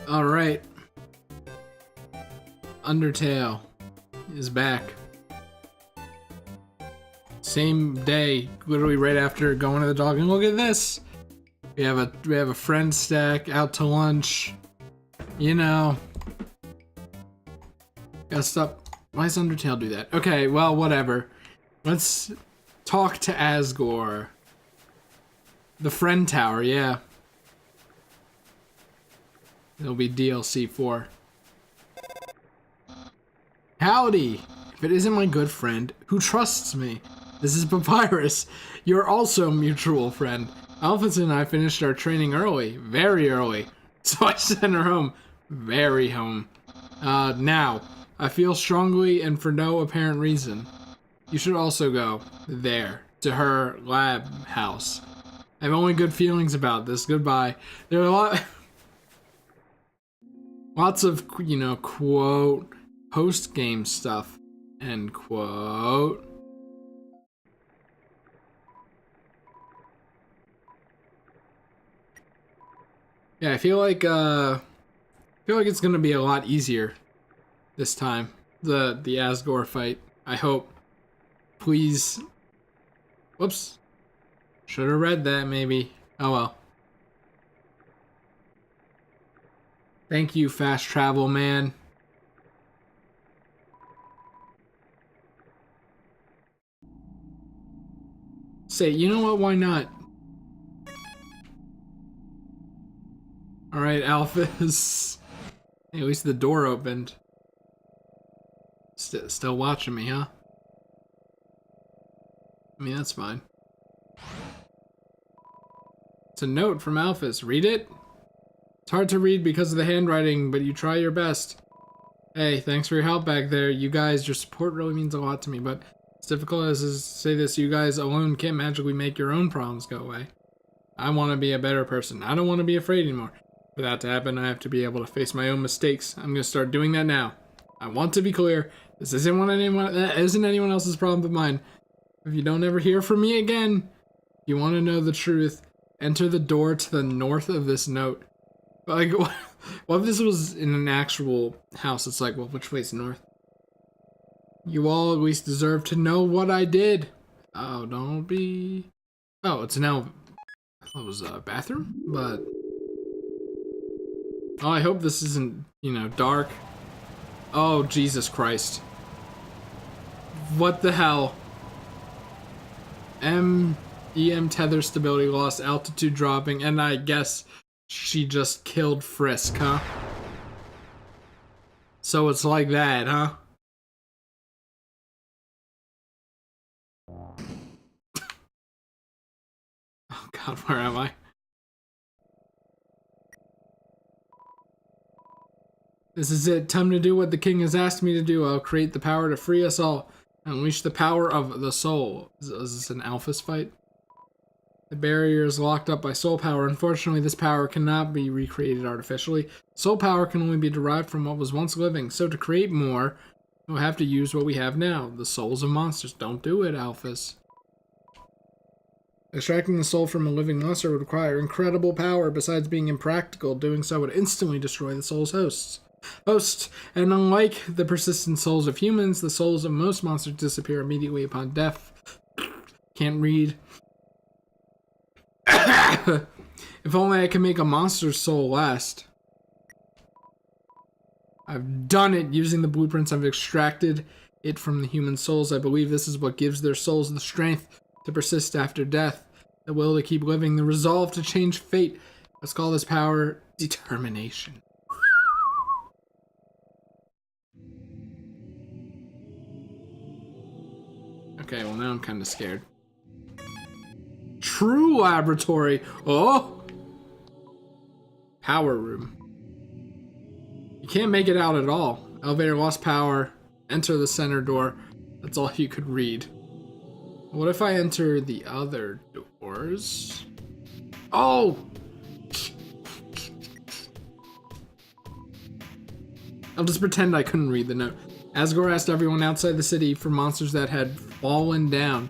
Alright. Undertale is back. Same day, literally right after going to the dog, and look at this! We have a friend stack, out to lunch. You know. Gotta stop. Why does Undertale do that? Okay, well, whatever. Let's talk to Asgore. The friend tower, yeah. It'll be DLC 4. Howdy! If it isn't my good friend, who trusts me? This is Papyrus. You're also a mutual friend. Alphys and I finished our training early. Very early. So I sent her home. Very home. Now, I feel strongly and for no apparent reason. You should also go there, to her lab house. I have only good feelings about this. Goodbye. There are lots of, you know, quote, post-game stuff, end quote. Yeah, I feel like it's gonna be a lot easier this time. The Asgore fight. I hope. Please. Whoops. Should have read that, maybe. Oh well. Thank you, fast travel man. Say, you know what? Why not? Alright, Alphys. Hey, at least the door opened. Still watching me, huh? I mean, that's fine. It's a note from Alphys. Read it? It's hard to read because of the handwriting, but you try your best. Hey, thanks for your help back there. You guys, your support really means a lot to me, but as difficult as it is to say this, you guys alone can't magically make your own problems go away. I want to be a better person. I don't want to be afraid anymore. For that to happen, I have to be able to face my own mistakes. I'm going to start doing that now. I want to be clear. This isn't anyone else's problem but mine. If you don't ever hear from me again, if you want to know the truth, enter the door to the north of this note. Like, what if this was in an actual house? It's like, well, which way's north? You all at least deserve to know what I did. Oh, don't be... Oh, it's now... I thought it was a bathroom, but... Oh, I hope this isn't, you know, dark. Oh, Jesus Christ. What the hell? EM tether stability lost, altitude dropping, and I guess she just killed Frisk, huh? So it's like that, huh? Oh God, where am I? This is it. Time to do what the king has asked me to do. I'll create the power to free us all. Unleash the power of the soul. Is this an Alphys fight? The barrier is locked up by soul power. Unfortunately, this power cannot be recreated artificially. Soul power can only be derived from what was once living. So to create more, we'll have to use what we have now. The souls of monsters. Don't do it, Alphys. Extracting the soul from a living monster would require incredible power. Besides being impractical, doing so would instantly destroy the soul's host. And unlike the persistent souls of humans, the souls of most monsters disappear immediately upon death. Can't read. If only I could make a monster's soul last. I've done it using the blueprints. I've extracted it from the human souls. I believe this is what gives their souls the strength to persist after death, the will to keep living, the resolve to change fate. Let's call this power determination. Okay, well now I'm kind of scared. True laboratory. Oh! Power room. You can't make it out at all. Elevator lost power. Enter the center door. That's all you could read. What if I enter the other doors? Oh! I'll just pretend I couldn't read the note. Asgore asked everyone outside the city for monsters that had fallen down.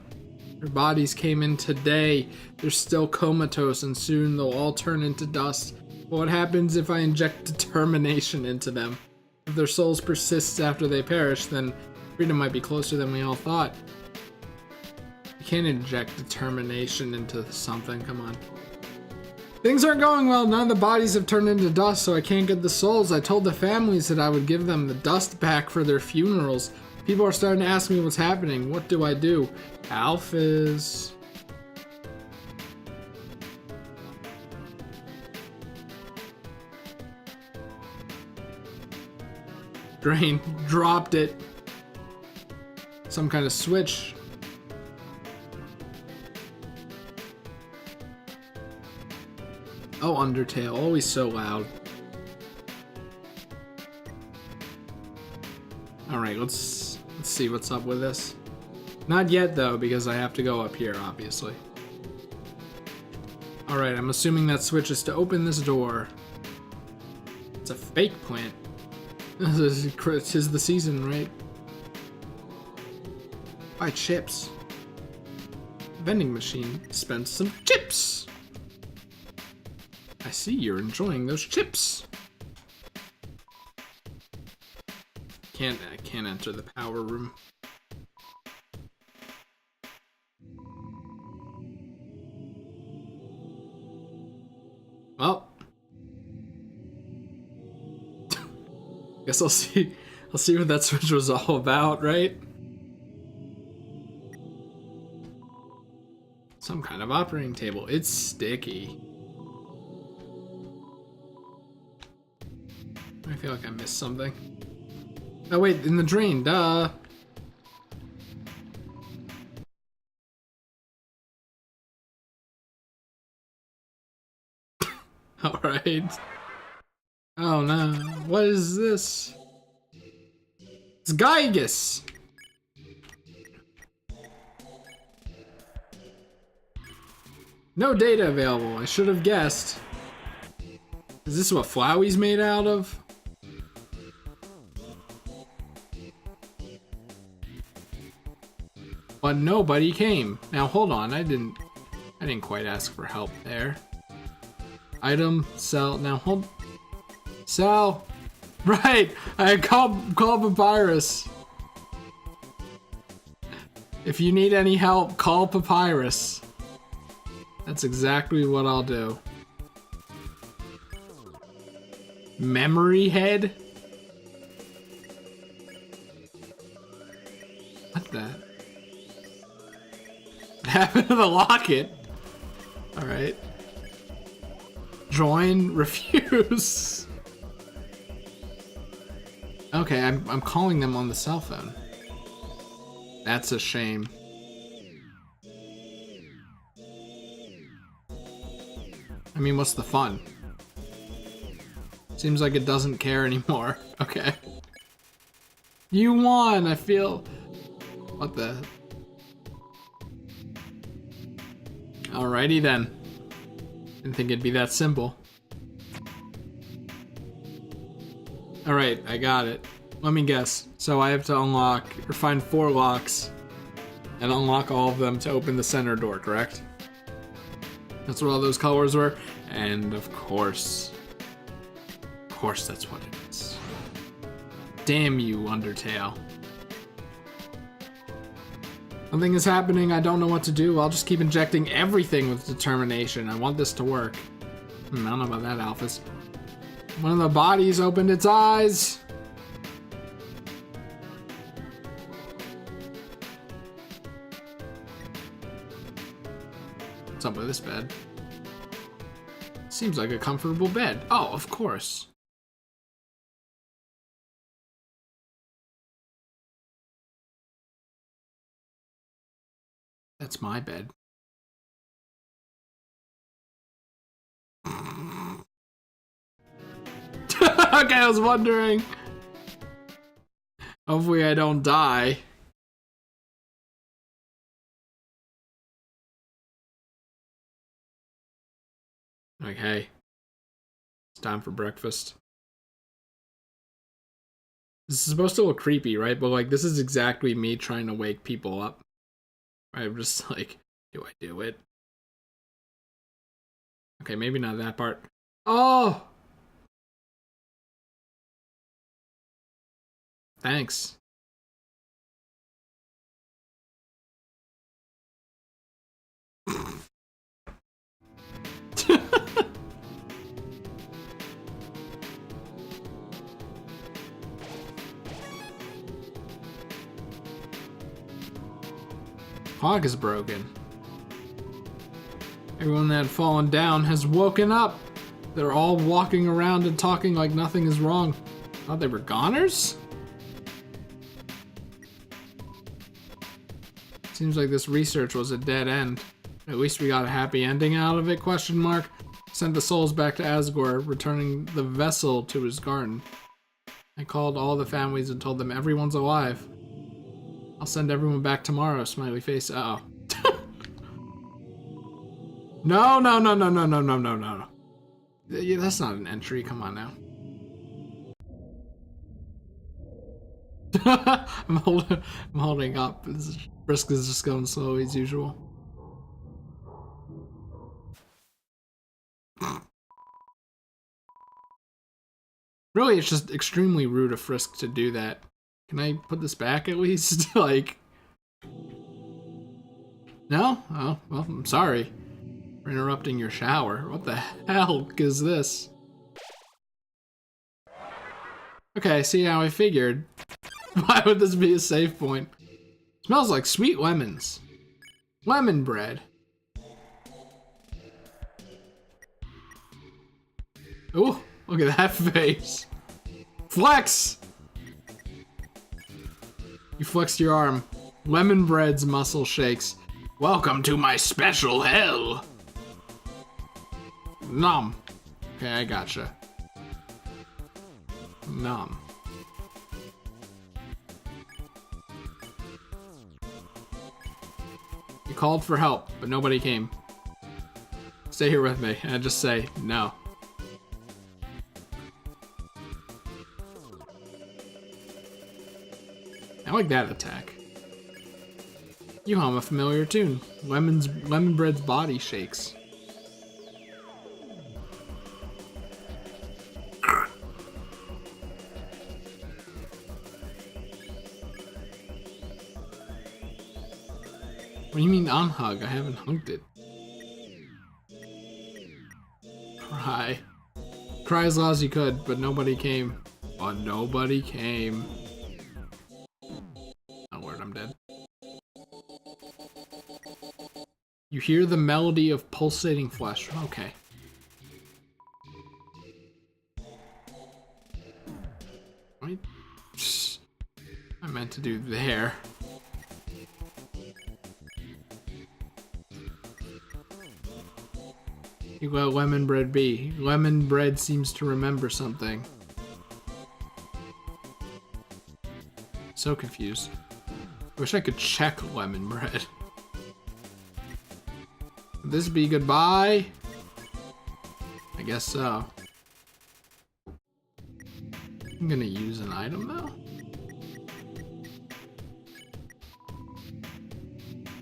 Their bodies came in today. They're still comatose, and soon they'll all turn into dust. What happens if I inject determination into them? If their souls persist after they perish, then freedom might be closer than we all thought. You can't inject determination into something, come on. Things aren't going well. None of the bodies have turned into dust, so I can't get the souls. I told the families that I would give them the dust back for their funerals. People are starting to ask me what's happening. What do I do? Alphys. Drain. Dropped it. Some kind of switch. Oh, Undertale. Always so loud. Alright, let's see what's up with this. Not yet, though, because I have to go up here, obviously. Alright, I'm assuming that switch is to open this door. It's a fake plant. Tis the season, right? Buy chips. Vending machine. Spend some chips. I see you're enjoying those chips. I can't enter the power room. Well, guess I'll see what that switch was all about, right? Some kind of operating table. It's sticky. I feel like I missed something. Oh wait, in the drain, duh. Alright. Oh no, what is this? It's Gygus! No data available, I should have guessed. Is this what Flowey's made out of? But nobody came. Now hold on, I didn't quite ask for help there. Item, sell, now hold. Sell! Right! I call Papyrus. If you need any help, call Papyrus. That's exactly what I'll do. Memory head? What the? What happened to the locket? Alright. Join, refuse. Okay, I'm calling them on the cell phone. That's a shame. I mean, what's the fun? Seems like it doesn't care anymore. Okay. You won, I feel... What the... Alrighty then. Didn't think it'd be that simple. Alright, I got it. Let me guess. So I have to unlock, or find 4 locks, and unlock all of them to open the center door, correct? That's what all those colors were? And of course that's what it is. Damn you, Undertale. Something is happening, I don't know what to do. I'll just keep injecting everything with determination. I want this to work. I don't know about that, Alphys. One of the bodies opened its eyes. What's up with this bed? Seems like a comfortable bed. Oh, of course. That's my bed. Okay, I was wondering. Hopefully I don't die. Okay. It's time for breakfast. This is supposed to look creepy, right? But like, this is exactly me trying to wake people up. I'm just like, do I do it? Okay, maybe not that part. Oh! Thanks. Clock is broken. Everyone that had fallen down has woken up. They're all walking around and talking like nothing is wrong. Thought they were goners? Seems like this research was a dead end. At least we got a happy ending out of it, question mark. Sent the souls back to Asgore, returning the vessel to his garden. I called all the families and told them everyone's alive. I'll send everyone back tomorrow, smiley face. Uh oh. No, no, no, no, no, no, no, no, no. Yeah, that's not an entry, come on now. I'm holding up. Brisk is just going slow as usual. Really, it's just extremely rude of Frisk to do that. Can I put this back at least? Like... No? Oh, well, I'm sorry for interrupting your shower. What the hell is this? Okay, see how I figured. Why would this be a save point? Smells like sweet lemons. Lemon bread. Ooh, look at that face. Flex! You flexed your arm. Lemon bread's muscle shakes. Welcome to my special hell. Nom. Okay, I gotcha. Nom. You called for help, but nobody came. Stay here with me, and I just say no. I like that attack. You hum a familiar tune. Lemon bread's body shakes. What do you mean unhug? I haven't hugged it. Cry. Cry as loud as you could, but nobody came. But nobody came. Oh, word, I'm dead. You hear the melody of pulsating flesh. Okay. What I meant to do there. You let lemon bread be. Lemon bread seems to remember something. So confused. I wish I could check lemon bread. Would this be goodbye? I guess so. I'm gonna use an item though.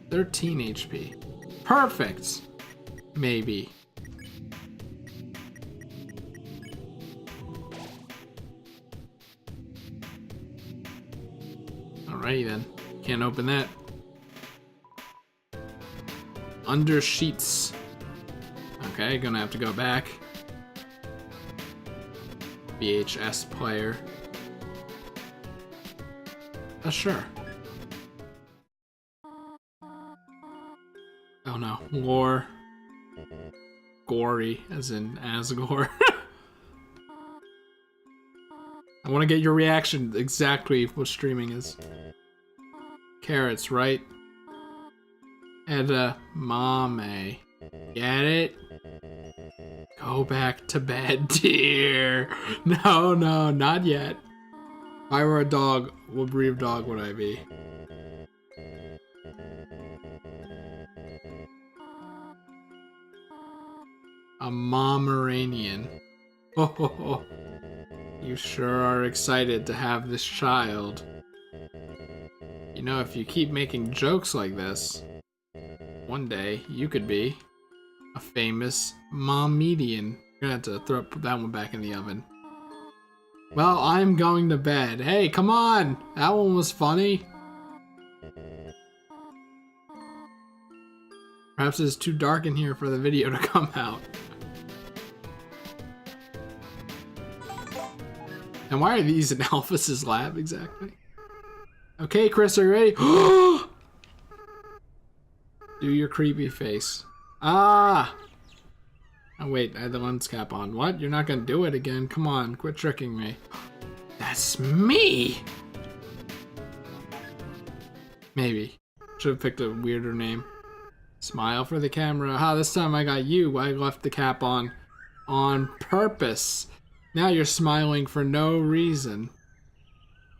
13 HP. Perfect! Maybe. Alrighty then. Can't open that. Under sheets. Okay, gonna have to go back. VHS player. Sure. Oh no. Lore. Gory, as in Asgore. I want to get your reaction exactly what streaming is. Carrots, right? Edamame. Get it? Go back to bed, dear. No, no, not yet. If I were a dog, what breed of dog would I be? A Pomeranian. Oh, ho, ho. You sure are excited to have this child. You know, if you keep making jokes like this, one day you could be a famous Momedian. You're gonna have to put that one back in the oven. Well, I'm going to bed. Hey, come on! That one was funny. Perhaps it's too dark in here for the video to come out. And why are these in Alphys's lab exactly? Okay, Chris, are you ready? Do your creepy face. Ah! Oh wait, I had the lens cap on. What? You're not gonna do it again? Come on, quit tricking me. That's me! Maybe. Should have picked a weirder name. Smile for the camera. Ah, this time I got you. I left the cap on purpose. Now you're smiling for no reason.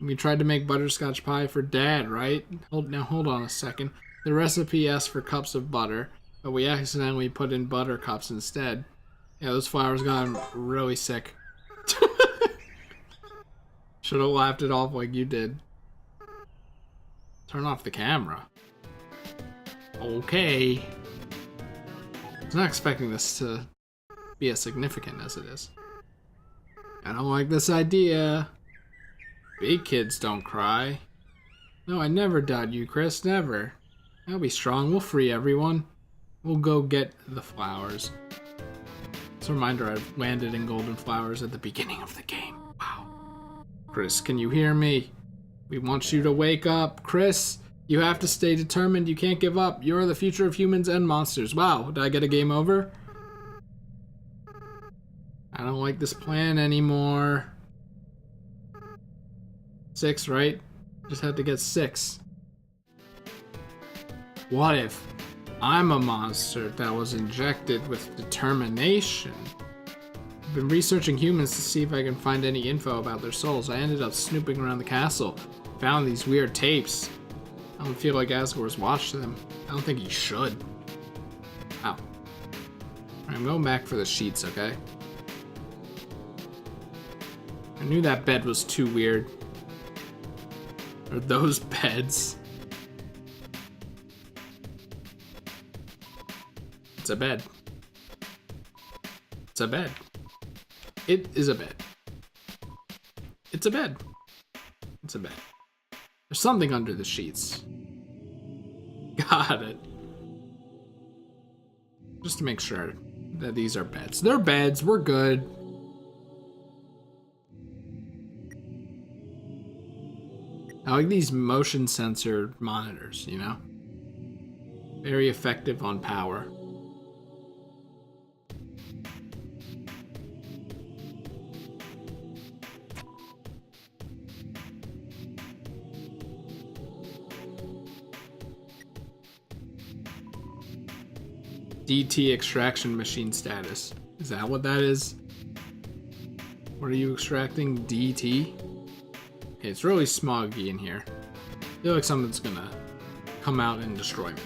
We tried to make butterscotch pie for Dad, right? Hold on a second. The recipe asked for cups of butter, but we accidentally put in buttercups instead. Yeah, those flowers got really sick. Should have laughed it off like you did. Turn off the camera. Okay. I was not expecting this to be as significant as it is. I don't like this idea. Big kids don't cry. No, I never doubt you, Chris. Never. I'll be strong. We'll free everyone. We'll go get the flowers. It's a reminder I landed in golden flowers at the beginning of the game. Wow. Chris, can you hear me? We want you to wake up. Chris, you have to stay determined. You can't give up. You're the future of humans and monsters. Wow, did I get a game over? I don't like this plan anymore. 6, right? Just had to get 6. What if I'm a monster that was injected with determination? I've been researching humans to see if I can find any info about their souls. I ended up snooping around the castle. Found these weird tapes. I don't feel like Asgore's watched them. I don't think he should. Ow. I'm going back for the sheets, okay? I knew that bed was too weird. Or those beds. It's a bed. It's a bed. It is a bed. It's a bed. It's a bed. There's something under the sheets. Got it. Just to make sure that these are beds. They're beds. We're good. I like these motion sensor monitors, you know? Very effective on power. DT extraction machine status. Is that what that is? What are you extracting? DT? Okay, it's really smoggy in here. I feel like something's gonna come out and destroy me.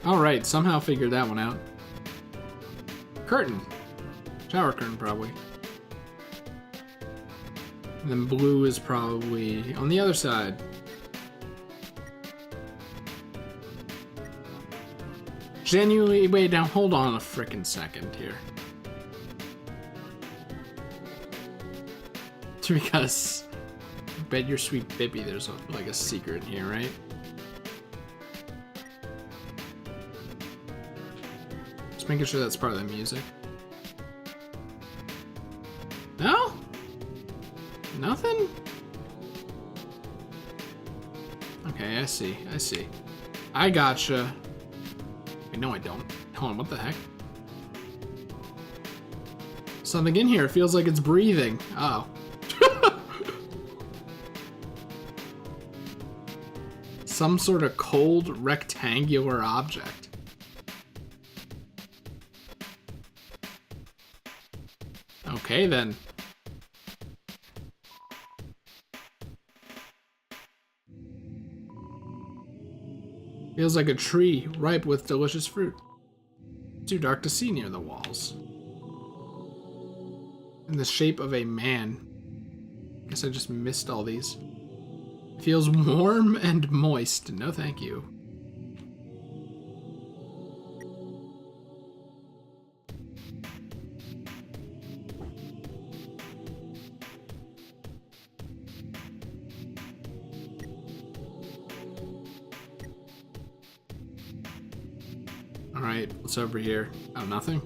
Alright, somehow figured that one out. Curtain. Shower curtain, probably. And then blue is probably on the other side. Genuinely, wait, now hold on a frickin' second here. Because I bet your sweet Bippy there's like a secret in here, right? Just making sure that's part of the music. No? Nothing? Okay, I see. I gotcha. Wait, no I don't. Hold on, what the heck? Something in here feels like it's breathing. Oh. Some sort of cold rectangular object. Okay then. Feels like a tree ripe with delicious fruit. Too dark to see near the walls. In the shape of a man. Guess I just missed all these. Feels warm and moist. No thank you. Alright, what's over here? Oh, nothing?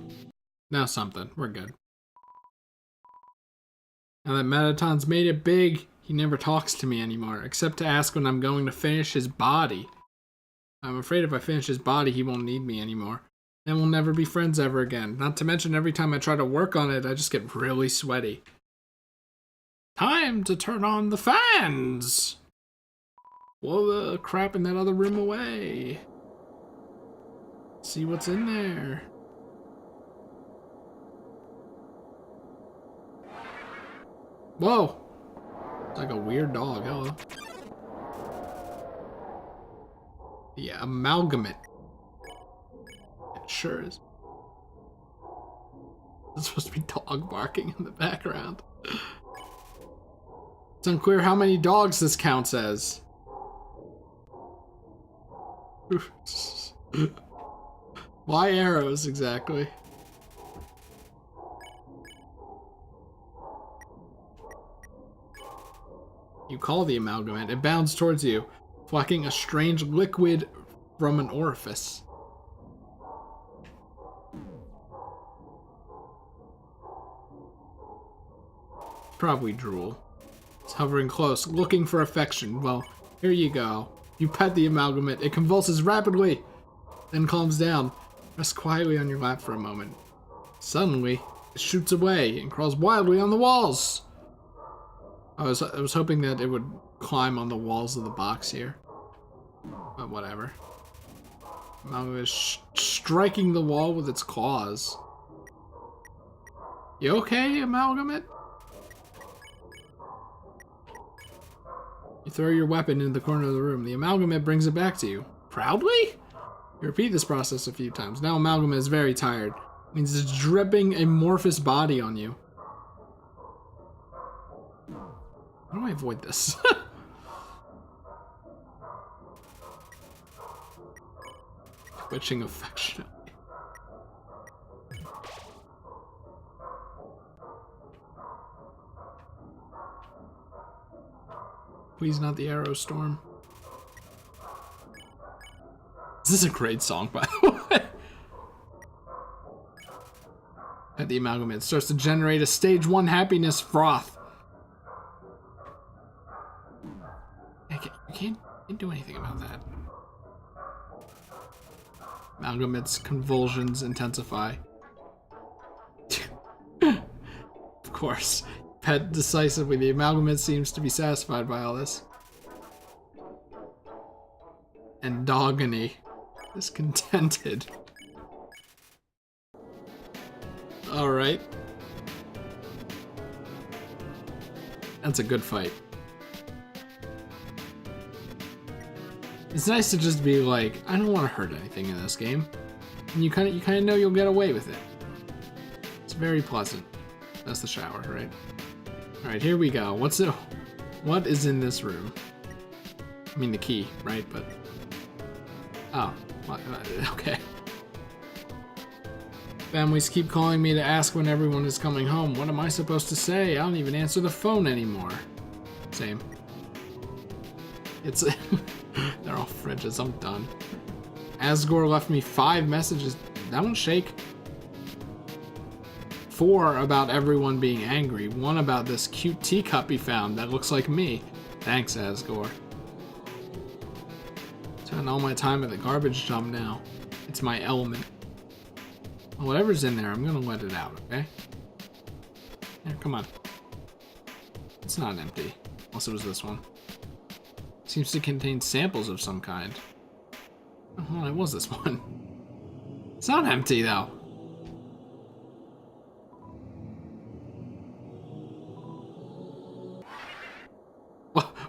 No, something. We're good. Now that Metaton's made it big, he never talks to me anymore, except to ask when I'm going to finish his body. I'm afraid if I finish his body, he won't need me anymore. And we'll never be friends ever again. Not to mention, every time I try to work on it, I just get really sweaty. Time to turn on the fans! Blow the crap in that other room away. See what's in there. Whoa! It's like a weird dog. Hello. The amalgamate. It sure is. There's supposed to be dog barking in the background. It's unclear how many dogs this counts as. Why arrows exactly? You call the amalgamate. It bounds towards you, flocking a strange liquid from an orifice. Probably drool. It's hovering close, looking for affection. Well, here you go. You pet the amalgamate. It convulses rapidly, then calms down. Rest quietly on your lap for a moment. Suddenly, it shoots away and crawls wildly on the walls. I was hoping that it would climb on the walls of the box here, but whatever. Amalgamate is striking the wall with its claws. You okay, amalgamate? You throw your weapon into the corner of the room. The amalgamate brings it back to you. Proudly? You repeat this process a few times. Now amalgamate is very tired. It means it's dripping amorphous body on you. How do I avoid this? Twitching affectionately. Please not the arrow storm. This is a great song, by the way. At the amalgamate starts to generate a stage 1 happiness froth. You can't do anything about that. Amalgamate's convulsions intensify. Of course. Pet decisively. The amalgamate seems to be satisfied by all this. Endogony is contented. Alright. That's a good fight. It's nice to just be like, I don't want to hurt anything in this game. And you kind of know you'll get away with it. It's very pleasant. That's the shower, right? Alright, here we go. What is in this room? I mean the key, right? But oh, okay. Families keep calling me to ask when everyone is coming home. What am I supposed to say? I don't even answer the phone anymore. Same. It's they're all fridges. I'm done. Asgore left me 5 messages. That won't shake. 4 about everyone being angry. 1 about this cute teacup he found that looks like me. Thanks, Asgore. Spend all my time at the garbage dump now. It's my element. Whatever's in there, I'm gonna let it out, okay? Here, come on. It's not empty. Unless it was this one. Seems to contain samples of some kind. Oh, it was this one. It's not empty, though.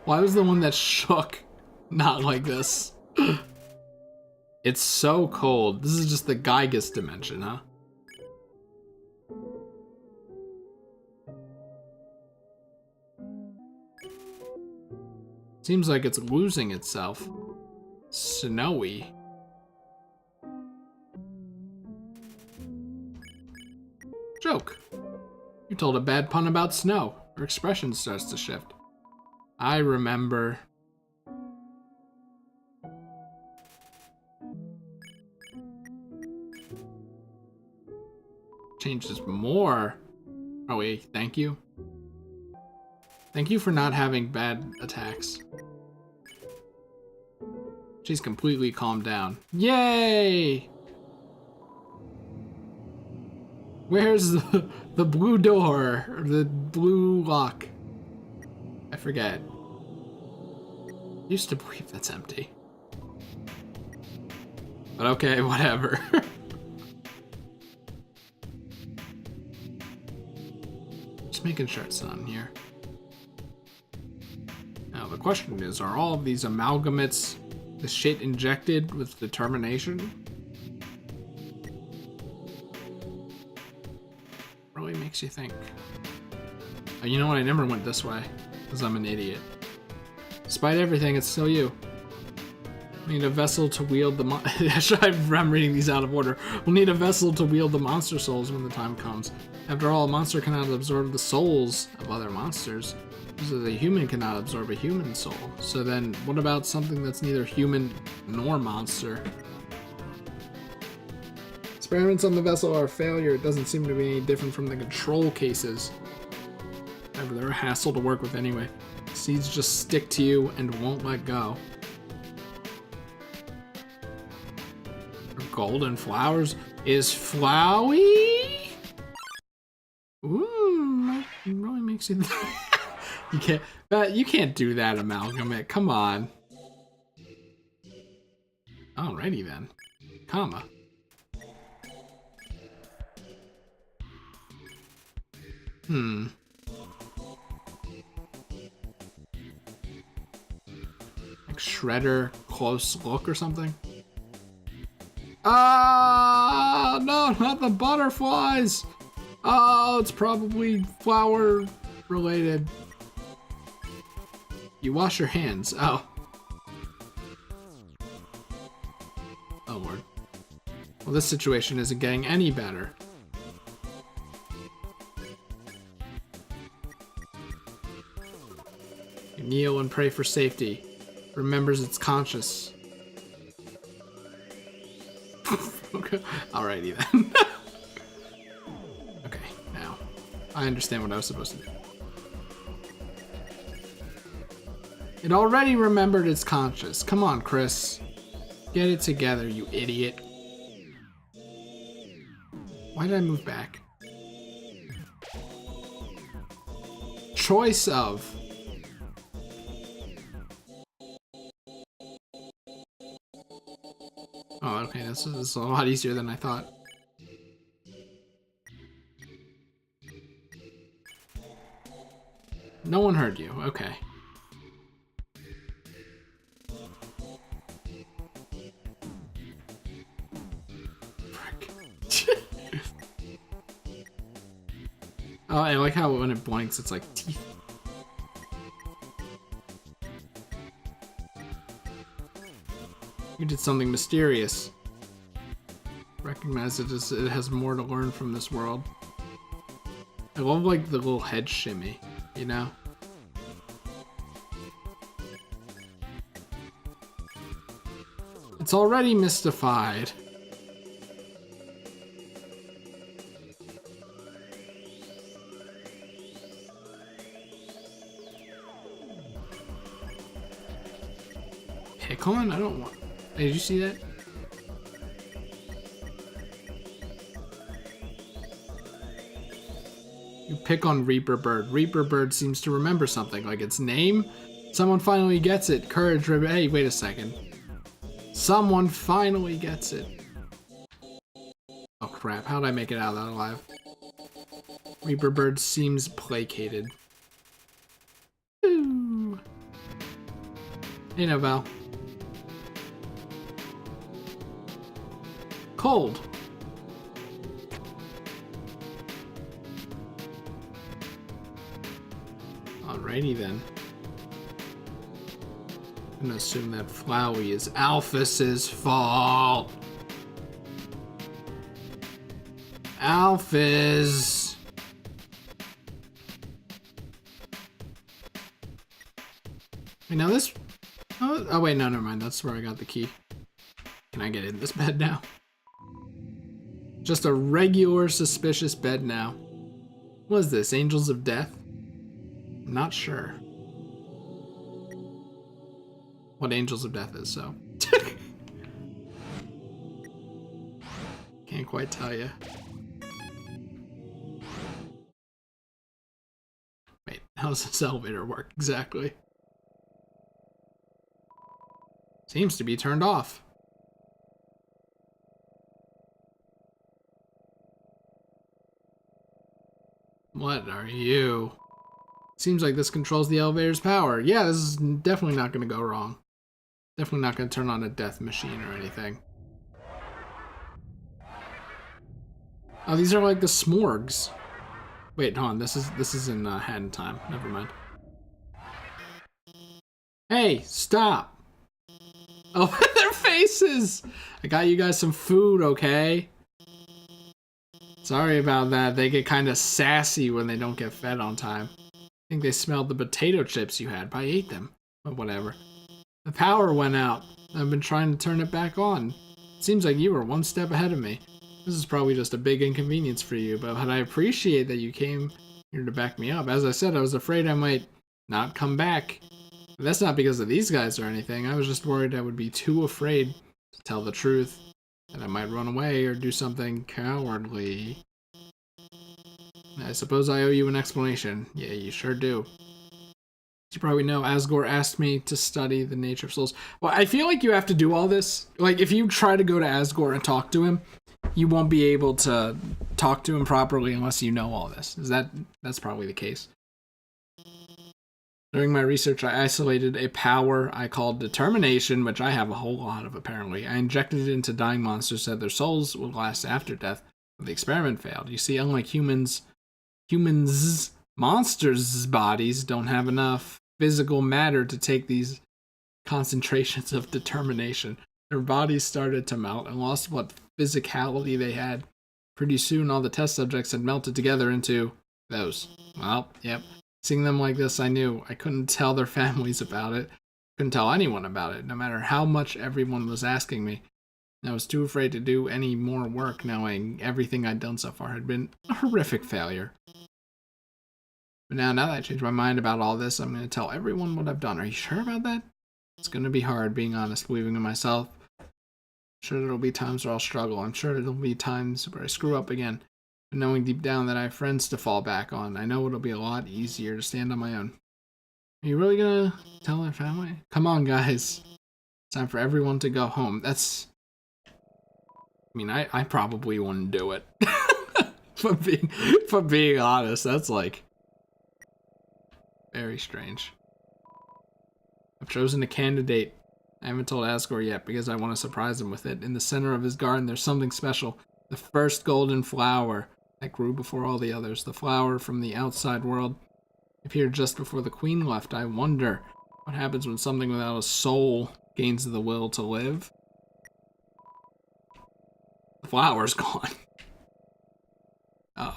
Why was the one that shook not like this? It's so cold. This is just the Gygus dimension, huh? Seems like it's losing itself. Snowy. Joke. You told a bad pun about snow. Her expression starts to shift. I remember. changes more. Oh wait, thank you. Thank you for not having bad attacks. She's completely calmed down. Yay! Where's the blue door? Or the blue lock? I forget. Used to believe that's empty. But okay, whatever. Just making sure it's not in here. Now the question is, are all of these amalgamates the shit injected with determination? Really makes you think. Oh, you know what? I never went this way because I'm an idiot. Despite everything, it's still you. We need a vessel to wield the I'm reading these out of order. We'll need a vessel to wield the monster souls when the time comes. After all, a monster cannot absorb the souls of other monsters. So the human cannot absorb a human soul. So then, what about something that's neither human nor monster? Experiments on the vessel are a failure. It doesn't seem to be any different from the control cases. However, they're a hassle to work with anyway. Seeds just stick to you and won't let go. Golden flowers is flowy. Ooh, it really makes you. You can't do that, amalgamate. Come on. Alrighty then, comma. Like Shredder close look or something. Ah, no, not the butterflies. Oh, it's probably flower related. You wash your hands. Oh. Oh, Lord. Well, this situation isn't getting any better. You kneel and pray for safety. Remembers it's conscious. Okay. Alrighty then. Okay, now. I understand what I was supposed to do. It already remembered its conscious. Come on, Chris. Get it together, you idiot. Why did I move back? Choice of. Oh, okay, this is a lot easier than I thought. No one heard you, okay. Frick. Oh, I like how when it blinks, it's like teeth. You did something mysterious. Recognize it as it has more to learn from this world. I love like the little head shimmy, you know? It's already mystified. Pick on? I don't want. Hey, did you see that? You pick on Reaper Bird. Reaper Bird seems to remember something, like its name. Someone finally gets it. Courage, hey, wait a second. Someone finally gets it. Oh crap, how did I make it out of that alive? Reaper Bird seems placated. Ooh. Hey, Novell. Cold. Alrighty then. I'm gonna assume that Flowey is Alphys's fault. Alphys. Wait, now this. Oh wait, no, never mind. That's where I got the key. Can I get in this bed now? Just a regular suspicious bed now. What is this, Angels of Death? I'm not sure what Angels of Death is, so. Can't quite tell you. Wait, how does this elevator work exactly? Seems to be turned off. What are you? Seems like this controls the elevator's power. Yeah, this is definitely not going to go wrong. Definitely not going to turn on a death machine or anything. Oh, these are like the smorgs. Wait, hold on. This is in Hat in Time. Never mind. Hey, stop! Oh, their faces! I got you guys some food, okay? Sorry about that. They get kind of sassy when they don't get fed on time. I think they smelled the potato chips you had, but I ate them. But whatever. The power went out. I've been trying to turn it back on. It seems like you were one step ahead of me. This is probably just a big inconvenience for you, but I appreciate that you came here to back me up. As I said, I was afraid I might not come back. But that's not because of these guys or anything. I was just worried I would be too afraid to tell the truth. That I might run away or do something cowardly. I suppose I owe you an explanation. Yeah, you sure do. As you probably know, Asgore asked me to study the nature of souls. Well, I feel like you have to do all this. Like, if you try to go to Asgore and talk to him, you won't be able to talk to him properly unless you know all this. That's probably the case. During my research, I isolated a power I called determination, which I have a whole lot of apparently. I injected it into dying monsters so that their souls would last after death, but the experiment failed. You see, unlike humans, monsters' bodies don't have enough physical matter to take these concentrations of determination. Their bodies started to melt and lost what physicality they had. Pretty soon, all the test subjects had melted together into those. Well, yep. Seeing them like this, I knew I couldn't tell their families about it. Couldn't tell anyone about it, no matter how much everyone was asking me. I was too afraid to do any more work, knowing everything I'd done so far had been a horrific failure. But now that I changed my mind about all this, I'm going to tell everyone what I've done. Are you sure about that? It's going to be hard, being honest, believing in myself. I'm sure there'll be times where I'll struggle. I'm sure there'll be times where I screw up again. But knowing deep down that I have friends to fall back on, I know it'll be a lot easier to stand on my own. Are you really going to tell their family? Come on, guys. It's time for everyone to go home. I mean, I probably wouldn't do it. For being honest, that's like very strange. I've chosen a candidate. I haven't told Asgore yet because I want to surprise him with it. In the center of his garden, there's something special. The first golden flower that grew before all the others. The flower from the outside world appeared just before the queen left. I wonder what happens when something without a soul gains the will to live. The flower's gone. Oh.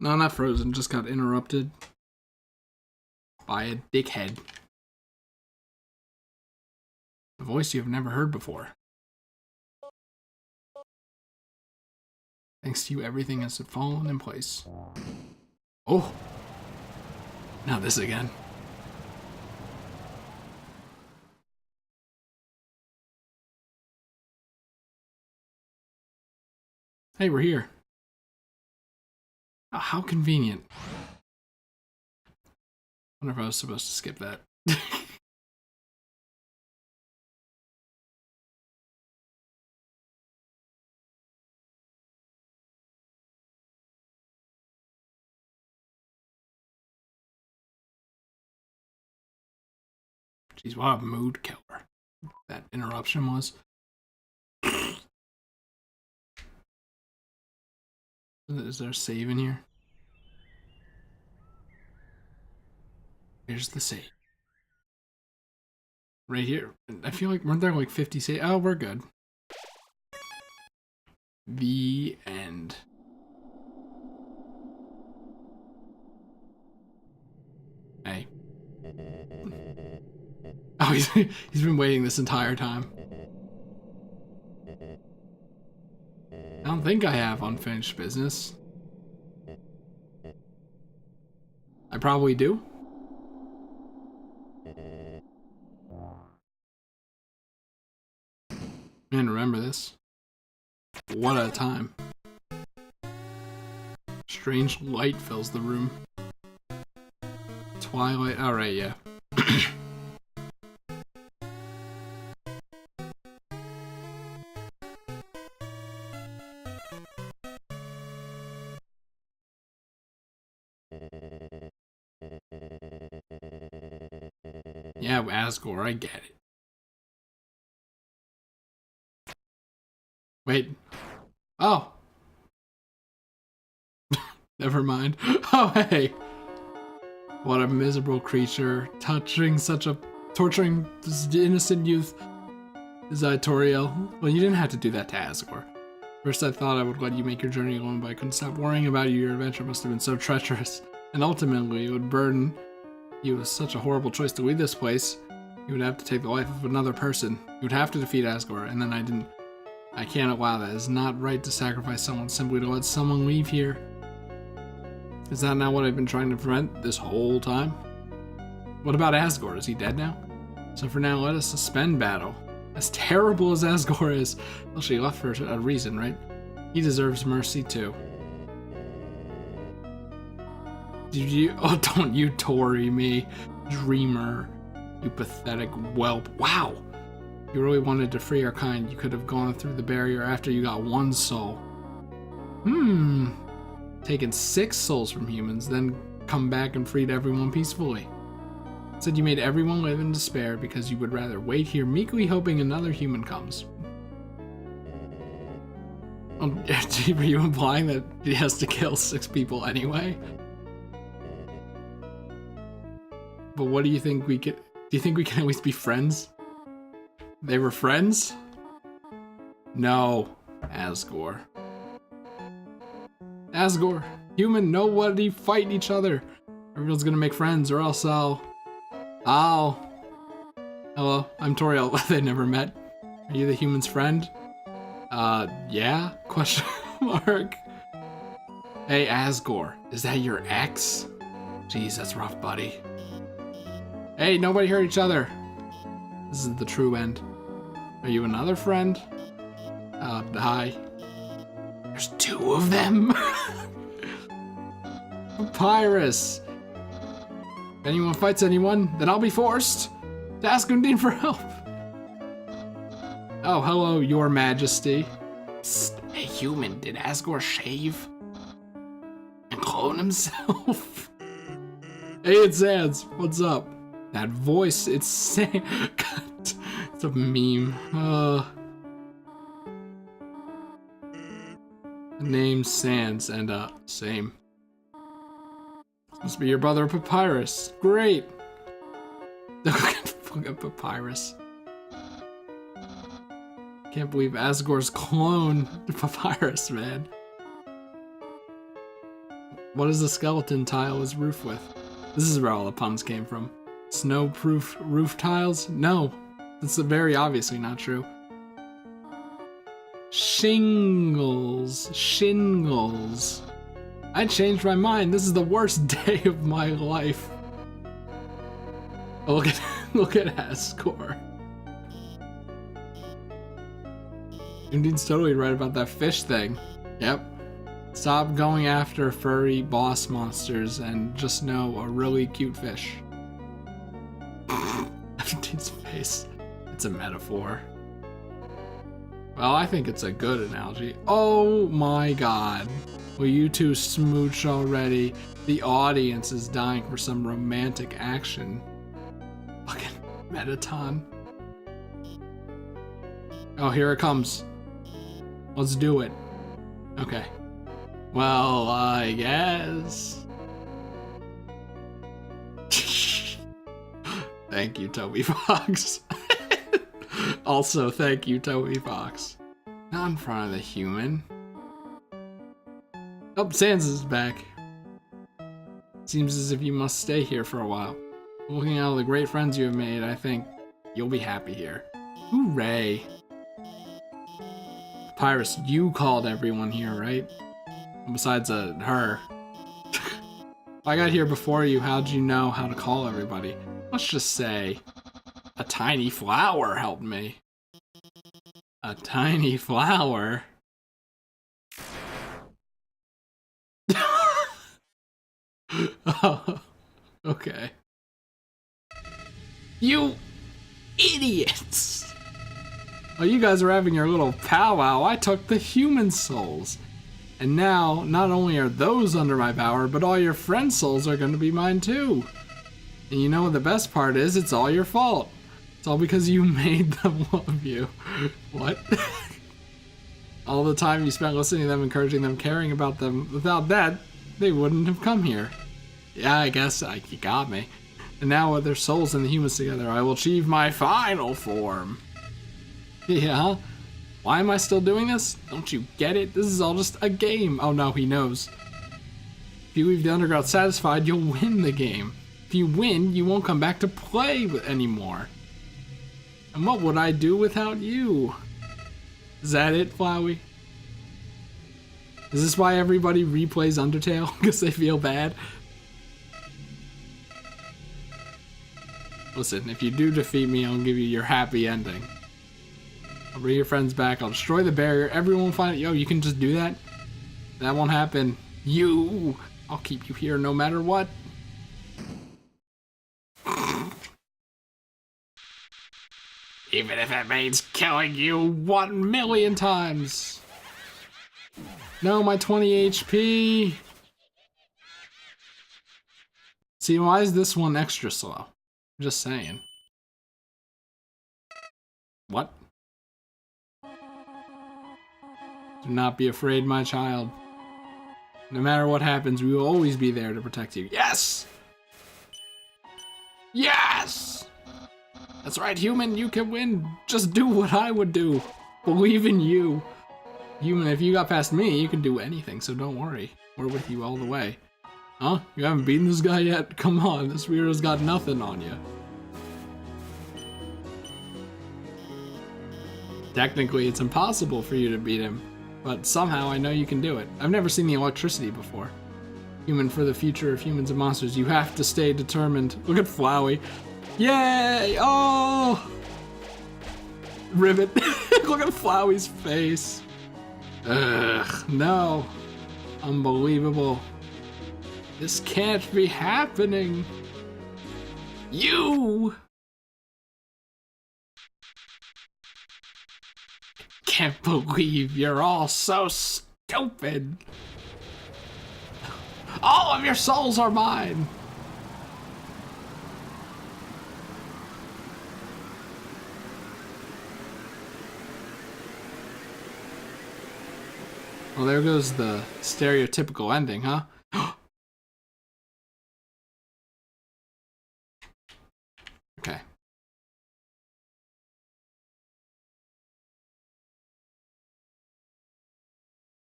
No, not frozen, just got interrupted. by a dickhead. A voice you have never heard before. Thanks to you, everything has fallen in place. Oh! Not this again. Hey, we're here. Oh, how convenient. I wonder if I was supposed to skip that. Jeez, what a mood killer that interruption was. Is there a save in here? Here's the save. Right here. I feel like, weren't there like 50 save? Oh, we're good. The end. Hey. Oh, he's been waiting this entire time. I don't think I have unfinished business. I probably do. Man, remember this. What a time. Strange light fills the room. Twilight. Alright, yeah. Yeah, Asgore, I get it. Wait. Oh. Never mind. Oh, hey. What a miserable creature. Torturing this innocent youth. Toriel. Well, you didn't have to do that to Asgore. First, I thought I would let you make your journey alone, but I couldn't stop worrying about you. Your adventure must have been so treacherous. And ultimately, it would burden you with such a horrible choice to leave this place. You would have to take the life of another person. You would have to defeat Asgore, and then I didn't. I can't allow that. It's not right to sacrifice someone simply to let someone leave here. Is that not what I've been trying to prevent this whole time? What about Asgore? Is he dead now? So for now, let us suspend battle. As terrible as Asgore is, well, she left for a reason, right? He deserves mercy too. Did you? Oh, don't you Tory me, dreamer, you pathetic whelp. Wow! If you really wanted to free our kind, you could have gone through the barrier after you got one soul. Taken 6 souls from humans, then come back and freed everyone peacefully. Said you made everyone live in despair because you would rather wait here meekly hoping another human comes. Are you implying that he has to kill 6 people anyway? But what do you think we could... Do you think we can at least be friends? They were friends? No. Asgore. Asgore. Human, nobody fight each other. Everyone's gonna make friends or else I'll... Hello, I'm Toriel. They never met. Are you the human's friend? Yeah? Question mark. Hey, Asgore. Is that your ex? Jeez, that's rough, buddy. Hey, nobody hurt each other. This is the true end. Are you another friend? Hi. There's 2 of them? Papyrus. If anyone fights anyone, then I'll be forced to ask Undine for help. Oh, hello, your majesty. Psst, hey human, did Asgore shave? And clone himself? Hey, it's Sans. What's up? That voice, it's Sans. God, it's a meme. Name Sans and same. Must be your brother Papyrus. Great. Look at Papyrus. Can't believe Asgore's clone Papyrus, man. What is the skeleton tile his roof with? This is where all the puns came from. Snow-proof roof tiles? No, that's very obviously not true. Shingles. Shingles. I changed my mind. This is the worst day of my life. Oh, look at Ascor. Undine's totally right about that fish thing. Yep. Stop going after furry boss monsters and just know a really cute fish. Undine's face. It's a metaphor. Well, I think it's a good analogy. Oh my god. Will you two smooch already? The audience is dying for some romantic action. Fucking Metaton. Oh, here it comes. Let's do it. Okay. Well, I guess. Thank you, Toby Fox. Also, thank you, Toby Fox. Not in front of the human. Oh, Sans is back. Seems as if you must stay here for a while. Looking at all the great friends you have made, I think you'll be happy here. Hooray. Pyrus, you called everyone here, right? Besides her. I got here before you. How'd you know how to call everybody? Let's just say a tiny flower helped me. A tiny flower? Oh, okay. You idiots! While you guys are having your little powwow, I took the human souls. And now, not only are those under my power, but all your friends' souls are going to be mine too. And you know what the best part is? It's all your fault. It's all because you made them love you. What? All the time you spent listening to them, encouraging them, caring about them. Without that, they wouldn't have come here. Yeah, I guess you got me. And now with their souls and the humans together, I will achieve my final form. Yeah? Why am I still doing this? Don't you get it? This is all just a game. Oh no, he knows. If you leave the underground satisfied, you'll win the game. If you win, you won't come back to play anymore. And what would I do without you? Is that it, Flowey? Is this why everybody replays Undertale? Because they feel bad? Listen, if you do defeat me, I'll give you your happy ending. I'll bring your friends back, I'll destroy the barrier, everyone will find it. Yo, you can just do that? That won't happen. I'll keep you here no matter what. Even if it means killing you 1,000,000 times. No, my 20 HP. See, why is this one extra slow? I'm just saying. What? Do not be afraid, my child. No matter what happens, we will always be there to protect you. Yes! Yes! That's right, human, you can win. Just do what I would do. Believe in you. Human, if you got past me, you can do anything, so don't worry. We're with you all the way. Huh? You haven't beaten this guy yet? Come on, this weirdo's got nothing on you. Technically, it's impossible for you to beat him, but somehow I know you can do it. I've never seen the electricity before. Human, for the future of humans and monsters, you have to stay determined. Look at Flowey. Yay! Oh! Ribbit. Look at Flowey's face. Ugh, no. Unbelievable. This can't be happening. You! Can't believe you're all so stupid. All of your souls are mine. Well, there goes the stereotypical ending, huh? Okay.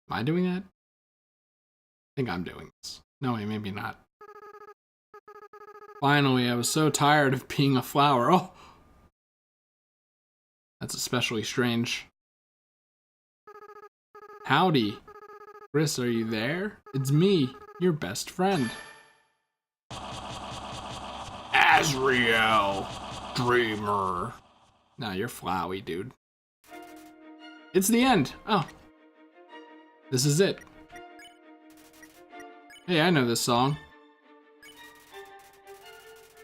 Am I doing that? I think I'm doing this. No, maybe not. Finally, I was so tired of being a flower. Oh! That's especially strange. Howdy. Chris, are you there? It's me, your best friend. Azrael, Dreamer. Nah, you're flowy, dude. It's the end. Oh. This is it. Hey, I know this song.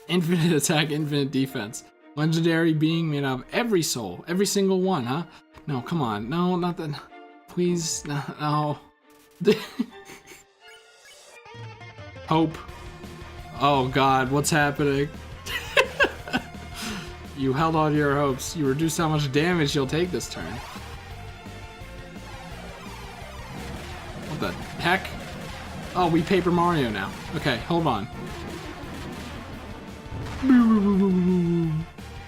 Infinite attack, infinite defense. Legendary being made out of every soul. Every single one, huh? No, come on. No, not that. Please, no. Hope. Oh god, what's happening? You held on to your hopes. You reduced how much damage you'll take this turn. What the heck? Oh, we Paper Mario now. Okay, hold on.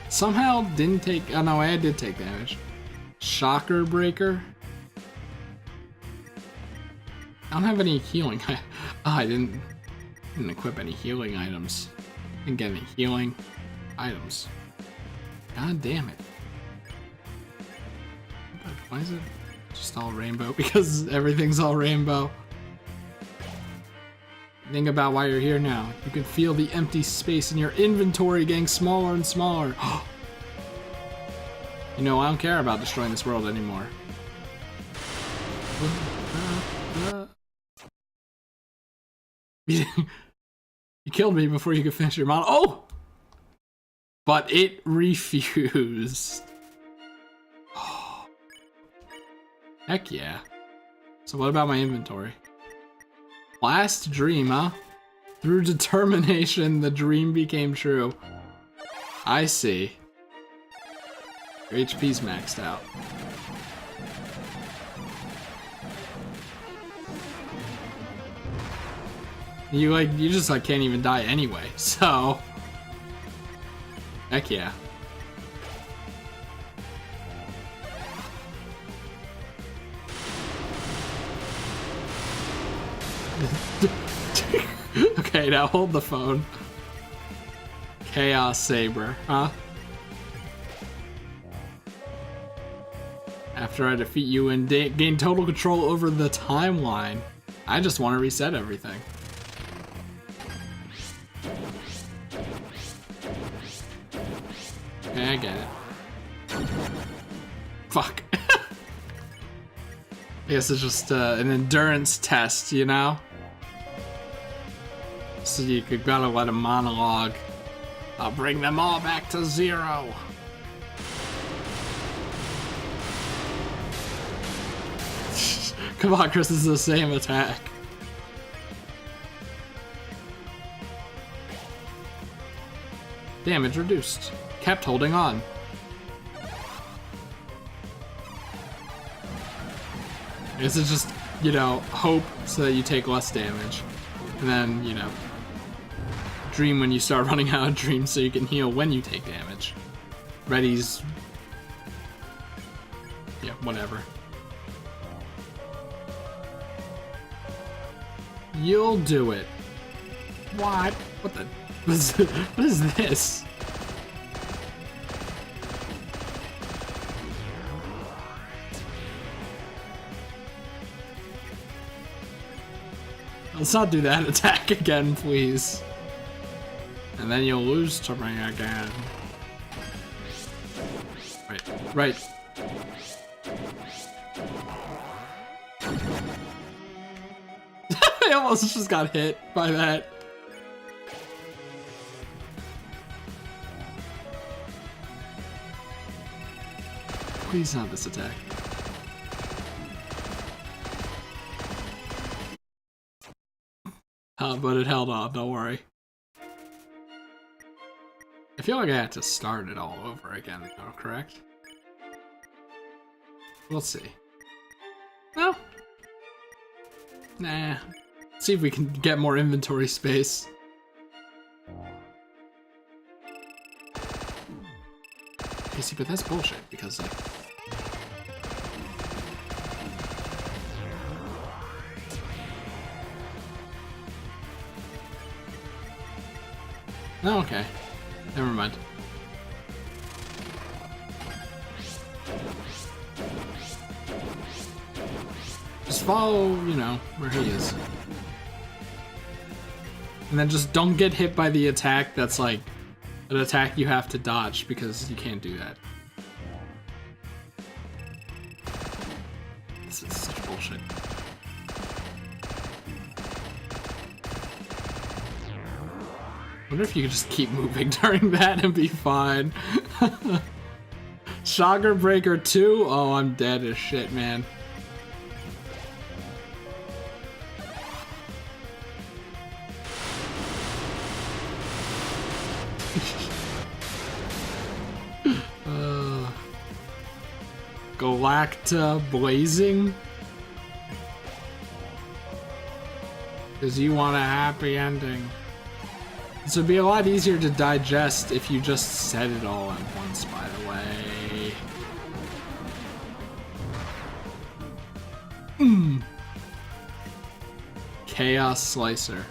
Somehow didn't take. Oh no, I did take damage. Shocker Breaker. I don't have any healing. I didn't equip any healing items. Didn't get any healing items. God damn it. But why is it just all rainbow? Because everything's all rainbow. Think about why you're here now. You can feel the empty space in your inventory getting smaller and smaller. You know, I don't care about destroying this world anymore. You killed me before you could finish your model. Oh! But it refused. Heck yeah. So what about my inventory? Last dream, huh? Through determination, the dream became true. I see. Your HP's maxed out. You just like can't even die anyway, so. Heck yeah. Okay, now hold the phone. Chaos Saber, huh? After I defeat you and gain total control over the timeline, I just want to reset everything. Okay, I get it. Fuck. I guess it's just an endurance test, you know? So you could gotta let a monologue. I'll bring them all back to zero. Come on, Chris, this is the same attack. Damage reduced. Kept holding on. I guess it's just, you know, hope so that you take less damage. And then, you know, dream when you start running out of dreams so you can heal when you take damage. Ready's... yeah, whatever. You'll do it. What? What the... what is this? Let's not do that attack again, please. And then you'll lose to me again. Right, right. I almost just got hit by that. Please not this attack. But it held on, don't worry. I feel like I had to start it all over again, though, correct? We'll see. No. Nah. See if we can get more inventory space. Okay, see, but that's bullshit, because, like... Oh, okay. Never mind. Just follow, you know, where he is. And then just don't get hit by the attack that's like an attack you have to dodge, because you can't do that. This is such bullshit. I wonder if you could just keep moving during that and be fine. Shocker Breaker 2? Oh, I'm dead as shit, man. Galacta Blazing? Because you want a happy ending. This would be a lot easier to digest if you just said it all at once, by the way. Chaos Slicer.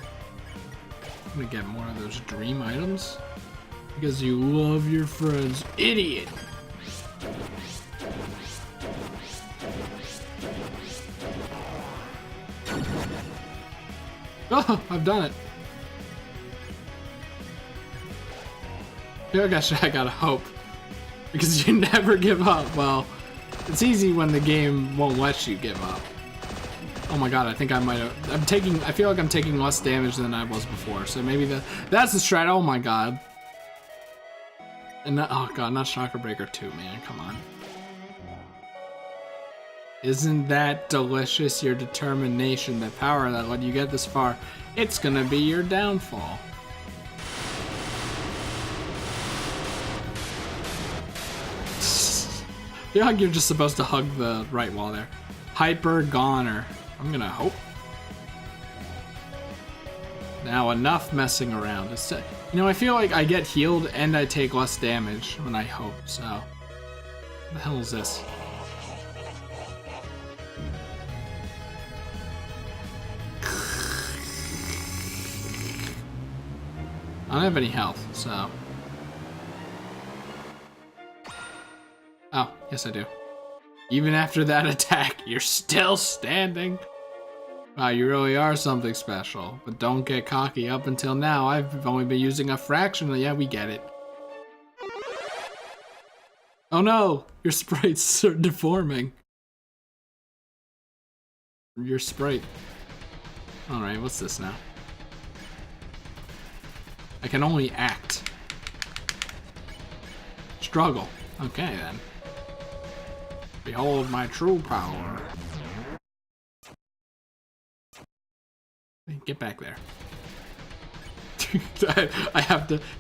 I'm gonna get more of those dream items. Because you love your friends. Idiot! Oh, I've done it. I gotta hope. Because you never give up. Well, it's easy when the game won't let you give up. Oh my god, I think I might have... I feel like I'm taking less damage than I was before. So maybe that's the strat. Oh my god. And that, oh god, not Shocker Breaker 2, man. Come on. Isn't that delicious? Your determination, the power that let you get this far. It's gonna be your downfall. I feel like you're just supposed to hug the right wall there. Hyper Goner. I'm gonna hope. Now enough messing around. You know, I feel like I get healed and I take less damage when I hope, so. What the hell is this? I don't have any health, so. Oh, yes I do. Even after that attack, you're still standing. Wow, you really are something special. But don't get cocky. Up until now, I've only been using a fraction of... Yeah, we get it. Oh no! Your sprites are deforming. Your sprite. Alright, what's this now? I can only act. Struggle. Okay, then. Behold my true power. Get back there.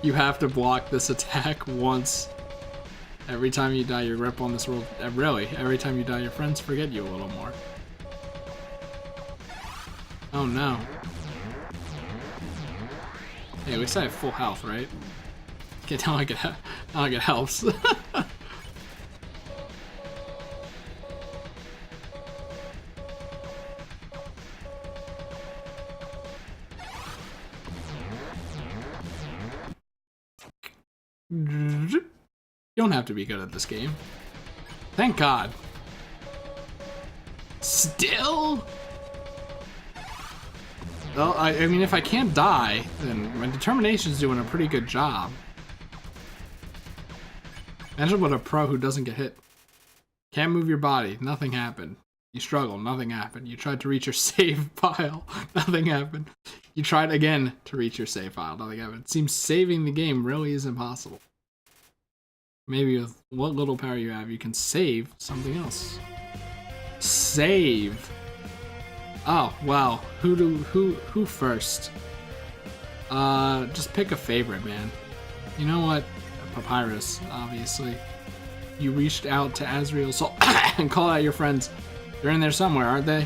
You have to block this attack once. Every time you die, your grip on this world... really, every time you die, your friends forget you a little more. Oh no. Hey, at least I have full health, right? Okay, now I get helps. You don't have to be good at this game. Thank God. Still? Well, I mean, if I can't die, then my determination's doing a pretty good job. Imagine what a pro who doesn't get hit. Can't move your body, nothing happened. You struggle, nothing happened. You tried to reach your save file, nothing happened. You tried again to reach your save file, nothing happened. It seems saving the game really is impossible. Maybe with what little power you have, you can save something else. Save. Oh, wow. Who first? Just pick a favorite, man. You know what? Papyrus, obviously. You reached out to Azrael's soul and called out your friends. They're in there somewhere, aren't they?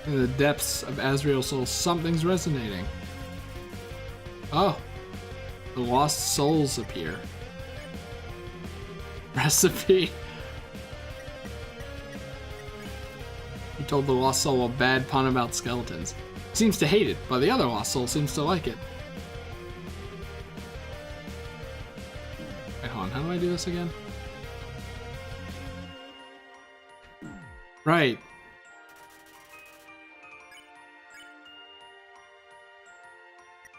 In the depths of Azrael's soul, something's resonating. Oh. The lost souls appear. Recipe. He told the lost soul a bad pun about skeletons. Seems to hate it, but the other lost soul seems to like it. Hold on, how do I do this again? Right.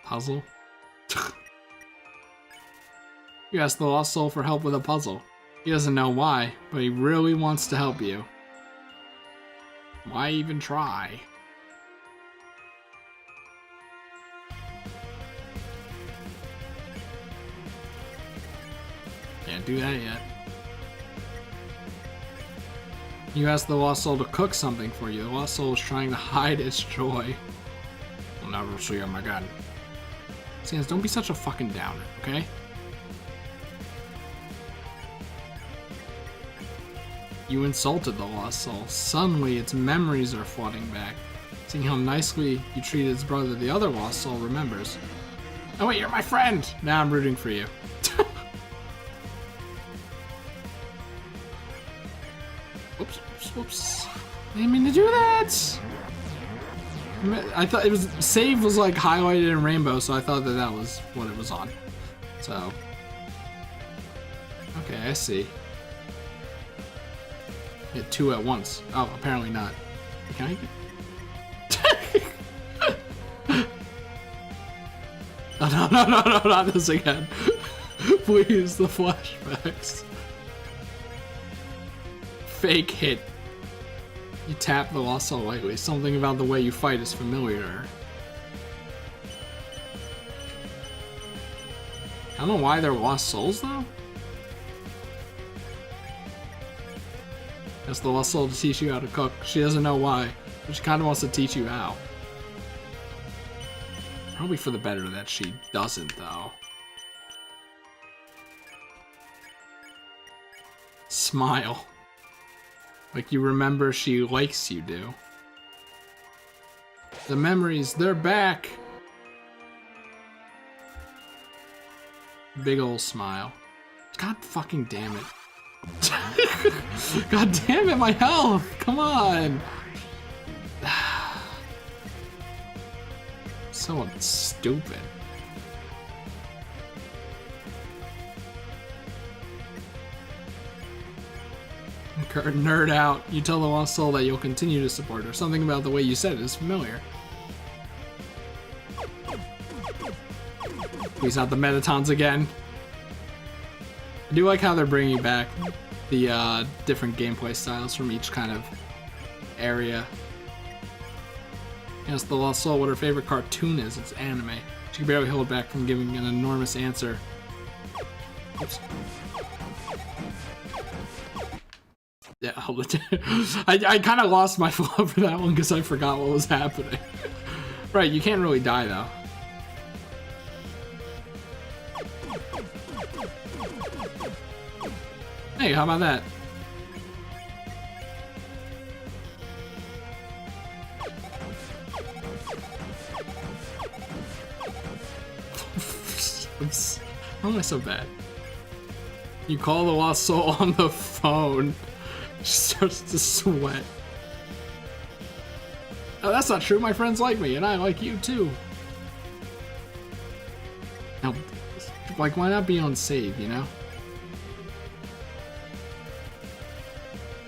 Puzzle? You ask the lost soul for help with a puzzle. He doesn't know why, but he really wants to help you. Why even try? Can't do that yet. You ask the lost soul to cook something for you. The lost soul is trying to hide its joy. We'll never see him again. Sans, don't be such a fucking downer, okay? You insulted the lost soul. Suddenly, its memories are flooding back. Seeing how nicely you treated its brother, the other lost soul remembers. Oh wait, you're my friend! Now I'm rooting for you. Whoops, whoops, whoops. I didn't mean to do that! I thought it was, save was like highlighted in rainbow, so I thought that that was what it was on. So. Okay, I see. Hit two at once. Oh, apparently not. Can I? Oh, no, not this again. Please, the flashbacks. Fake hit. You tap the lost soul lightly. Something about the way you fight is familiar to her. I don't know why they're lost souls, though. Ask the lost soul to teach you how to cook. She doesn't know why, but she kind of wants to teach you how. Probably for the better that she doesn't, though. Smile. Like you remember she likes you do. The memories, they're back! Big ol' smile. God fucking damn it. God damn it, my health! Come on! So stupid. Nerd out. You tell the lost soul that you'll continue to support her. Something about the way you said it is familiar. Please not the Metatons again. I do like how they're bringing back the different gameplay styles from each kind of area. Ask the lost soul what her favorite cartoon is. It's anime. She can barely hold back from giving an enormous answer. Oops. Yeah, I kind of lost my flow for that one because I forgot what was happening. Right, you can't really die though. Hey, how about that? How am I so bad? You call the lost soul on the phone. She starts to sweat. Oh, that's not true. My friends like me, and I like you too. Now, like, why not be on save, you know?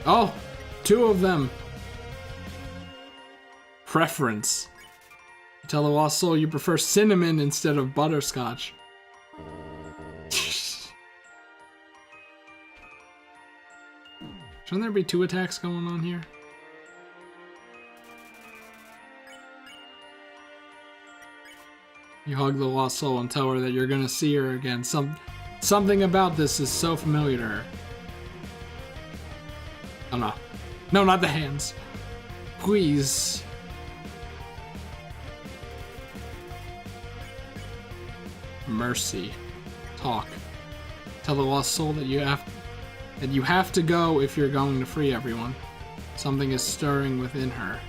Oh, two of them. Preference. You tell the lost soul you prefer cinnamon instead of butterscotch. Shouldn't there be two attacks going on here? You hug the lost soul and tell her that you're gonna see her again. Something about this is so familiar to her. Oh no. No, not the hands. Please. Mercy. Talk. Tell the lost soul that you have to go if you're going to free everyone. Something is stirring within her.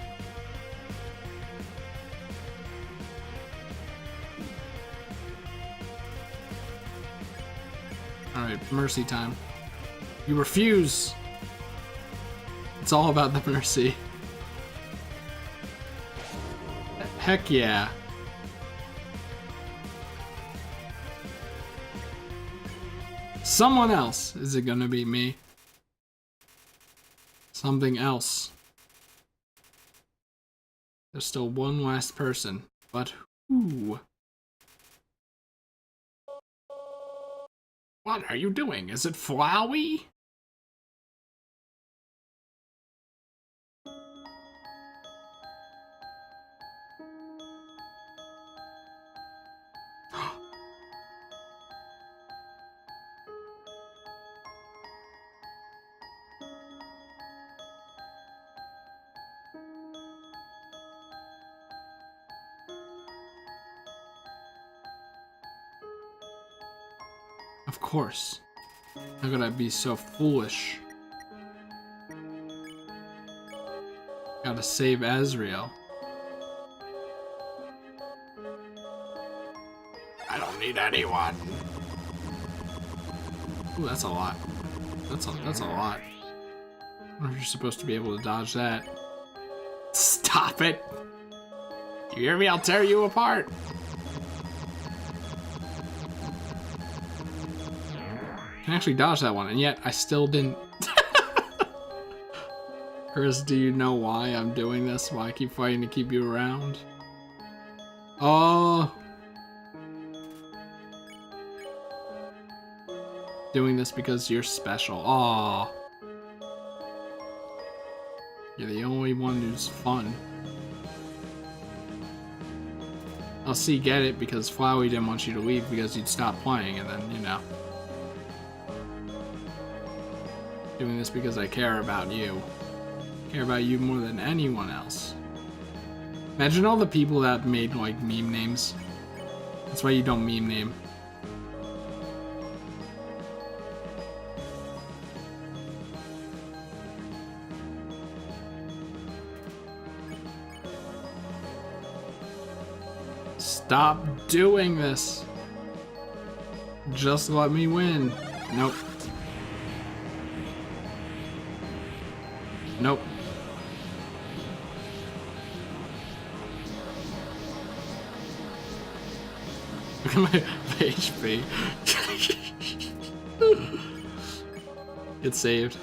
Alright, mercy time. You refuse! It's all about the mercy. Heck yeah. Someone else. Is it gonna be me? Something else. There's still one last person. But who? What are you doing? Is it Flowey? Of course. How could I be so foolish? Gotta save Azrael. I don't need anyone. Ooh, that's a lot. That's a lot. I wonder if you're supposed to be able to dodge that. Stop it! You hear me? I'll tear you apart. I can actually dodge that one, and yet I still didn't. Chris, do you know why I'm doing this? Why I keep fighting to keep you around? Oh. Doing this because you're special. Aw. You're the only one who's fun. I'll see, get it, because Flowey didn't want you to leave because you'd stop playing, and then, you know. Doing this because I care about you. I care about you more than anyone else. Imagine all the people that made, like, meme names. That's why you don't meme name. Stop doing this. Just let me win. Nope. Nope. Look at my HP. Get saved.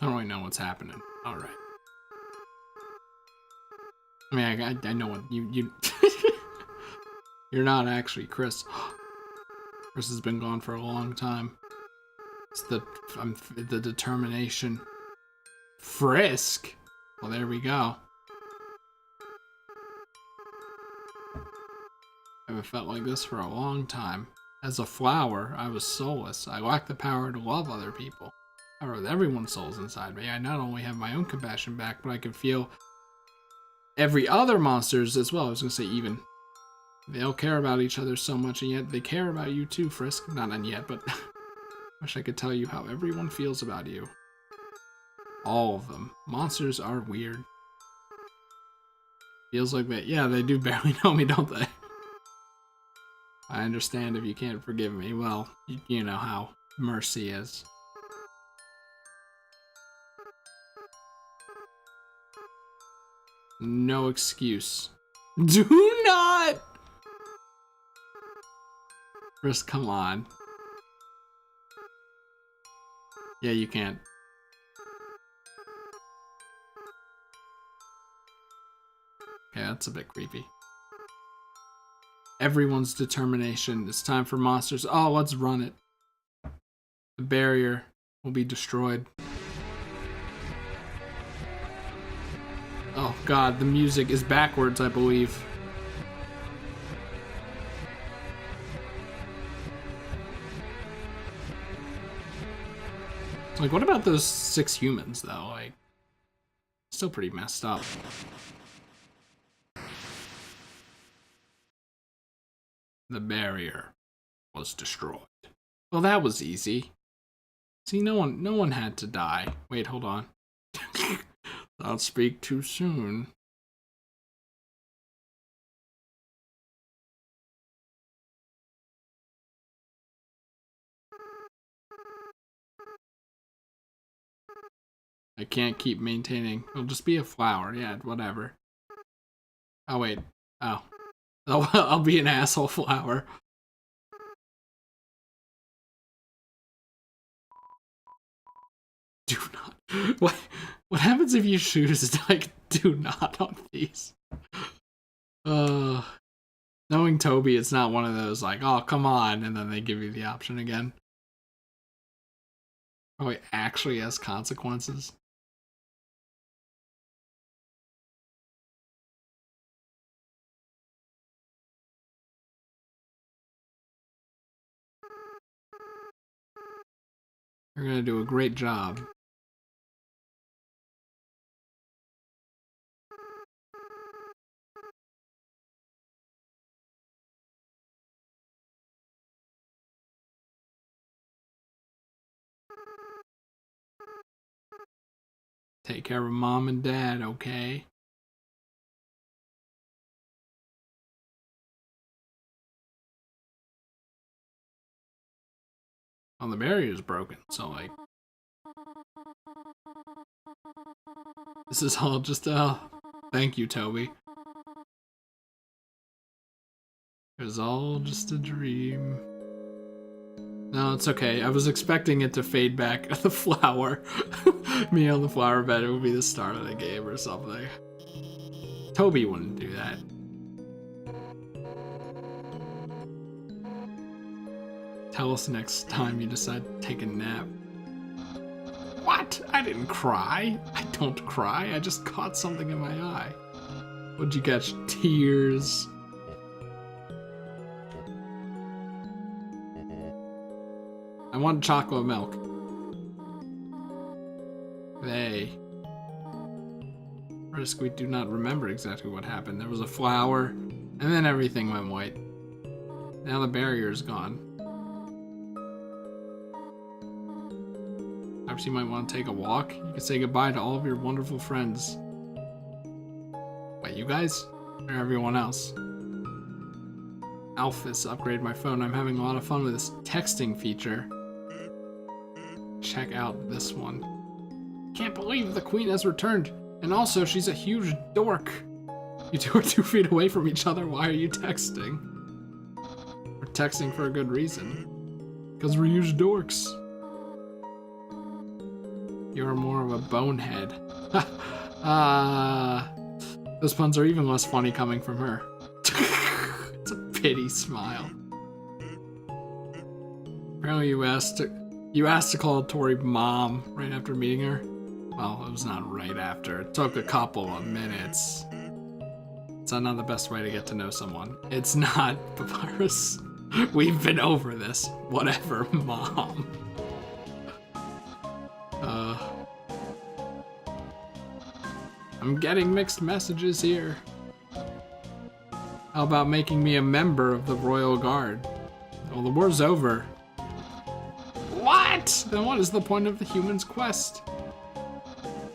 I don't really know what's happening. All right. I mean, I know what you. You're not actually Chris. Chris has been gone for a long time. It's the determination. Frisk. Well, there we go. I haven't felt like this for a long time. As a flower, I was soulless. I lacked the power to love other people. However, with everyone's souls inside me, I not only have my own compassion back, but I can feel every other monster's as well. I was gonna say even. They all care about each other so much, and yet they care about you too, Frisk. Not yet, but wish I could tell you how everyone feels about you. All of them. Monsters are weird. Feels like that. Yeah, they do barely know me, don't they? I understand if you can't forgive me. Well, you know how mercy is. No excuse. Do not! Chris, come on. Yeah, you can't. Okay, that's a bit creepy. Everyone's determination. It's time for monsters. Oh, let's run it. The barrier will be destroyed. Oh god, the music is backwards, I believe. Like, what about those 6 humans, though? Like, still pretty messed up. The barrier was destroyed. Well, that was easy. See, no one had to die. Wait, hold on. Don't speak too soon. I can't keep maintaining. It'll just be a flower. Yeah, whatever. Oh, wait. Oh. Oh, I'll be an asshole flower. Do not. What happens if you choose like do not on these? Knowing Toby, it's not one of those like, oh, come on, and then they give you the option again. Oh, it actually has consequences. You're gonna do a great job. Take care of mom and dad, okay? Oh, the barrier's broken, so like... This is all just, thank you, Toby. It was all just a dream. No, it's okay. I was expecting it to fade back at the flower. Me on the flower bed, it would be the start of the game or something. Toby wouldn't do that. Tell us next time you decide to take a nap. What? I didn't cry. I don't cry. I just caught something in my eye. What'd you catch? Tears. I want chocolate milk. They. Risk, we do not remember exactly what happened. There was a flower, and then everything went white. Now the barrier's gone. Perhaps you might want to take a walk. You can say goodbye to all of your wonderful friends. Wait, you guys? Or everyone else? Alphys upgraded my phone. I'm having a lot of fun with this texting feature. Check out this one. Can't believe the queen has returned. And also, she's a huge dork. You two are 2 feet away from each other. Why are you texting? We're texting for a good reason. Because we're huge dorks. You're more of a bonehead. Those puns are even less funny coming from her. It's a pity smile. Apparently you asked to call Tori mom right after meeting her. Well, it was not right after. It took a couple of minutes. It's not the best way to get to know someone. It's not, Papyrus. We've been over this. Whatever, mom. I'm getting mixed messages here. How about making me a member of the Royal Guard? Well, the war's over. What? Then what is the point of the human's quest?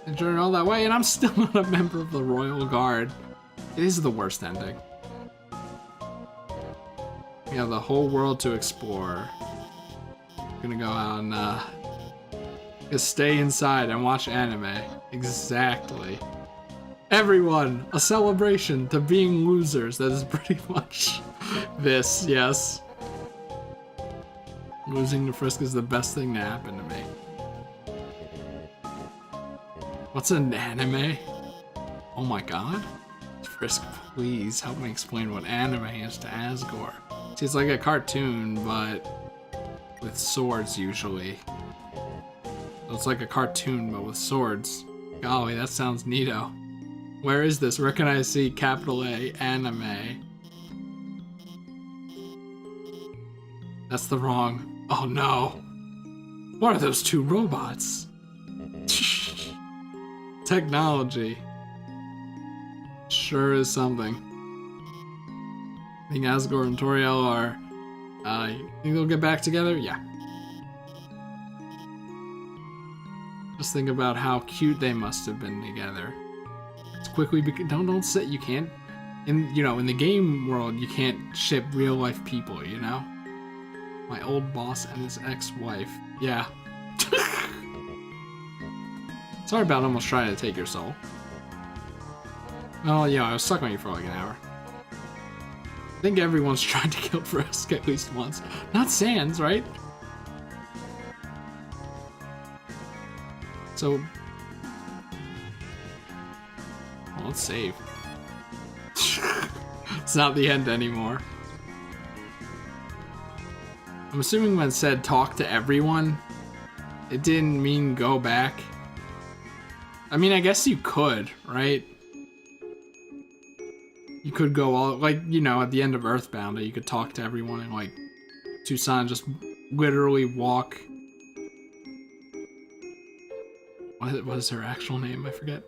I journeyed all that way and I'm still not a member of the Royal Guard. It is the worst ending. We have the whole world to explore. I'm gonna go out and just stay inside and watch anime. Exactly. Everyone, a celebration to being losers. That is pretty much this, yes. Losing to Frisk is the best thing to happen to me. What's an anime? Oh my god. Frisk, please help me explain what anime is to Asgore. See, it's like a cartoon, but with swords usually. So it's like a cartoon, but with swords. Golly, that sounds neato. Where is this? Where can I see capital A anime? That's the wrong. Oh no. What are those two robots? Technology. Sure is something. I think Asgore and Toriel are You think they'll get back together? Yeah. Just think about how cute they must have been together. It's quickly don't say you can't. In the game world, you can't ship real life people. You know. My old boss and his ex-wife. Yeah. Sorry about almost trying to take your soul. Oh yeah, I was stuck on you for like an hour. I think everyone's tried to kill Frisk at least once. Not Sans, right? So, well, let's save. It's not the end anymore. I'm assuming when it said talk to everyone, it didn't mean go back. I mean, I guess you could, right? You could go all, like, you know, at the end of Earthbound, you could talk to everyone and, like, Tucson just literally walk. What is her actual name? I forget.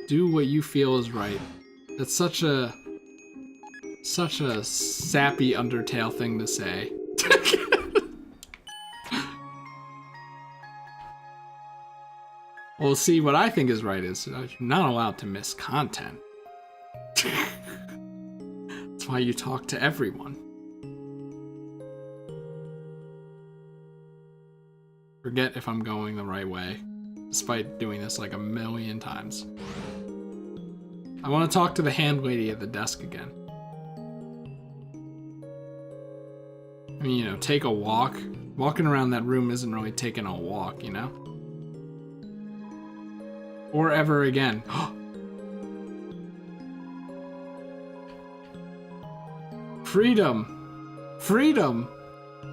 Do what you feel is right. That's such a sappy Undertale thing to say. Well, see, what I think is right is you're not allowed to miss content. That's why you talk to everyone. Forget if I'm going the right way, despite doing this like a million times. I want to talk to the hand lady at the desk again. I mean, you know, take a walk. Walking around that room isn't really taking a walk, you know? Or ever again. Freedom! Freedom!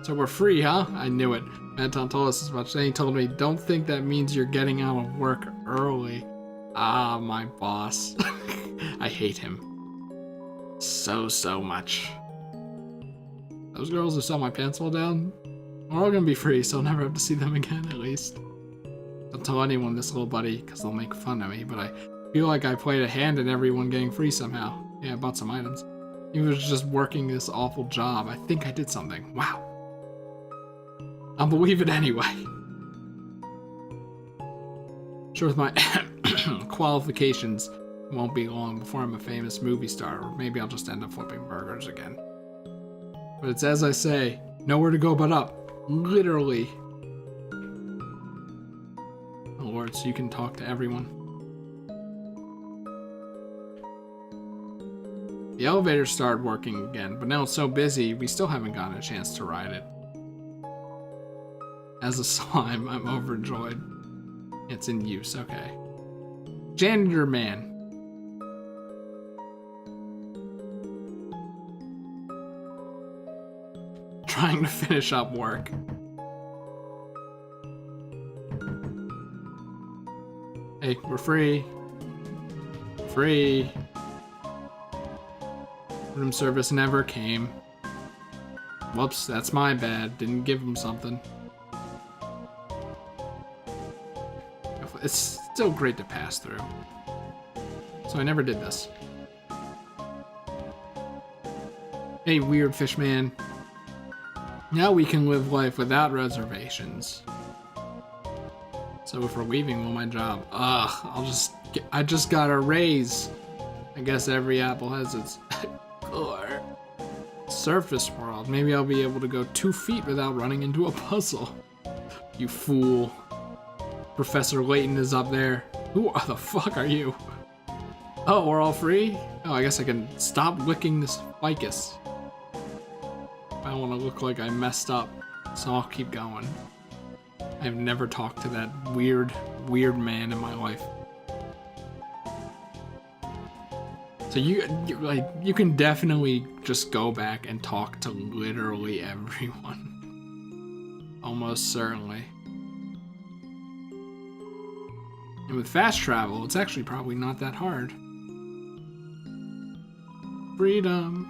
So we're free, huh? I knew it. Anton told us as much. Then he told me, don't think that means you're getting out of work early. Ah, my boss. I hate him. So much. Those girls who saw my pants fall down, we're all gonna be free, so I'll never have to see them again, at least. Don't tell anyone this, little buddy, because they'll make fun of me, but I feel like I played a hand in everyone getting free somehow. Yeah, I bought some items. He was just working this awful job. I think I did something. Wow. I'll believe it anyway. Sure, with my qualifications, it won't be long before I'm a famous movie star, or maybe I'll just end up flipping burgers again. But it's as I say, nowhere to go but up. Literally. Oh Lord, so you can talk to everyone. The elevator started working again, but now it's so busy, we still haven't gotten a chance to ride it. As a slime, I'm overjoyed. It's in use, okay. Janitor man. Trying to finish up work. Hey, we're free. Free. Room service never came. Whoops, that's my bad. Didn't give him something. It's still great to pass through. So I never did this. Hey, weird fish man. Now we can live life without reservations. So if we're leaving, will my job? Ugh, I just got a raise. I guess every apple has its core. Surface world. Maybe I'll be able to go 2 feet without running into a puzzle. You fool. Professor Layton is up there. Who the fuck are you? Oh, we're all free? Oh, I guess I can stop licking this ficus. I don't want to look like I messed up, so I'll keep going. I've never talked to that weird man in my life. So you can definitely just go back and talk to literally everyone. Almost certainly. And with fast travel, it's actually probably not that hard. Freedom.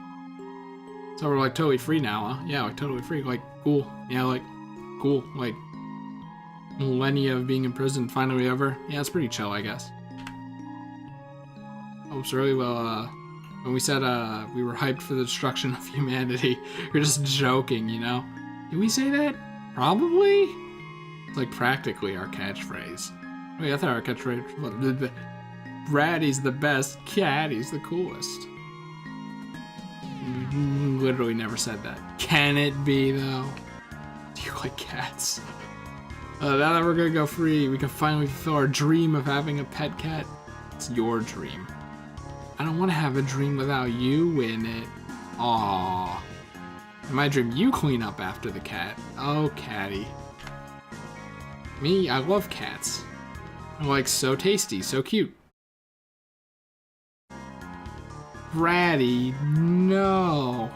So we're like totally free now, huh? Yeah, like totally free. Like, cool. Yeah, like, cool. Like, millennia of being in prison finally over. Yeah, it's pretty chill, I guess. Hopes really well. When we said we were hyped for the destruction of humanity, we're just joking, you know? Did we say that? Probably? It's like practically our catchphrase. Wait, I thought our catchphrase was Braddy's the best, Caddy's the coolest. Literally never said that. Can it be though? Do you like cats? Now that we're gonna go free, we can finally fulfill our dream of having a pet cat. It's your dream. I don't want to have a dream without you in it. Aww. In my dream, you clean up after the cat. Oh, catty. Me, I love cats. I'm like so tasty, so cute. Bratty, no.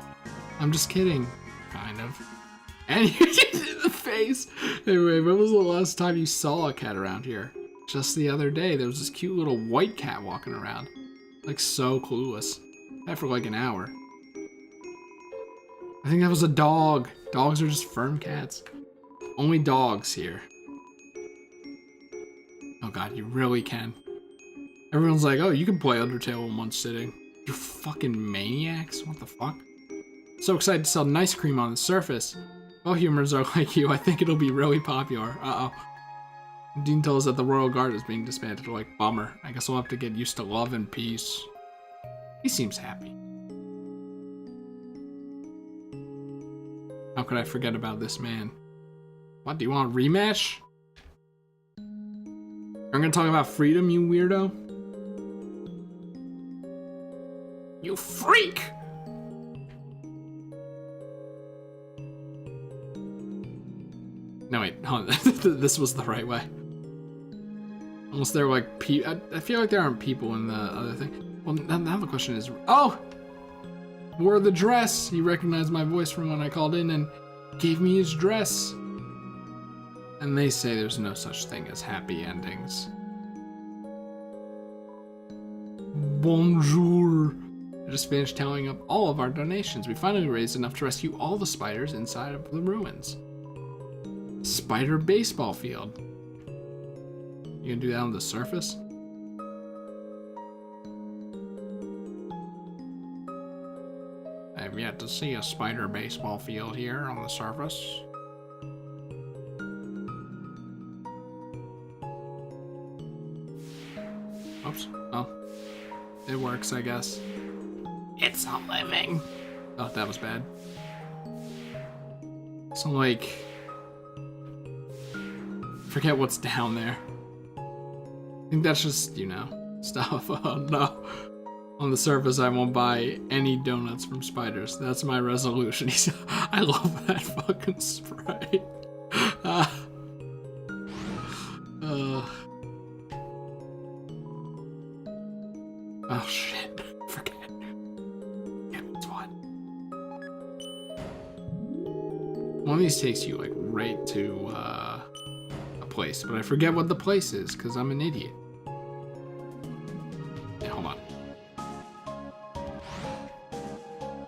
I'm just kidding. Kind of. And you did the face. Anyway, when was the last time you saw a cat around here? Just the other day, there was this cute little white cat walking around. Like so clueless. That for like an hour. I think that was a dog. Dogs are just firm cats. Only dogs here. Oh god, you really can. Everyone's like, oh, you can play Undertale in one sitting. You're fucking maniacs? What the fuck? So excited to sell nice cream on the surface. Well, humans are like you. I think it'll be really popular. Uh-oh. Dean tells us that the Royal Guard is being disbanded. Like, bummer. I guess we'll have to get used to love and peace. He seems happy. How could I forget about this man? What, do you want a rematch? I'm gonna talk about freedom, you weirdo. You freak! No, wait, hold on. This was the right way. Unless they're like I feel like there aren't people in the other thing. Well, now the question is, oh! Wore the dress! He recognized my voice from when I called in and gave me his dress. And they say there's no such thing as happy endings. Bonjour! I just finished tallying up all of our donations. We finally raised enough to rescue all the spiders inside of the ruins. Spider baseball field. You gonna do that on the surface? I've yet to see a spider baseball field here on the surface. Oops. Oh. It works, I guess. It's a living. Oh, that was bad. So, like, forget what's down there. I think that's just, you know, stuff. Oh no. On the surface, I won't buy any donuts from spiders. That's my resolution. I love that fucking spray. Oh shit. Forget. Yeah, what's what? One of these takes you like right to a place, but I forget what the place is because I'm an idiot. Yeah, hold on.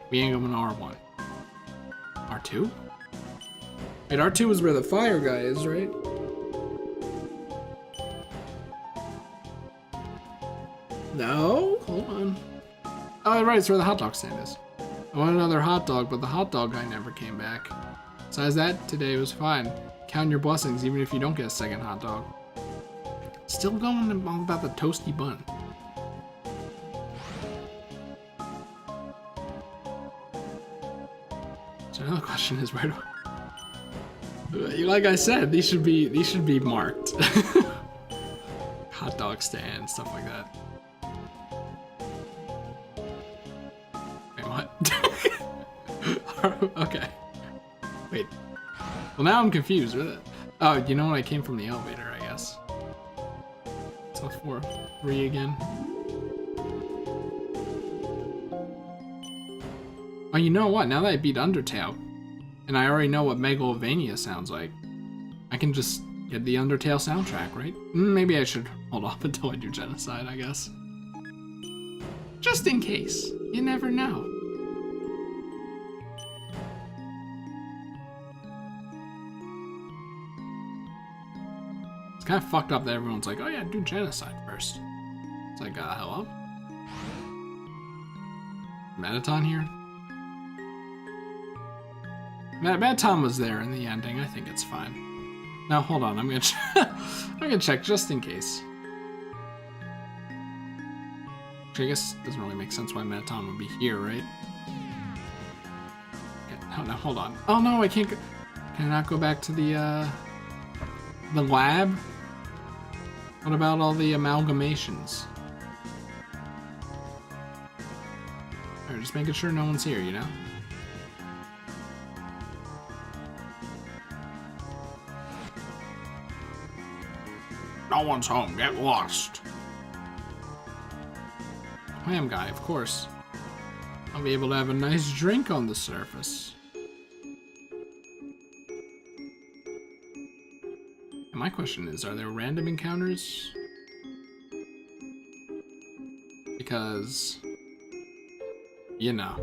We ain't going R1. R2? Wait, R2 is where the fire guy is, right? No? Hold on. Oh, right, it's where the hot dog stand is. I want another hot dog, but the hot dog guy never came back. Besides that, today was fine. Count your blessings, even if you don't get a second hot dog. Still going on about the toasty bun. So another question is, where do like I said, these should be marked. Hot dog stand, stuff like that. Wait, what? Okay. Wait. Well, now I'm confused with it. Oh, you know what? I came from the elevator, I guess. So 4-3 again. Oh, you know what? Now that I beat Undertale, and I already know what Megalovania sounds like, I can just get the Undertale soundtrack, right? Maybe I should hold off until I do Genocide, I guess. Just in case. You never know. It's kind of fucked up that everyone's like, oh yeah, do Genocide first. It's like, hello? Metaton here? Metaton was there in the ending. I think it's fine. Now, hold on. I'm gonna I'm gonna check just in case. Which I guess doesn't really make sense why Metaton would be here, right? Okay, no, hold on. Oh no, I can't go. Can I not go back to the lab? What about all the amalgamations? Alright, just making sure no one's here, you know? No one's home, get lost. Clam guy, of course. I'll be able to have a nice drink on the surface. And my question is, are there random encounters? Because, you know.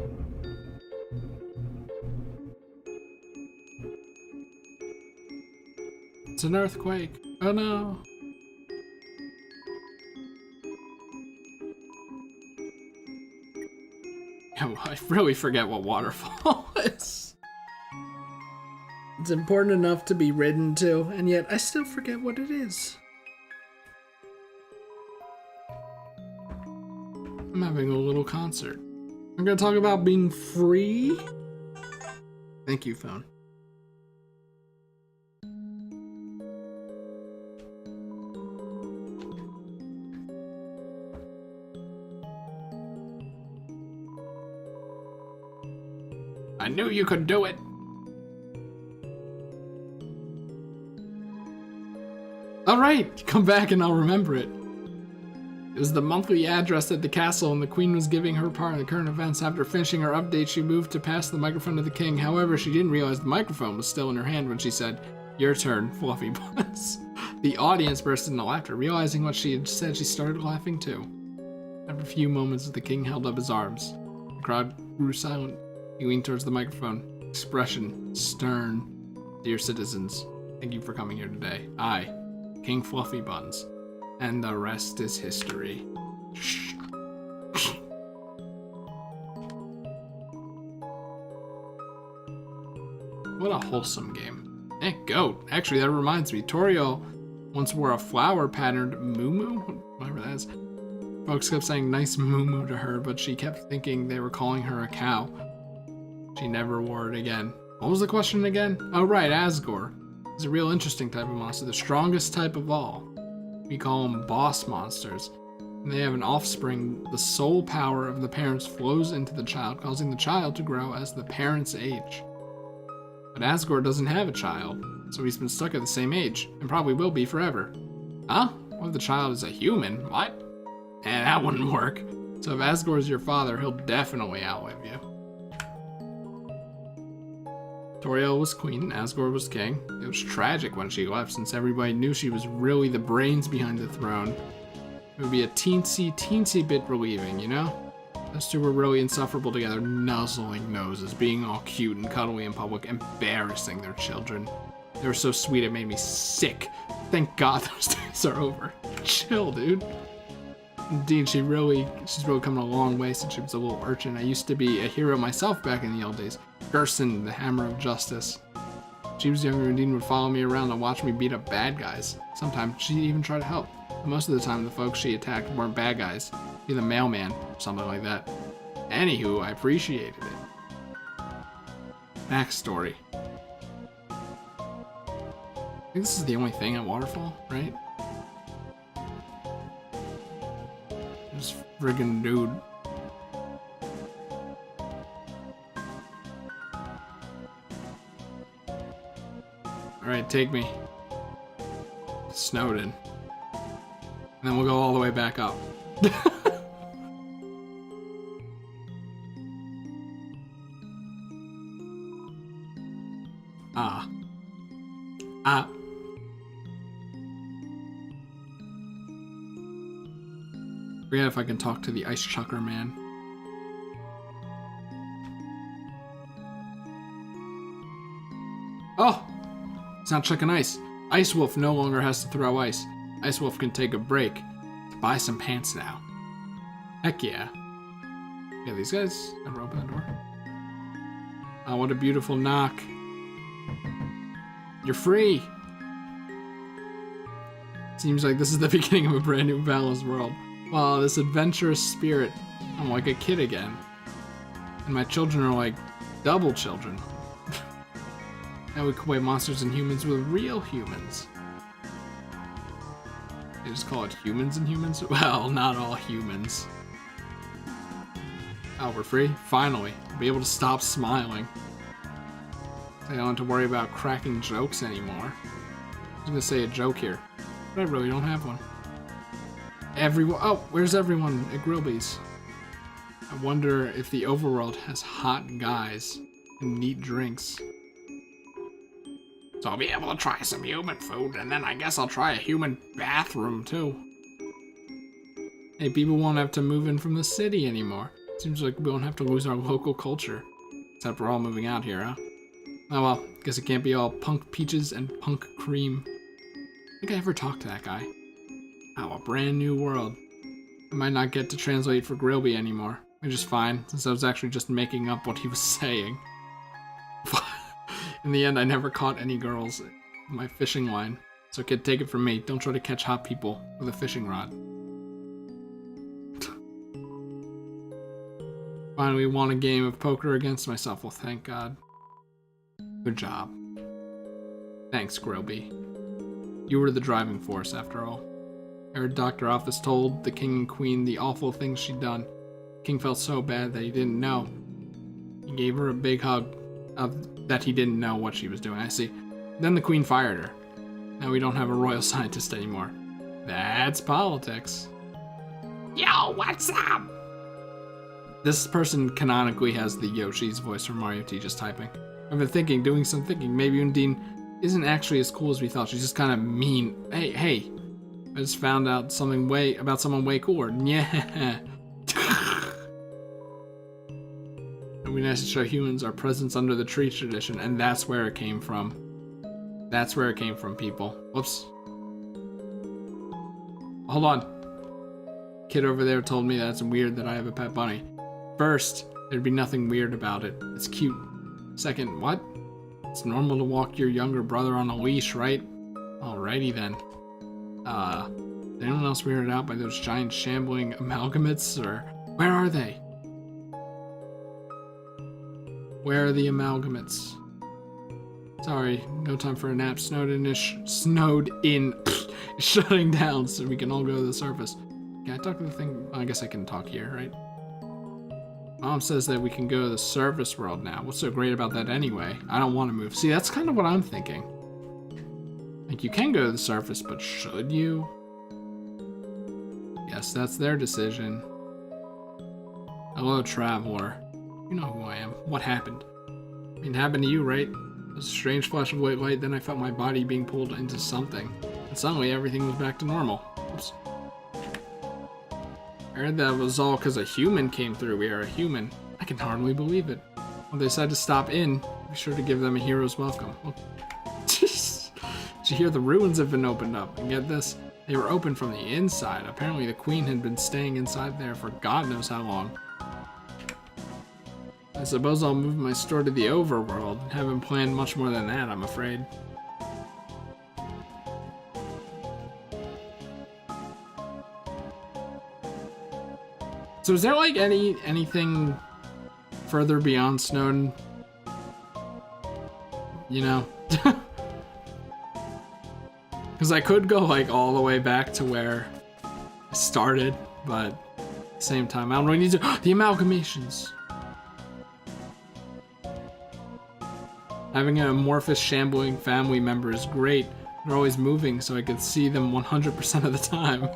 It's an earthquake. Oh no. I really forget what waterfall is. It's important enough to be ridden to, and yet I still forget what it is. I'm having a little concert. I'm gonna talk about being free. Thank you, phone. I knew you could do it. All right, come back and I'll remember it. It was the monthly address at the castle, and the queen was giving her part in the current events. After finishing her update, she moved to pass the microphone to the king. However, she didn't realize the microphone was still in her hand when she said, "Your turn, Fluffy Buns." The audience burst into laughter. Realizing what she had said, she started laughing too. After a few moments, the king held up his arms. The crowd grew silent. He leaned towards the microphone. Expression stern. "Dear citizens, thank you for coming here today. I, King Fluffy Buns, and the rest is history." Shh. What a wholesome game. Hey, goat. Actually, that reminds me. Toriel once wore a flower-patterned muumuu, whatever that is. Folks kept saying nice muumuu to her, but she kept thinking they were calling her a cow. She never wore it again. What was the question again? Oh right, Asgore. He's a real interesting type of monster, the strongest type of all. We call them boss monsters. When they have an offspring, the soul power of the parents flows into the child, causing the child to grow as the parents age. But Asgore doesn't have a child, so he's been stuck at the same age, and probably will be forever. Huh? What if the child is a human? What? That wouldn't work. So if Asgore is your father, he'll definitely outlive you. Toriel was queen and Asgore was king. It was tragic when she left, since everybody knew she was really the brains behind the throne. It would be a teensy bit relieving, you know? Those two were really insufferable together, nuzzling noses, being all cute and cuddly in public, embarrassing their children. They were so sweet it made me sick. Thank God those days are over. Chill, dude. Indeed, she's really come a long way since she was a little urchin. I used to be a hero myself back in the old days. Gerson, the Hammer of Justice. She was younger and Dean would follow me around and watch me beat up bad guys. Sometimes she'd even try to help. But most of the time, the folks she attacked weren't bad guys. Be the mailman, or something like that. Anywho, I appreciated it. Backstory. I think this is the only thing at Waterfall, right? This friggin' dude. Alright, take me. Snowden. And then we'll go all the way back up. Ah. Forget if I can talk to the ice chucker man. Oh! It's not chucking ice. Ice Wolf no longer has to throw ice. Ice Wolf can take a break to buy some pants now. Heck yeah. Yeah, these guys never open the door. Oh, what a beautiful knock. You're free! Seems like this is the beginning of a brand new balanced world. Wow, this adventurous spirit. I'm like a kid again. And my children are like double children. Now we equate monsters and humans with real humans. They just call it humans and humans? Well, not all humans. Oh, we're free? Finally. I'll be able to stop smiling. I don't have to worry about cracking jokes anymore. I was gonna say a joke here, but I really don't have one. Everyone. Oh, where's everyone at Grillby's? I wonder if the overworld has hot guys and neat drinks. So I'll be able to try some human food, and then I guess I'll try a human bathroom too. Hey, people won't have to move in from the city anymore. Seems like we won't have to lose our local culture. Except we're all moving out here, huh? Oh well, guess it can't be all punk peaches and punk cream. I think I ever talked to that guy. Wow, a brand new world. I might not get to translate for Grillby anymore, which is fine, since I was actually just making up what he was saying. In the end, I never caught any girls in my fishing line. So kid, take it from me, don't try to catch hot people with a fishing rod. Finally won a game of poker against myself, well thank God. Good job. Thanks, Grillby. You were the driving force, after all. I heard Dr. Office told the king and queen the awful things she'd done. The king felt so bad that he didn't know. He gave her a big hug that he didn't know what she was doing, I see. Then the queen fired her. Now we don't have a royal scientist anymore. That's politics. Yo, what's up? This person canonically has the Yoshi's voice from Mario Teaches typing. I've been thinking, doing some thinking. Maybe Undine isn't actually as cool as we thought. She's just kind of mean. Hey. I just found out something about someone way cooler. Yeah. It'd be nice to show humans our presence under the tree tradition, and that's where it came from. That's where it came from, people. Whoops. Hold on. Kid over there told me that it's weird that I have a pet bunny. First, there'd be nothing weird about it. It's cute. Second, what? It's normal to walk your younger brother on a leash, right? Alrighty then. Is anyone else weirded out by those giant shambling amalgamates, or where are they? Where are the amalgamates? Sorry, no time for a nap. Snowed in, shutting down so we can all go to the surface. Can I talk to the thing? I guess I can talk here, right? Mom says that we can go to the surface world now. What's so great about that anyway? I don't want to move. See, that's kind of what I'm thinking. Like, you can go to the surface, but should you? Yes, that's their decision. Hello, traveler. You know who I am. What happened? I mean, it happened to you, right? A strange flash of white light, then I felt my body being pulled into something. And suddenly, everything was back to normal. Oops. I heard that was all because a human came through. We are a human. I can hardly believe it. When they decide to stop in, be sure to give them a hero's welcome. Well, did you hear the ruins have been opened up? And get this, they were open from the inside. Apparently the queen had been staying inside there for God knows how long. I suppose I'll move my store to the overworld. Haven't planned much more than that, I'm afraid. So is there like anything further beyond Snowden? You know? Because I could go like all the way back to where I started, but at the same time, I don't really need to. The amalgamations! Having an amorphous, shambling family member is great. They're always moving, so I could see them 100% of the time.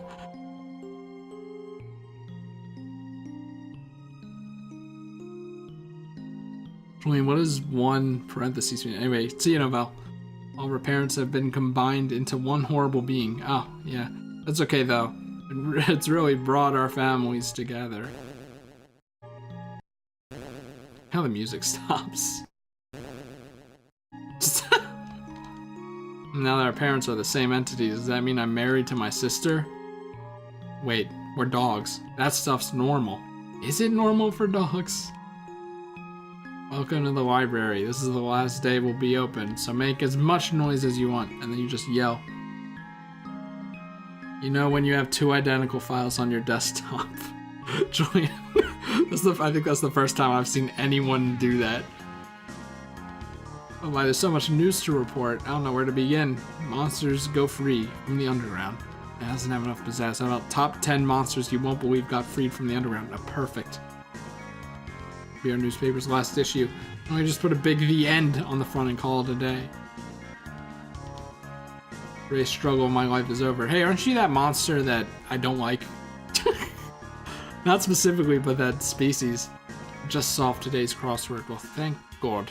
Julian, what is one parentheses mean? Anyway, see you, Novell. All our parents have been combined into one horrible being. Oh, yeah. That's okay, though. It's really brought our families together. How the music stops. Now that our parents are the same entity, does that mean I'm married to my sister? Wait, Or dogs. That stuff's normal. Is it normal for dogs? Welcome to the library. This is the last day we'll be open, so make as much noise as you want, and then you just yell. You know when you have 2 identical files on your desktop. Julian, I think that's the first time I've seen anyone do that. Oh my, there's so much news to report. I don't know where to begin. Monsters go free from the underground. It doesn't have enough pizzazz. How about top 10 monsters you won't believe got freed from the underground? Perfect. Be our newspaper's last issue. I just put a big "The End" on the front and call it a day. Ray's struggle in my life is over. Hey, aren't you that monster that I don't like? Not specifically, but that species. Just solved today's crossword. Well, thank God.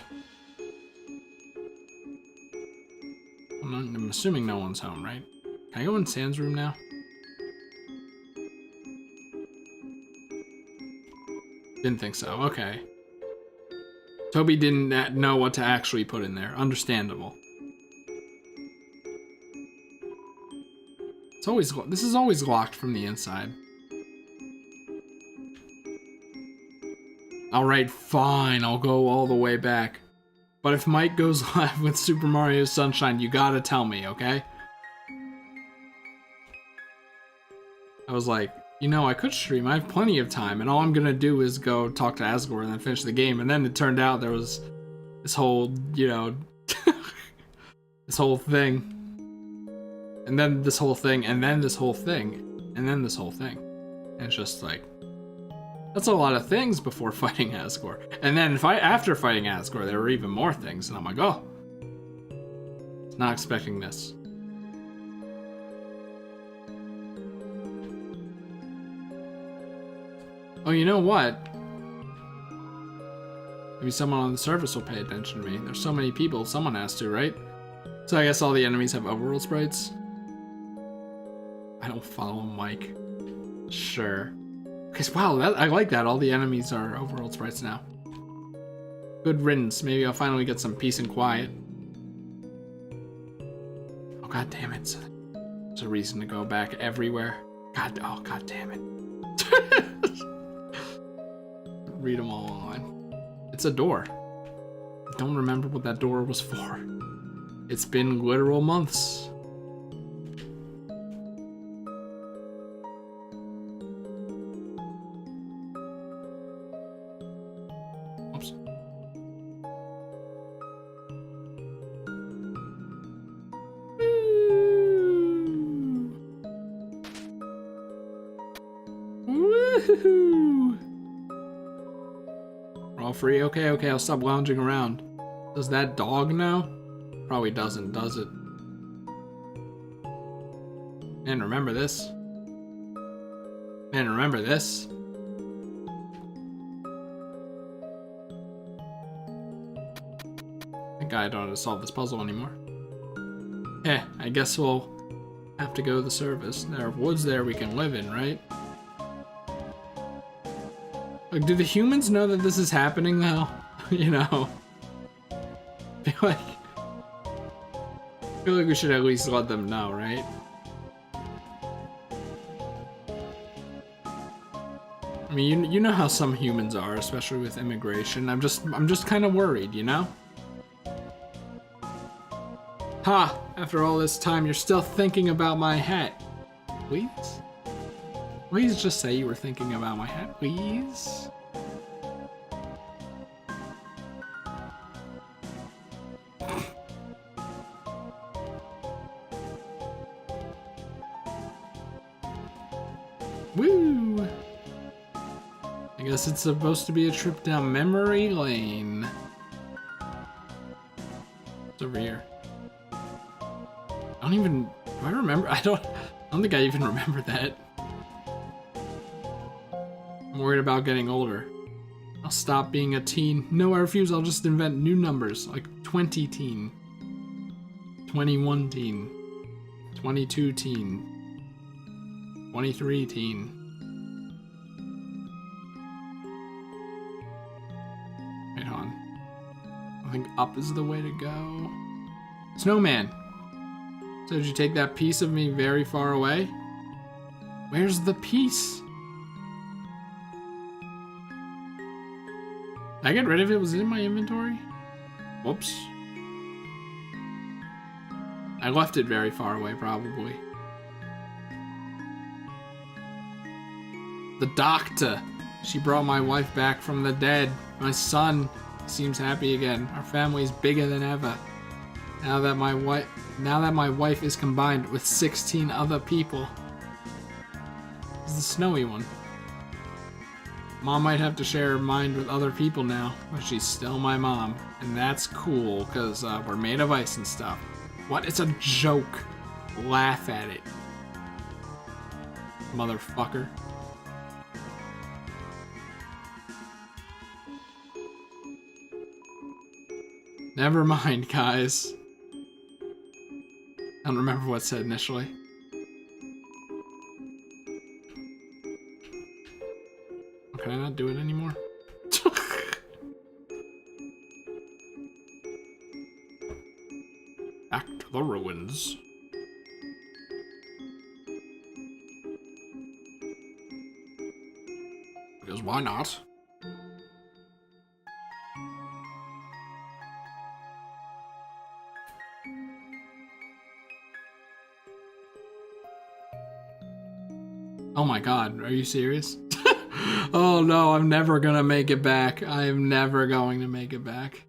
I'm assuming no one's home, right? Can I go in Sam's room now? Didn't think so. Okay. Toby didn't know what to actually put in there. Understandable. This is always locked from the inside. Alright, fine. I'll go all the way back. But if Mike goes live with Super Mario Sunshine, you gotta tell me, okay? I was like, you know, I could stream. I have plenty of time, and all I'm gonna do is go talk to Asgore and then finish the game. And then it turned out there was this whole, you know, this whole thing. And then this whole thing, and then this whole thing, and then this whole thing. And it's just like, that's a lot of things before fighting Asgore. And then after fighting Asgore, there were even more things. And I'm like, oh, not expecting this. Oh, you know what? Maybe someone on the surface will pay attention to me. There's so many people, someone has to, right? So I guess all the enemies have overworld sprites. I don't follow Mike. Sure. Because, wow, I like that. All the enemies are overworld sprites now. Good riddance. Maybe I'll finally get some peace and quiet. Oh, god damn it. There's a reason to go back everywhere. God damn it. Read them all online. It's a door. I don't remember what that door was for. It's been literal months. Oops. Woohoo! We're all free? Okay, I'll stop lounging around. Does that dog know? Probably doesn't, does it? Man, remember this? Man, remember this? I think I don't know how to solve this puzzle anymore. I guess we'll have to go to the service. There are woods there we can live in, right? Like, do the humans know that this is happening though? You know? I feel like we should at least let them know, right? I mean, you know how some humans are, especially with immigration. I'm just kind of worried, you know? Ha! After all this time, you're still thinking about my hat. Please? Please just say you were thinking about my hat, please? Woo! I guess it's supposed to be a trip down memory lane. It's over here. Do I remember? I don't think I even remember that. I'm worried about getting older. I'll stop being a teen. No, I refuse. I'll just invent new numbers, like 20 teen, 21 teen, 22 teen, 23 teen. Wait on. I think up is the way to go. Snowman. So did you take that piece of me very far away? Where's the piece? Did I get rid of it? Was it in my inventory? Whoops. I left it very far away, probably. The doctor. She brought my wife back from the dead. My son seems happy again. Our family's bigger than ever. Now that my wife is combined with 16 other people. This is the snowy one. Mom might have to share her mind with other people now, but she's still my mom. And that's cool, because we're made of ice and stuff. What? It's a joke. Laugh at it. Motherfucker. Never mind, guys. I don't remember what it said initially. Can I not do it anymore? Back to the ruins. Because why not? Oh my god, are you serious? Oh no, I'm never gonna make it back. I am never going to make it back.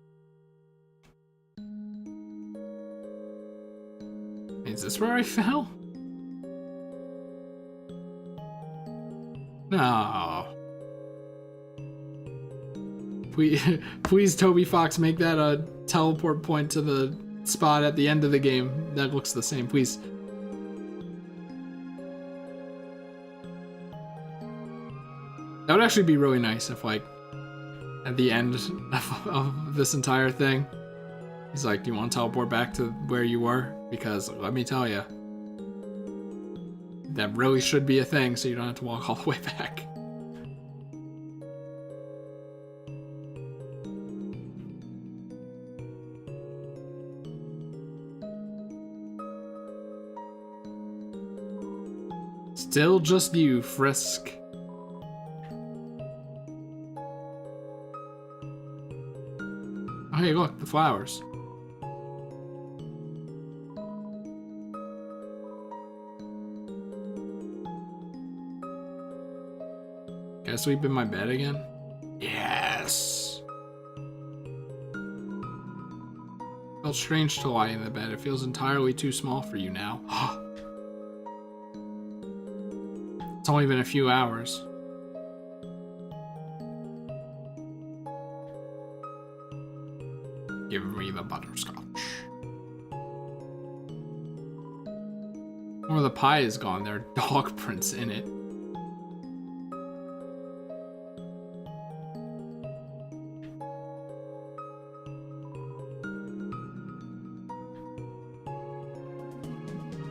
Is this where I fell? No. Please, Toby Fox, make that a teleport point to the spot at the end of the game. That looks the same, please. That would actually be really nice if, like, at the end of this entire thing, he's like, do you want to teleport back to where you were? Because, let me tell you, that really should be a thing, so you don't have to walk all the way back. Still just you, Frisk. Oh, hey, look, the flowers. Can I sleep in my bed again? Yes! Felt strange to lie in the bed. It feels entirely too small for you now. It's only been a few hours. Give me the butterscotch. More of the pie is gone. There are dog prints in it.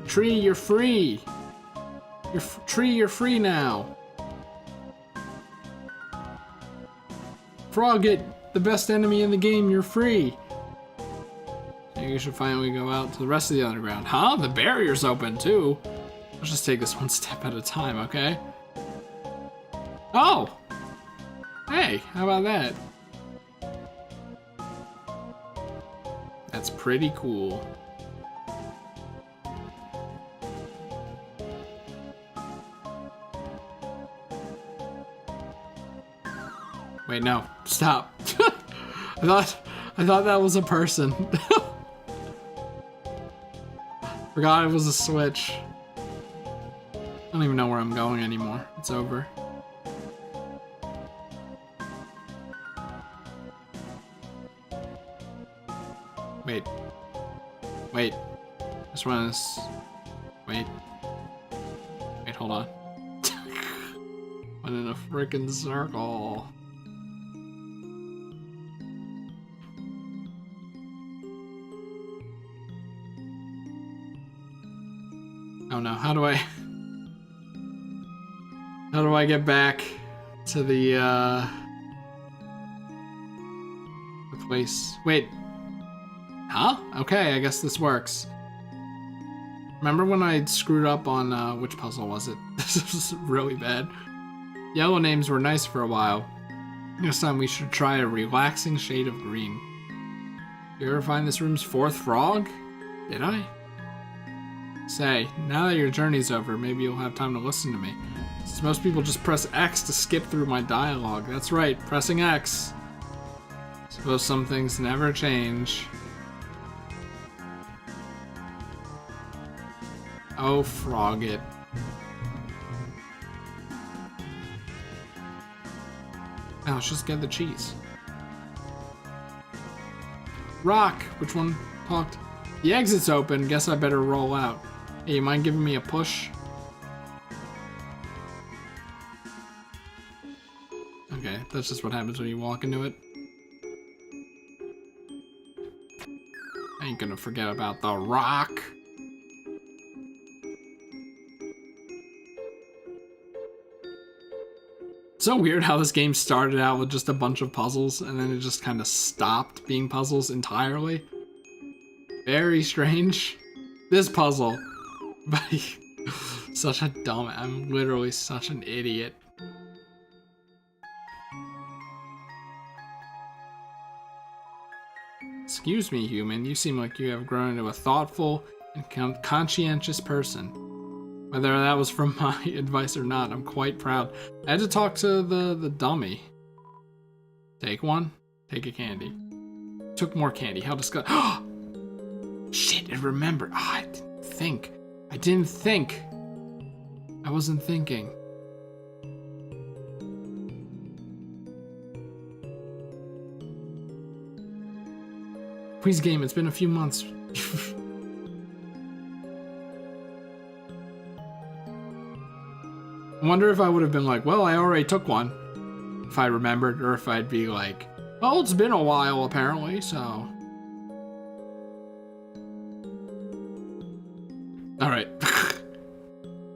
Tree, you're free. Tree, you're free now. Frogget, the best enemy in the game, you're free. You should finally go out to the rest of the underground. Huh? The barrier's open too. Let's just take this one step at a time, okay? Oh! Hey, how about that? That's pretty cool. Wait, no. Stop. I thought that was a person. Forgot it was a switch. I don't even know where I'm going anymore. It's over. Wait. Wait. Just run this. Wait. Wait, hold on. Went in a frickin' circle. Oh no, how do I get back to the place? Wait. Huh? Okay, I guess this works. Remember when I screwed up on, which puzzle was it? This was really bad. Yellow names were nice for a while. Next time we should try a relaxing shade of green. You ever find this room's fourth frog? Did I? Say, now that your journey's over, maybe you'll have time to listen to me. Since most people just press X to skip through my dialogue. That's right, pressing X. Suppose some things never change. Oh, frog it. Now let's just get the cheese. Rock! Which one talked? The exit's open. Guess I better roll out. Hey, you mind giving me a push? Okay, that's just what happens when you walk into it. I ain't gonna forget about the rock. So weird how this game started out with just a bunch of puzzles and then it just kind of stopped being puzzles entirely. Very strange. This puzzle. Such a dumb, I'm literally such an idiot. Excuse me, human. You seem like you have grown into a thoughtful and conscientious person. Whether that was from my advice or not, I'm quite proud. I had to talk to the dummy. Take one. Take a candy. Took more candy. How disgusting. Shit, I remembered. Oh, I didn't think. I didn't think. I wasn't thinking. Please, game, it's been a few months. I wonder if I would have been like, well, I already took one. If I remembered, or if I'd be like, well, it's been a while apparently, so. Alright.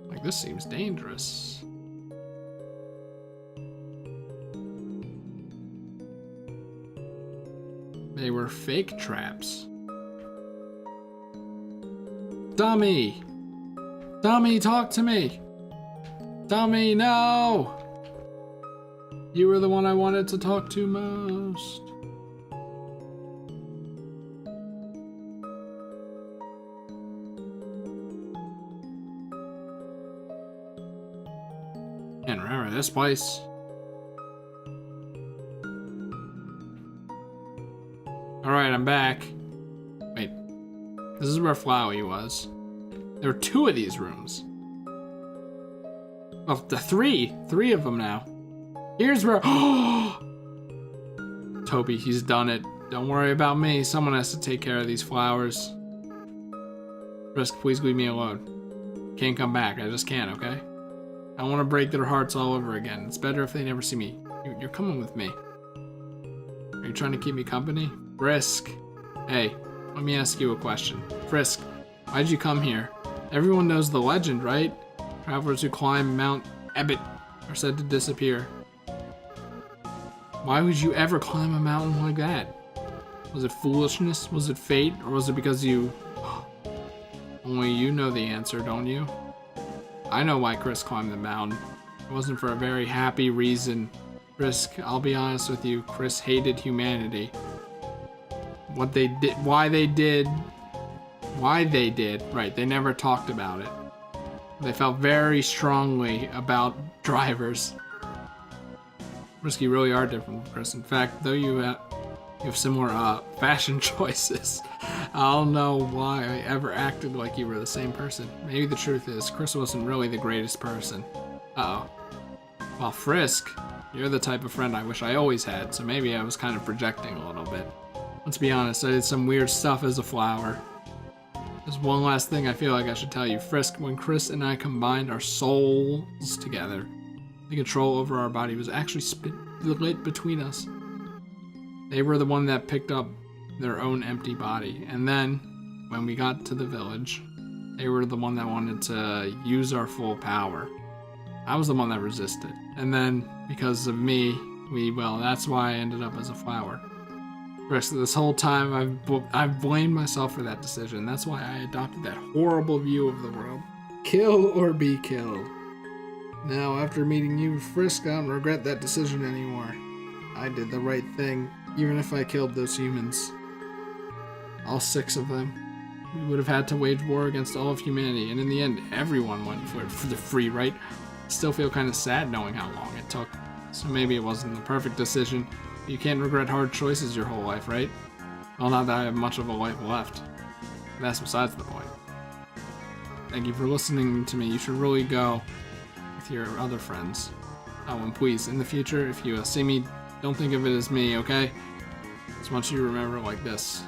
Like, this seems dangerous. They were fake traps. Dummy! Dummy, talk to me! Dummy, no! You were the one I wanted to talk to most. Can't remember this place. Alright, I'm back. Wait. This is where Flowey was. There were 2 of these rooms. Oh, the 3 of them now. Here's where. Toby, he's done it. Don't worry about me. Someone has to take care of these flowers. Frisk, please leave me alone. Can't come back. I just can't, okay? I don't want to break their hearts all over again. It's better if they never see me. You're coming with me. Are you trying to keep me company? Frisk. Hey, let me ask you a question. Frisk, why'd you come here? Everyone knows the legend, right? Travelers who climb Mount Ebbet are said to disappear. Why would you ever climb a mountain like that? Was it foolishness? Was it fate? Or was it because you... Only you know the answer, don't you? I know why Chris climbed the mountain. It wasn't for a very happy reason. Frisk, I'll be honest with you, Chris hated humanity. What they did, why they did, right, they never talked about it. They felt very strongly about drivers. Frisk, you really are different from Chris. In fact, though you have similar fashion choices, I don't know why I ever acted like you were the same person. Maybe the truth is, Chris wasn't really the greatest person. Uh-oh. Well, Frisk, you're the type of friend I wish I always had, so maybe I was kind of projecting a little bit. Let's be honest, I did some weird stuff as a flower. There's one last thing I feel like I should tell you. Frisk, when Chris and I combined our souls together, the control over our body was actually split between us. They were the one that picked up their own empty body. And then, when we got to the village, they were the one that wanted to use our full power. I was the one that resisted. And then, because of me, well, that's why I ended up as a flower. The rest of this whole time, I've blamed myself for that decision. That's why I adopted that horrible view of the world. Kill or be killed. Now, after meeting you, Frisk, I don't regret that decision anymore. I did the right thing, even if I killed those humans. All 6 of them. We would have had to wage war against all of humanity, and in the end, everyone went for the free right. I still feel kind of sad knowing how long it took. So maybe it wasn't the perfect decision. You can't regret hard choices your whole life, right? Well, not that I have much of a life left. That's besides the point. Thank you for listening to me. You should really go with your other friends. Oh, and please, in the future, if you see me, don't think of it as me, okay? Just want you to remember like this.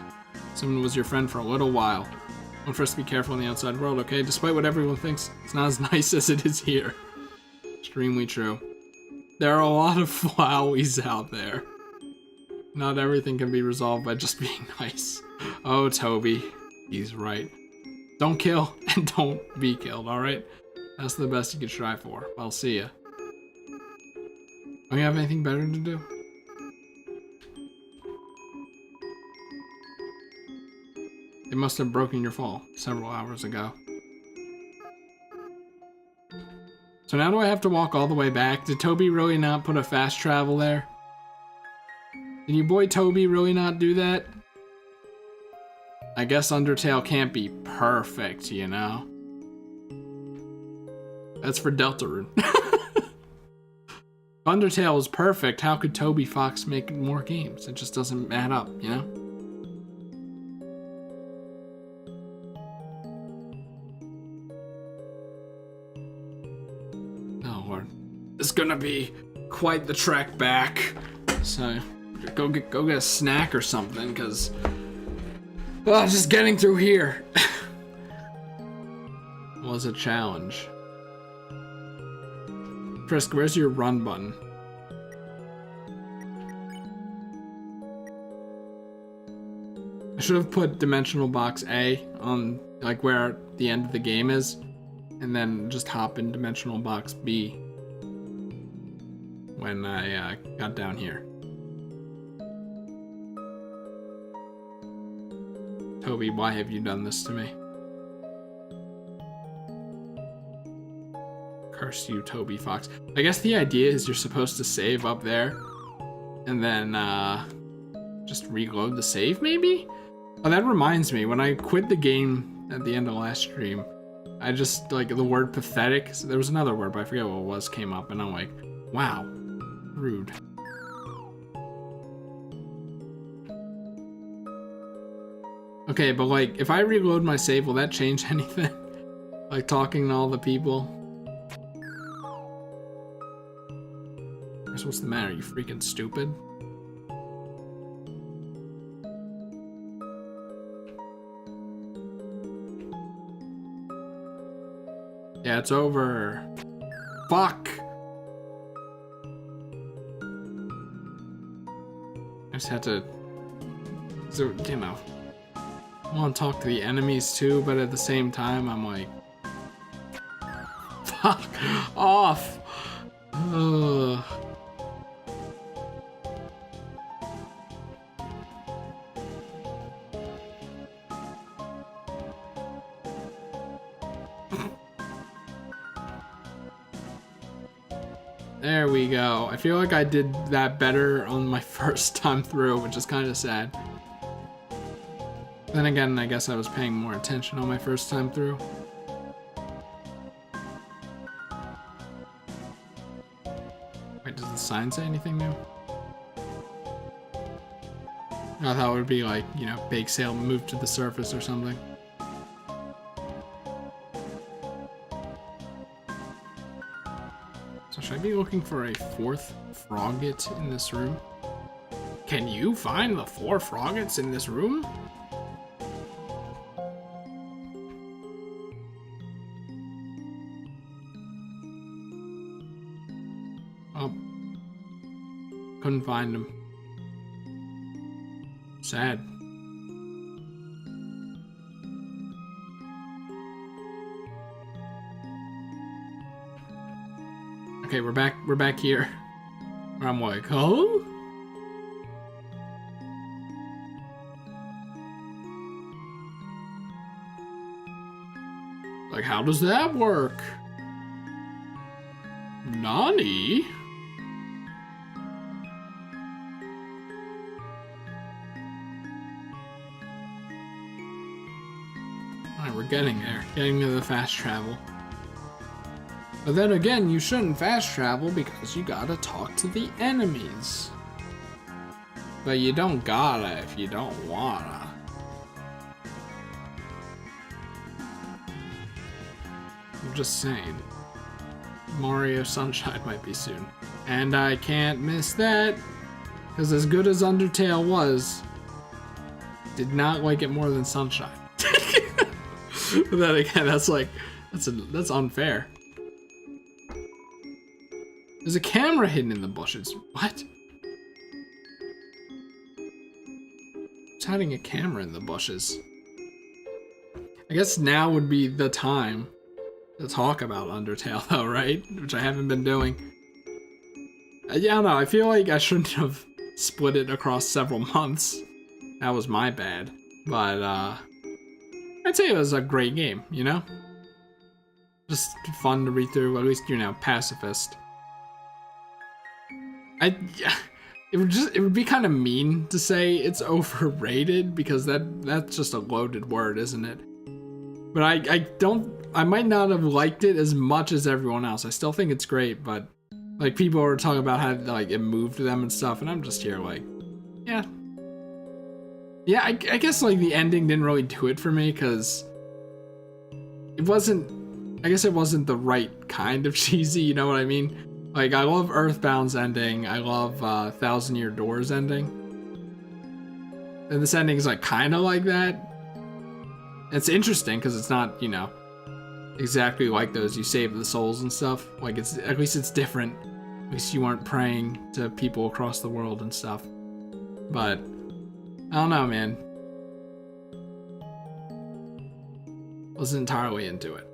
Someone was your friend for a little while. Want for us to be careful in the outside world, okay? Despite what everyone thinks, it's not as nice as it is here. Extremely true. There are a lot of flowies out there. Not everything can be resolved by just being nice. Oh, Toby. He's right. Don't kill and don't be killed, alright? That's the best you can try for. I'll see ya. Don't you have anything better to do? It must have broken your fall several hours ago. So now do I have to walk all the way back? Did Toby really not put a fast travel there? Did your boy Toby really not do that? I guess Undertale can't be perfect, you know? That's for Deltarune. If Undertale was perfect, how could Toby Fox make more games? It just doesn't add up, you know? Oh Lord. It's gonna be quite the trek back. So go get a snack or something, cause just getting through here was a challenge. Frisk, where's your run button? I should have put dimensional box A on like where the end of the game is, and then just hop in dimensional box B when I got down here. Toby, why have you done this to me? Curse you, Toby Fox. I guess the idea is you're supposed to save up there and then just reload the save, maybe? Oh, that reminds me, when I quit the game at the end of last stream, I just, like, the word pathetic, so there was another word, but I forget what it was, came up, and I'm like, wow, rude. Okay, but like, if I reload my save, will that change anything? Like talking to all the people? What's the matter? You freaking stupid? Yeah, it's over. Fuck! I just had to... So, you know... I want to talk to the enemies too, but at the same time, I'm like... Fuck off! Ugh. There we go. I feel like I did that better on my first time through, which is kind of sad. Then again, I guess I was paying more attention on my first time through. Wait, does the sign say anything new? I thought it would be like, you know, bake sale moved to the surface or something. So should I be looking for a 4th Frogget in this room? Can you find the 4 Froggets in this room? Oh. Couldn't find him. Sad. Okay, we're back here. Where I'm like, oh? Like, how does that work? Nani? Alright, we're getting there. Getting to the fast travel. But then again, you shouldn't fast travel because you gotta talk to the enemies. But you don't gotta if you don't wanna. I'm just saying. Mario Sunshine might be soon. And I can't miss that. Because as good as Undertale was, did not like it more than Sunshine. But then again, that's unfair. There's a camera hidden in the bushes. What? Who's hiding a camera in the bushes? I guess now would be the time to talk about Undertale, though, right? Which I haven't been doing. Yeah, I don't know. I feel like I shouldn't have split it across several months. That was my bad. But, I'd say it was a great game, you know? Just fun to read through, at least, you know, Pacifist. It would be kind of mean to say it's overrated because that's just a loaded word, isn't it? But I might not have liked it as much as everyone else. I still think it's great, but like people were talking about how like it moved them and stuff, and I'm just here like, yeah. I guess like the ending didn't really do it for me because it wasn't the right kind of cheesy, you know what I mean? Like, I love Earthbound's ending. I love Thousand Year Door's ending. And this ending is, like, kind of like that. It's interesting, because it's not, you know, exactly like those. You save the souls and stuff. Like, at least it's different. At least you aren't praying to people across the world and stuff. But, I don't know, man. Wasn't entirely into it.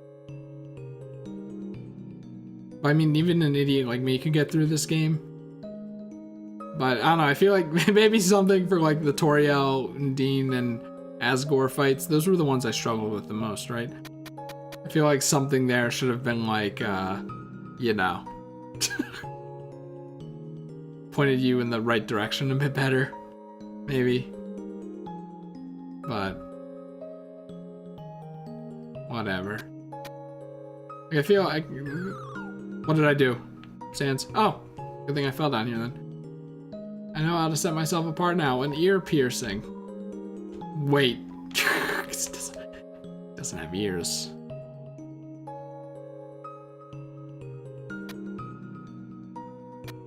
I mean, even an idiot like me could get through this game. But, I don't know, I feel like maybe something for, like, the Toriel, Dean, and Asgore fights. Those were the ones I struggled with the most, right? I feel like something there should have been, like, you know. Pointed you in the right direction a bit better. Maybe. But. Whatever. I feel like... What did I do? Sans. Oh, good thing I fell down here then. I know how to set myself apart now. An ear piercing. Wait. It doesn't have ears.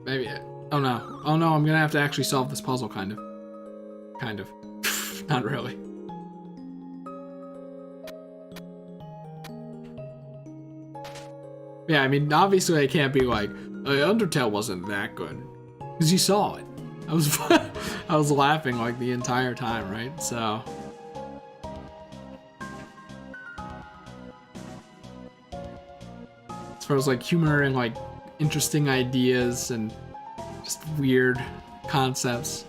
Maybe. Oh no. Oh no, I'm gonna have to actually solve this puzzle, kind of. Kind of. Not really. Yeah, I mean, obviously I can't be like, Undertale wasn't that good. Because you saw it. I was laughing like the entire time, right? So. As far as like humor and like interesting ideas and just weird concepts,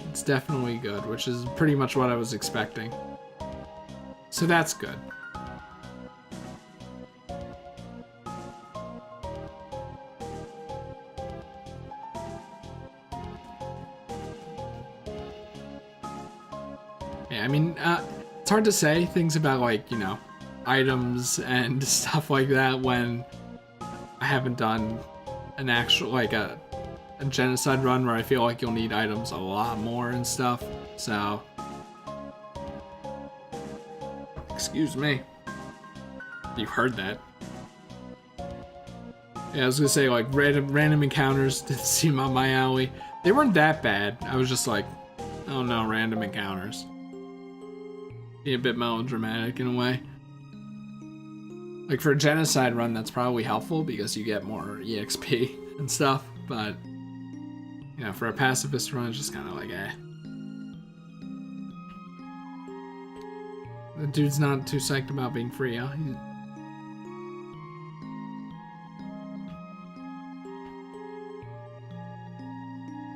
it's definitely good, which is pretty much what I was expecting. So that's good. I mean, it's hard to say things about, like, you know, items and stuff like that when I haven't done an actual, like, a genocide run where I feel like you'll need items a lot more and stuff, so. Excuse me. You heard that. Yeah, I was gonna say, like, random encounters didn't seem up my alley. They weren't that bad. I was just like, oh no, random encounters. Be a bit melodramatic in a way. Like for a genocide run, that's probably helpful because you get more EXP and stuff, but you know, for a pacifist run, it's just kind of like, eh. The dude's not too psyched about being free, huh?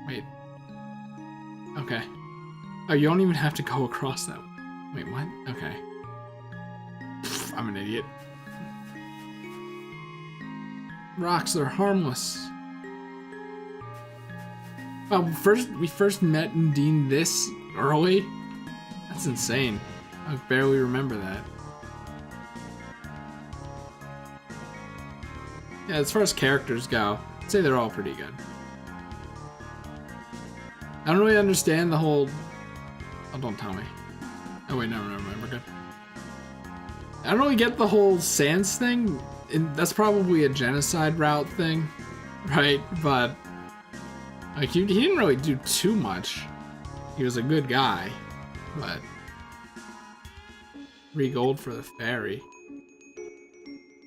Wait. Okay. Oh, you don't even have to go across that. Wait, what? Okay. I'm an idiot. Rocks are harmless. Well, we first met Undine this early? That's insane. I barely remember that. Yeah, as far as characters go, I'd say they're all pretty good. I don't really understand the whole... Oh, don't tell me. Oh wait, no, we're good. I don't really get the whole Sans thing. That's probably a genocide route thing, right? But like he didn't really do too much. He was a good guy, but 3 gold for the ferry.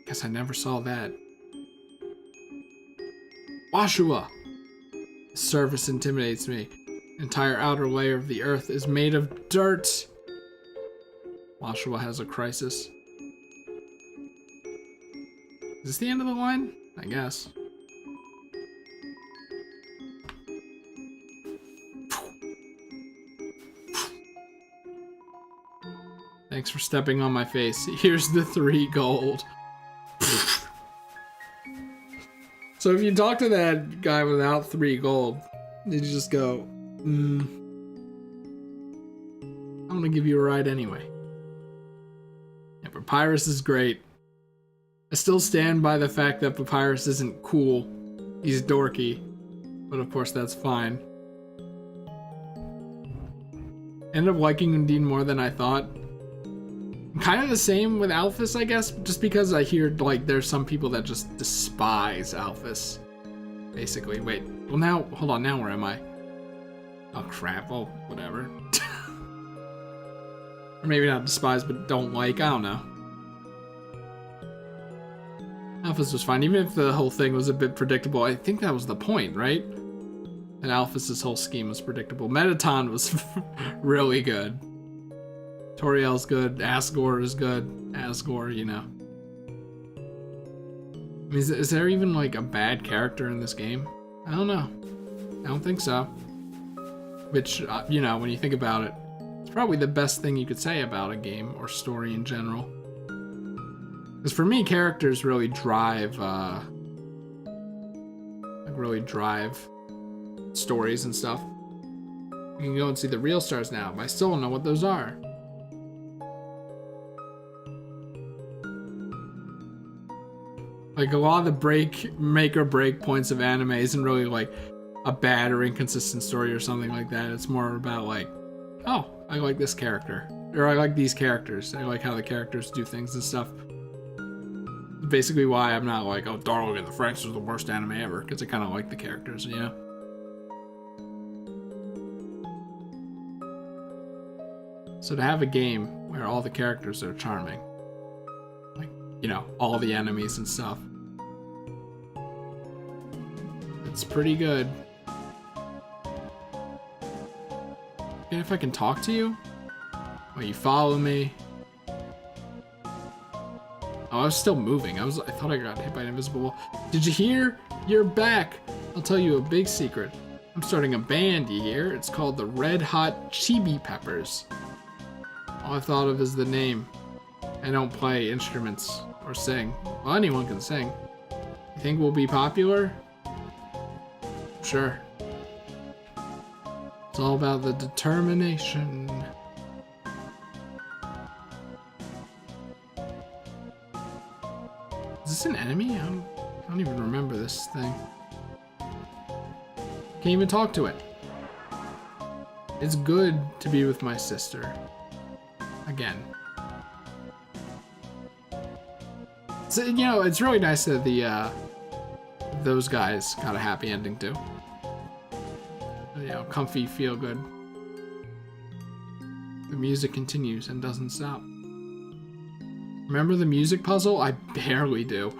Guess I never saw that. Washua! The surface intimidates me. The entire outer layer of the earth is made of dirt. Washua has a crisis. Is this the end of the line? I guess. Thanks for stepping on my face. Here's the 3 gold. So if you talk to that guy without 3 gold, you just go, I'm gonna give you a ride anyway. Yeah, Papyrus is great. I still stand by the fact that Papyrus isn't cool. He's dorky. But of course that's fine. Ended up liking Undine more than I thought. Kind of the same with Alphys, I guess, just because I hear, like, there's some people that just despise Alphys. Basically. Wait, well now, hold on, now where am I? Oh crap, oh, whatever. Or maybe not despise, but don't like, I don't know. Alphys was fine, even if the whole thing was a bit predictable. I think that was the point, right? And Alphys' whole scheme was predictable. Metaton was really good. Toriel's good, Asgore is good. Asgore, you know. I mean, is there even like a bad character in this game? I don't know. I don't think so. Which, you know, when you think about it, it's probably the best thing you could say about a game or story in general. Because for me, characters really drive, stories and stuff. You can go and see the real stars now, but I still don't know what those are. Like, a lot of the make or break points of anime isn't really like a bad or inconsistent story or something like that. It's more about like, oh, I like this character. Or I like these characters. I like how the characters do things and stuff. Basically why I'm not like, oh, Darling in the Franxx is the worst anime ever, because I kind of like the characters, you know? So to have a game where all the characters are charming, like, you know, all the enemies and stuff, it's pretty good. And if I can talk to you? Wait, you follow me? Oh, I was still moving. I thought I got hit by an invisible wall. Did you hear? You're back. I'll tell you a big secret. I'm starting a band, you hear? It's called the Red Hot Chibi Peppers. All I thought of is the name. I don't play instruments or sing. Well, anyone can sing. You think we'll be popular? Sure. It's all about the determination. Is this an enemy? I don't even remember this thing. Can't even talk to it. It's good to be with my sister. Again. So, you know, it's really nice that those guys got a happy ending too. You know, comfy, feel good. The music continues and doesn't stop. Remember the music puzzle? I barely do.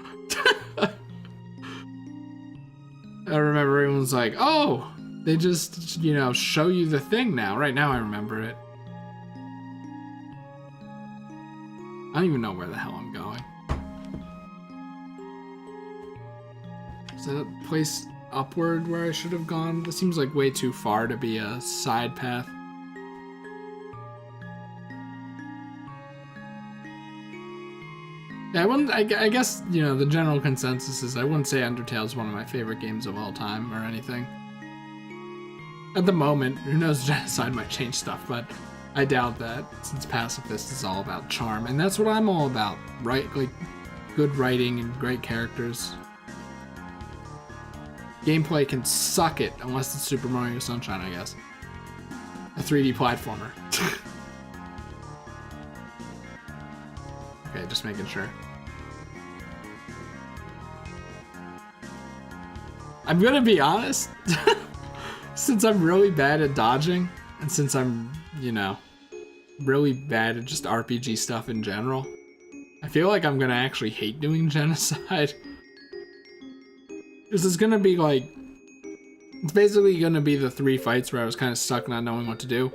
I remember everyone's like, oh, they just, you know, show you the thing now. Right now I remember it. I don't even know where the hell I'm going. Is that a place upward where I should have gone? This seems like way too far to be a side path. I wouldn't. I guess you know the general consensus is I wouldn't say Undertale is one of my favorite games of all time or anything. At the moment, who knows? Genocide might change stuff, but I doubt that since Pacifist is all about charm, and that's what I'm all about, right? Like good writing and great characters. Gameplay can suck it unless it's Super Mario Sunshine, I guess. A 3D platformer. Okay, just making sure. I'm gonna be honest, since I'm really bad at dodging, and since I'm, you know, really bad at just RPG stuff in general, I feel like I'm gonna actually hate doing Genocide. This is gonna be like, it's basically gonna be the 3 fights where I was kind of stuck not knowing what to do.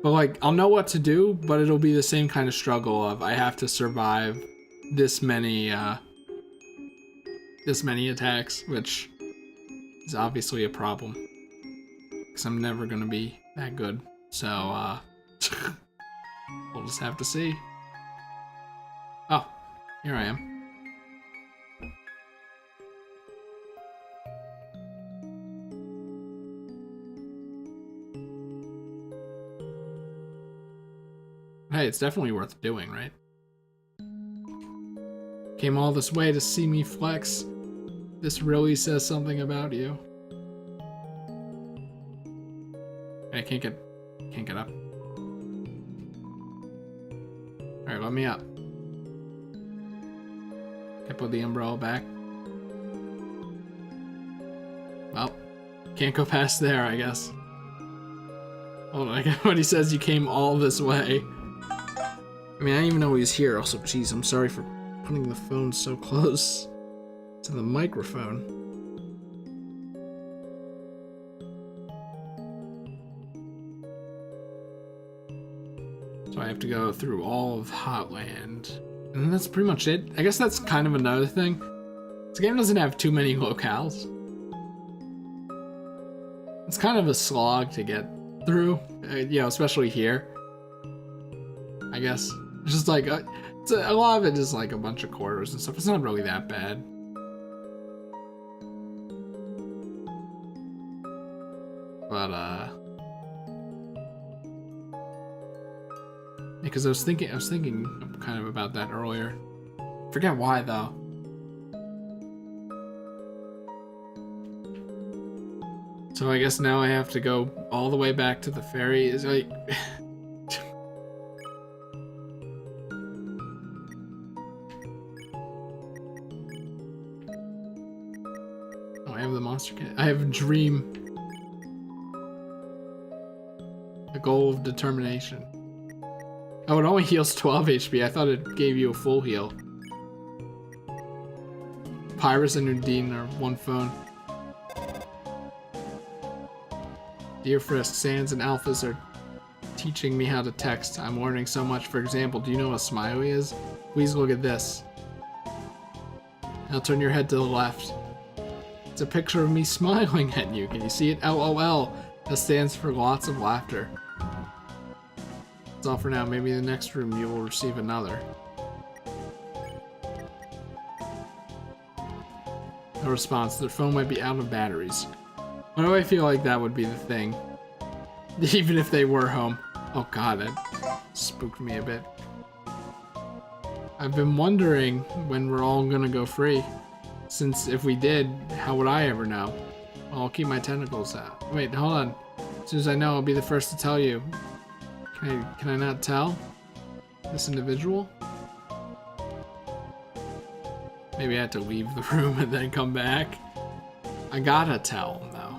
But like, I'll know what to do, but it'll be the same kind of struggle of I have to survive this many attacks, which is obviously a problem. Because I'm never gonna be that good. So, we'll just have to see. Oh, here I am. Hey, it's definitely worth doing, right? Came all this way to see me flex. This really says something about you. I can't get up. Alright, let me up. Can I put the umbrella back? Well, can't go past there, I guess. Hold on, I get what he says, you came all this way. I mean, I didn't even know he was here. Also, geez, I'm sorry for putting the phone so close to the microphone. So I have to go through all of Hotland. And then that's pretty much it. I guess that's kind of another thing. This game doesn't have too many locales. It's kind of a slog to get through, you know, especially here. I guess. It's just like, a lot of it is like a bunch of quarters and stuff. It's not really that bad. But, because I was thinking kind of about that earlier. Forget why, though. So I guess now I have to go all the way back to the ferry. Is like... Oh, I have the monster kit. I have a dream. A goal of determination. Oh, it only heals 12 HP. I thought it gave you a full heal. Pyrus and Undine are one phone. Dear Frisk, Sans and Alphas are teaching me how to text. I'm learning so much. For example, do you know what a smiley is? Please look at this. Now turn your head to the left. It's a picture of me smiling at you. Can you see it? LOL. That stands for lots of laughter. That's all for now. Maybe in the next room you will receive another. No response. Their phone might be out of batteries. Why do I feel like that would be the thing? Even if they were home. Oh god, that spooked me a bit. I've been wondering when we're all gonna go free. Since if we did, how would I ever know? Well, I'll keep my tentacles out. Wait, hold on. As soon as I know, I'll be the first to tell you. Can I not tell? This individual? Maybe I had to leave the room and then come back. I gotta tell him, though.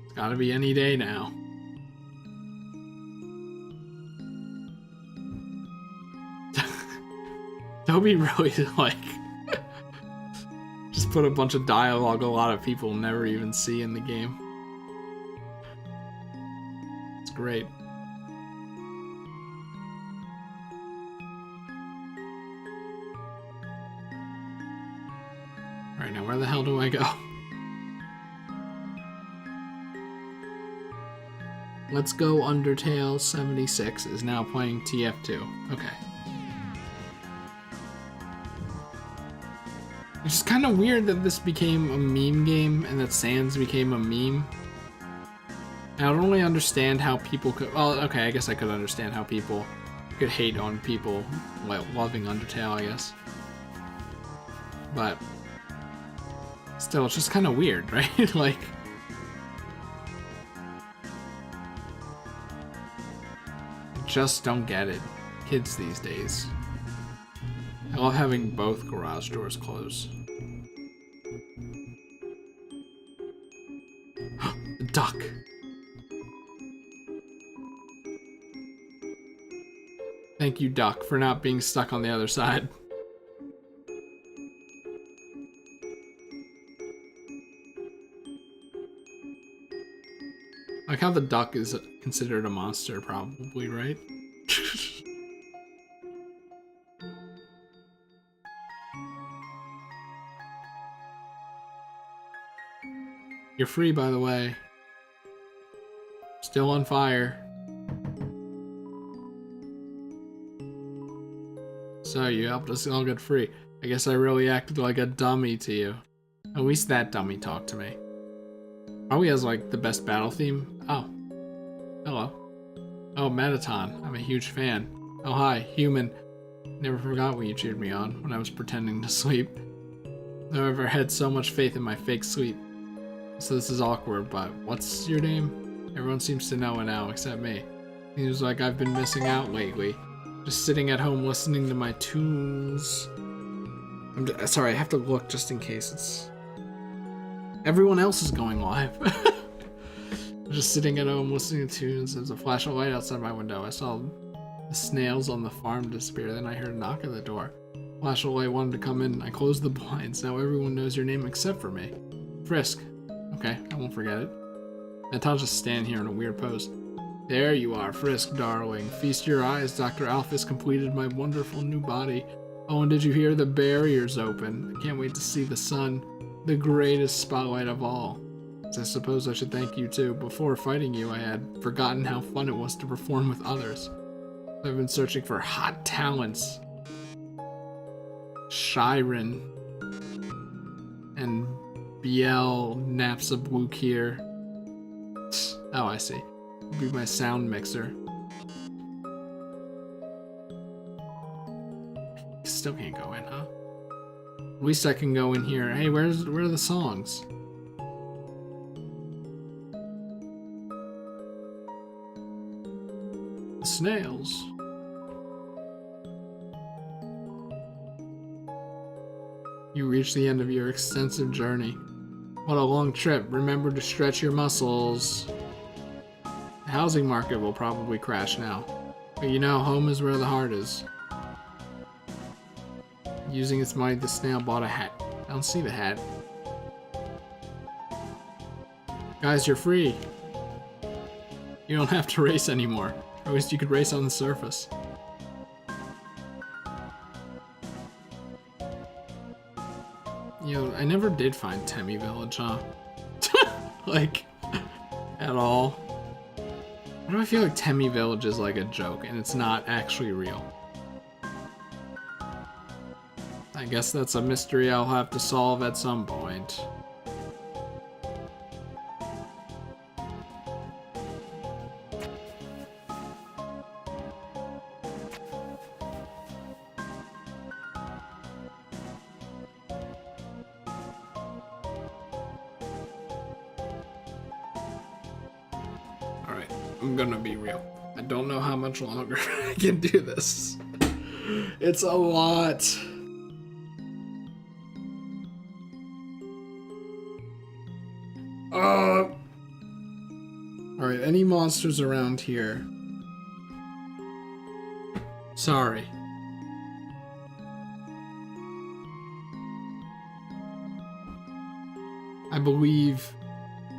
It's gotta be any day now. Toby really, like... just put a bunch of dialogue a lot of people never even see in the game. It's great. Alright, now where the hell do I go? Let's Go Undertale 76 is now playing TF2. Okay. It's just kind of weird that this became a meme game and that Sans became a meme. I don't really understand how people could... Well, okay, I guess I could understand how people could hate on people loving Undertale, I guess. But still, it's just kind of weird, right? Like... just don't get it. Kids these days. I love having both garage doors closed. The duck! Thank you, duck, for not being stuck on the other side. Like how the duck is considered a monster, probably, right? You're free, by the way. Still on fire. So you helped us all get free. I guess I really acted like a dummy to you. At least that dummy talked to me. Probably has like the best battle theme. Oh. Hello. Oh, Metaton. I'm a huge fan. Oh, hi, human. Never forgot what you cheered me on when I was pretending to sleep. I've ever had so much faith in my fake sleep. So this is awkward, but what's your name? Everyone seems to know it now except me. Seems like I've been missing out lately. Just sitting at home listening to my tunes. Sorry, I have to look just in case it's... Everyone else is going live. I'm just sitting at home listening to tunes. There's a flash of light outside my window. I saw the snails on the farm disappear. Then I heard a knock at the door. Flash of light wanted to come in. I closed the blinds. Now everyone knows your name except for me. Frisk. Okay, I won't forget it. And I'll just stand here in a weird pose. There you are, Frisk, darling. Feast your eyes. Dr. Alphys completed my wonderful new body. Oh, and did you hear the barriers open? I can't wait to see the sun. The greatest spotlight of all. I suppose I should thank you too. Before fighting you, I had forgotten how fun it was to perform with others. I've been searching for hot talents. Shiren. And BL Napsabwook here. Oh, I see. It'll be my sound mixer. Still can't go in, huh? At least I can go in here. Hey, where are the songs? The snails. You reach the end of your extensive journey. What a long trip. Remember to stretch your muscles. The housing market will probably crash now. But you know, home is where the heart is. Using its money, the snail bought a hat. I don't see the hat. Guys, you're free. You don't have to race anymore. At least you could race on the surface. You know, I never did find Temmie Village, huh? Like, at all. Why do I feel like Temmie Village is like a joke and it's not actually real? I guess that's a mystery I'll have to solve at some point. Alright, I'm gonna be real. I don't know how much longer I can do this. It's a lot. Alright, any monsters around here? Sorry. I believe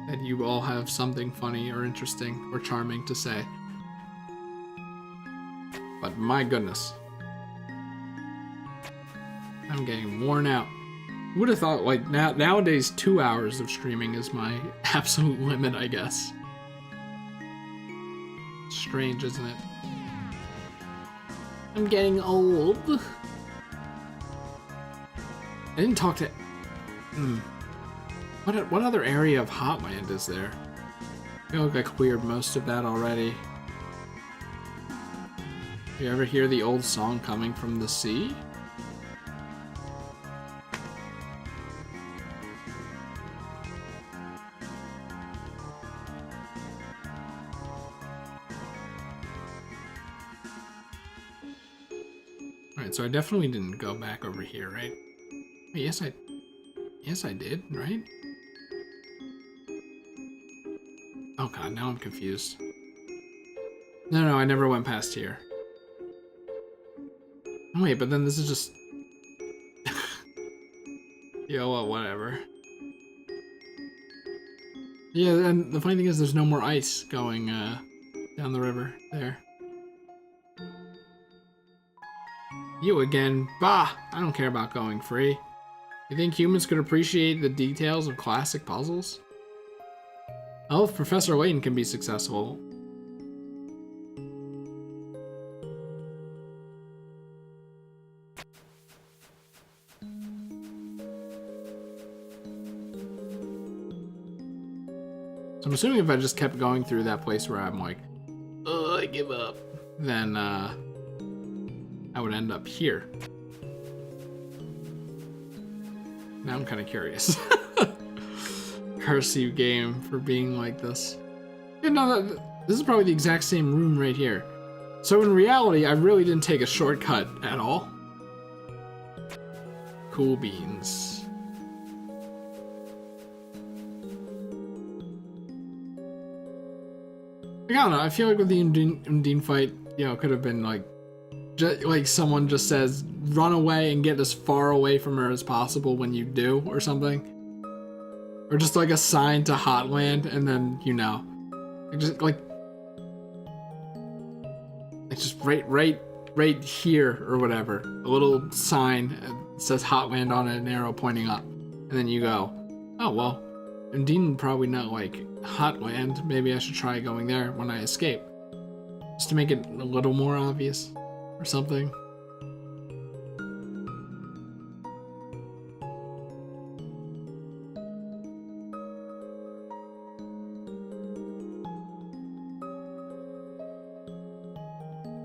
that you all have something funny or interesting or charming to say. But my goodness. I'm getting worn out. Who would have thought, like, nowadays 2 hours of streaming is my absolute limit, I guess. strange, isn't it? I'm getting old. I didn't talk to... What other area of Hotland is there? I feel like I cleared most of that already. You ever hear the old song Coming from the Sea? Alright, so I definitely didn't go back over here, right? Wait, yes I did, right? Oh god, now I'm confused. No, I never went past here. Oh, wait, but then this is just... Yo, well, whatever. Yeah, and the funny thing is there's no more ice going down the river there. You again. Bah! I don't care about going free. You think humans could appreciate the details of classic puzzles? Oh, if Professor Layton can be successful. So I'm assuming if I just kept going through that place where I'm like, oh, I give up, then I would end up here. Now I'm kind of curious. Curse you, game, for being like this. You know, this is probably the exact same room right here. So in reality, I really didn't take a shortcut at all. Cool beans. I don't know, I feel like with the Undine fight, you know, it could have been like, like someone just says, run away and get as far away from her as possible when you do, or something. Or just like a sign to Hotland, and then, you know. Just like it's just right here, or whatever. A little sign that says Hotland on it, an arrow pointing up. And then you go, oh, well, Undine probably not like Hotland. Maybe I should try going there when I escape. Just to make it a little more obvious. Or something.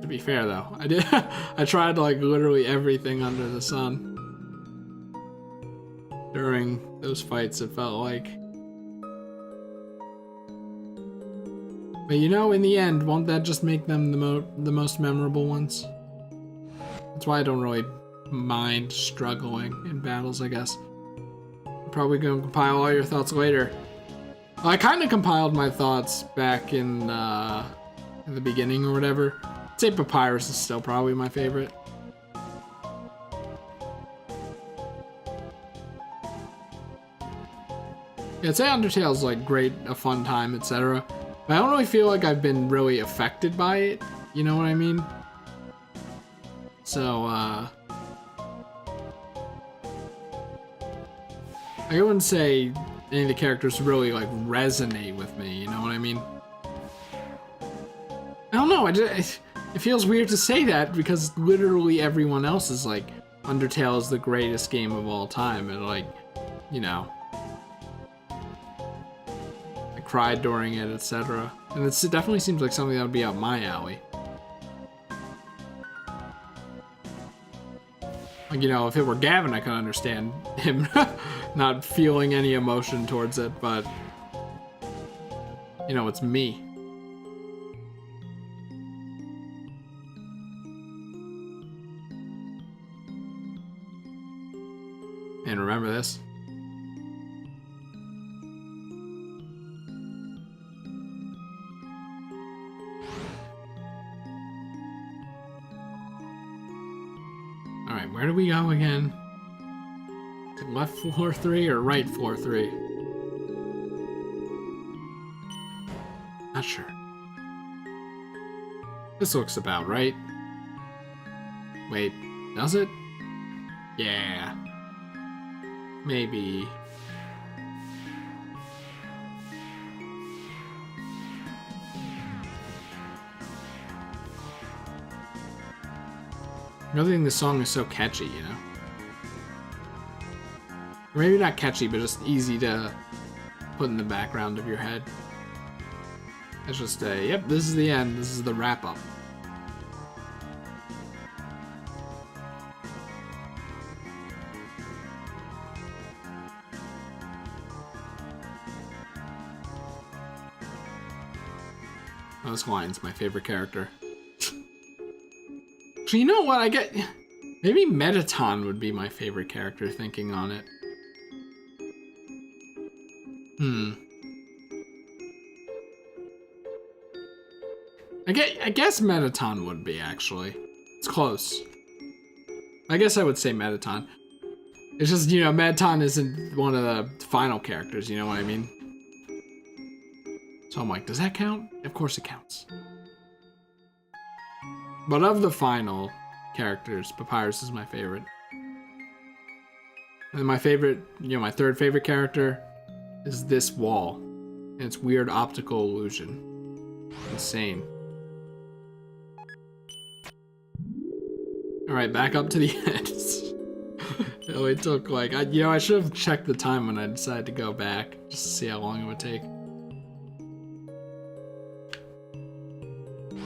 To be fair though, I tried like literally everything under the sun. During those fights, it felt like. But you know, in the end, won't that just make them the most memorable ones? That's why I don't really mind struggling in battles, I guess. I'm probably gonna compile all your thoughts later. Well, I kind of compiled my thoughts back in the beginning or whatever. I'd say Papyrus is still probably my favorite. Yeah, I'd say Undertale's like great, a fun time, etc. But I don't really feel like I've been really affected by it. You know what I mean? So, I wouldn't say any of the characters really like resonate with me, you know what I mean? I don't know, it feels weird to say that because literally everyone else is like, Undertale is the greatest game of all time, and like, you know, I cried during it, etc. And it definitely seems like something that would be up my alley. Like, you know, if it were Gavin, I could understand him not feeling any emotion towards it, but, you know, it's me. And remember this. Alright, where do we go again? Left floor 3 or right floor 3? Not sure. This looks about right. Wait, does it? Yeah. Maybe. Another thing, this song is so catchy, you know? Or maybe not catchy, but just easy to put in the background of your head. It's just a, yep, this is the end. This is the wrap-up. Oh, this line's my favorite character. So you know what, I get... Maybe Metaton would be my favorite character, thinking on it. I guess Metaton would be, actually. It's close. I guess I would say Metaton. It's just, you know, Metaton isn't one of the final characters, you know what I mean? So I'm like, does that count? Of course it counts. But of the final characters, Papyrus is my favorite. And my favorite, you know, my third favorite character is this wall. And its weird optical illusion. Insane. Alright, back up to the end. It only took like, you know, I should have checked the time when I decided to go back, just to see how long it would take.